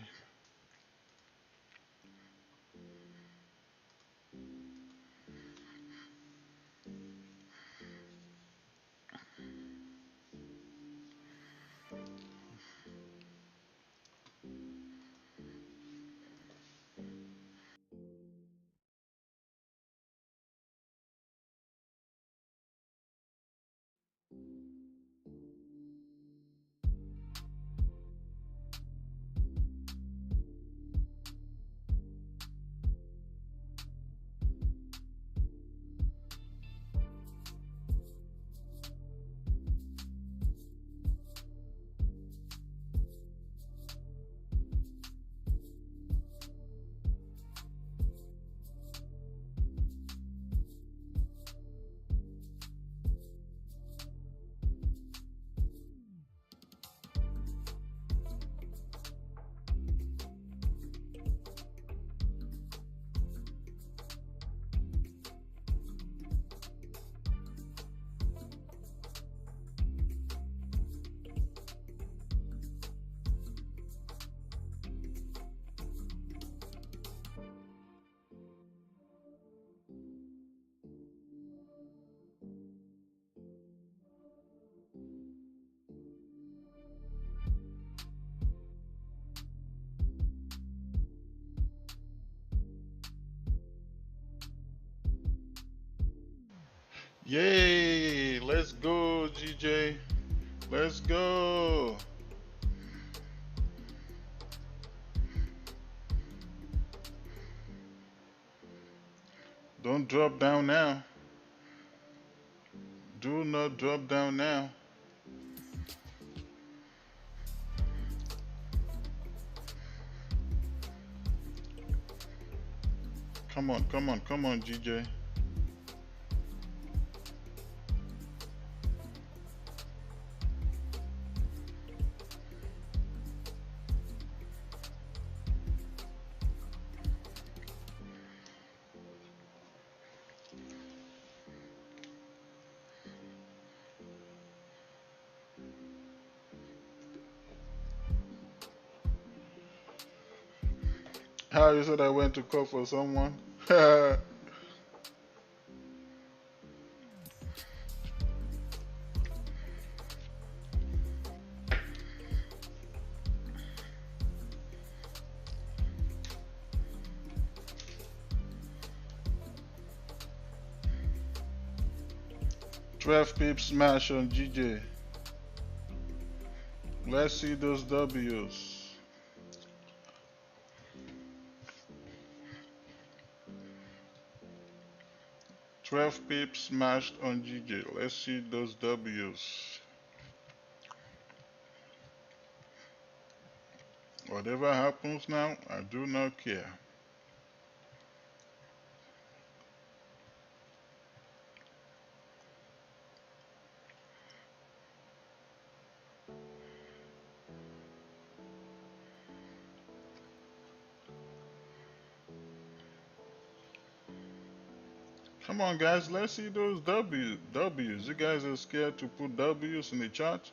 Yay! Let's go, GJ. Let's go. Don't drop down now. Do not drop down now. Come on, come on, come on, GJ. 'How you said I went to call for someone? 12 pips smash on GJ. Let's see those W's. Twelve pips smashed on GJ. Let's see those W's. Whatever happens now, I do not care. Come on, guys, let's see those W's. You guys are scared to put W's in the chart?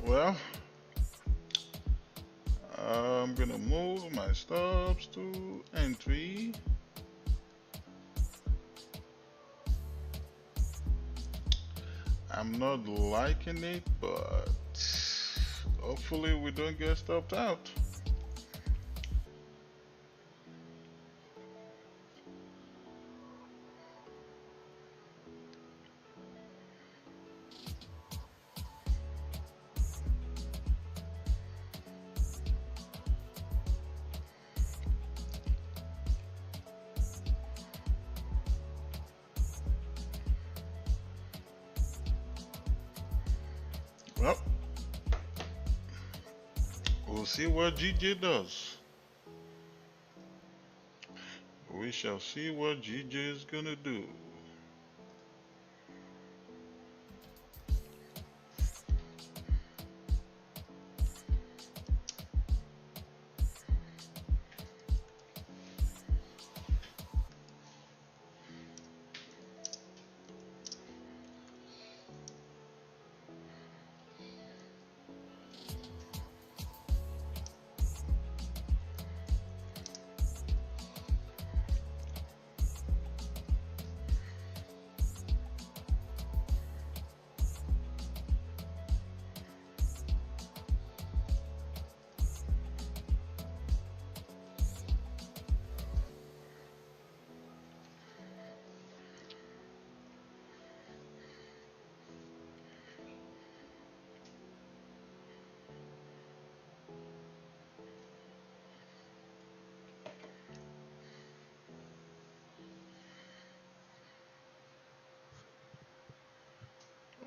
Well, I'm gonna move my stops to entry. I'm not liking it, but hopefully we don't get stopped out. Well, we'll see what GJ does. We shall see what GJ is gonna do.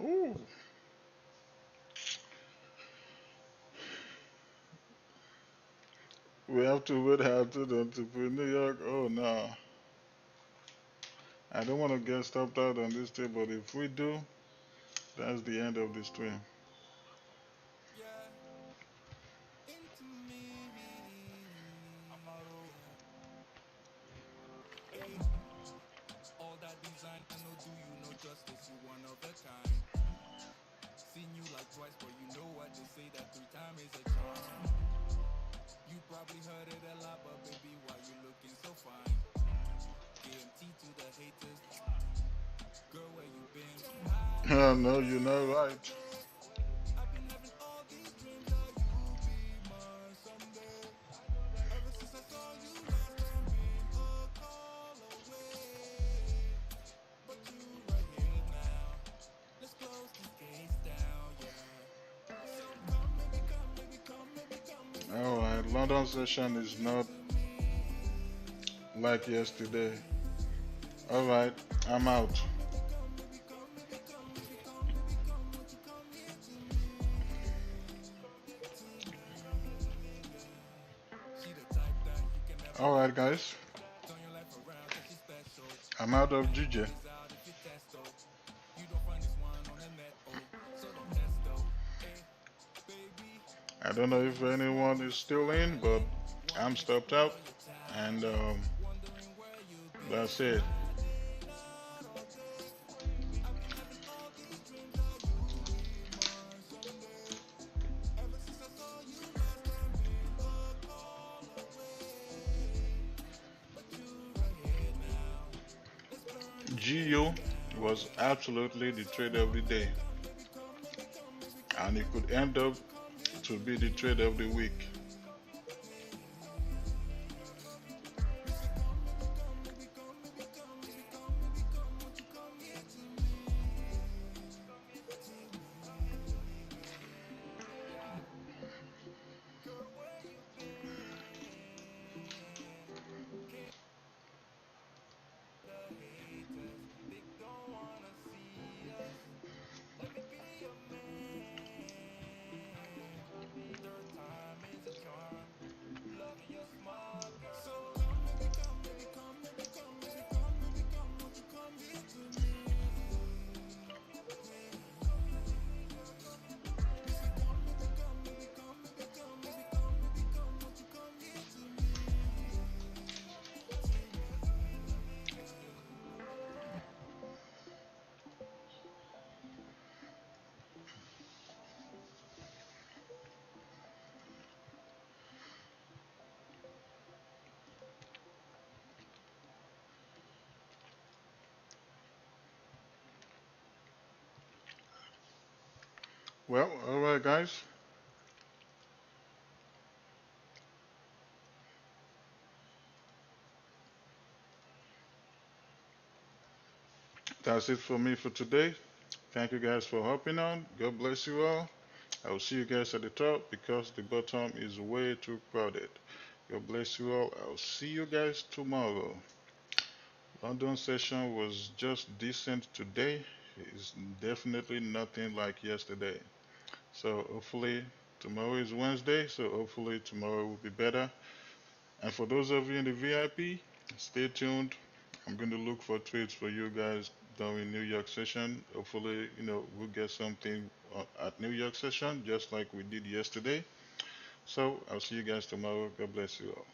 Ooh. We have to wait how to put New York. Oh no, I don't want to get stopped out on this trade, but if we do, that's the end of this trade. Yeah, into me. Yeah. Ayy, all that design, I know do you no justice, you one of a kind. Seen you like twice, but you know what they say that three times is a charm. You probably heard it a lot, but baby, why you looking so fine? KMT to the haters, girl, where you been? Hide Oh it, no, you're not hide right. it. I've been having all these dreams that you be mine someday. Ever since I saw you last time, been a call away. But you right here now. Let's close this case down, yeah. So come, baby, come, baby, come, baby, come, baby, All come, right, baby, London come, baby, session come is here not to me. like yesterday. All right, I'm out. Come, baby, come, baby, come, baby, come, baby, come, baby, come, won't you come here to me? To me, yeah. She the type that you can never All let right, go. guys, Turn your life around cause she's special. I'm out of And you GJ. find this out if you test though. You don't find this one on the net, oh. So don't test though. Eh, baby. I don't know if Feeling this way, anyone keep is still in, but smiling. I'm Wanna stopped out, explore your and talent. Wondering where you've that's been. it. Hiding out all day. I've been having all these dreams that you'll be mine someday. Ever since I saw you last time, been a call away. But you right here now. Let's burn this case GU down, was yeah. absolutely the So trade of come, the baby, day, come, baby, come, baby, come, baby, come, and it baby, could come. end up Won't you come here to to be the me? trade of the week. Me say come, baby, come, baby, come, baby, come, baby, come, baby, come. Won't you come here to me? To me, yeah. Girl, where you been? Can't the haters, they don't wanna see us. Let me be your man. Third time is a charm. Loving your smug. So come, baby, come, baby, come, baby, come, baby, come, baby, come. Won't you come here to me? Me say come, baby, come, baby, come, baby, come, baby, come, baby, come. Won't you come here to me? Well, all right, guys, that's it for me for today. Thank you guys for hopping on. God bless you all. I will see you guys at the top because the bottom is way too crowded. God bless you all. I'll see you guys tomorrow. London session was just decent today. It's definitely nothing like yesterday. So hopefully tomorrow is Wednesday, so hopefully tomorrow will be better. And for those of you in the VIP, stay tuned. I'm going to look for trades for you guys during New York session. Hopefully, we'll get something at New York session just like we did yesterday. So I'll see you guys tomorrow. God bless you all.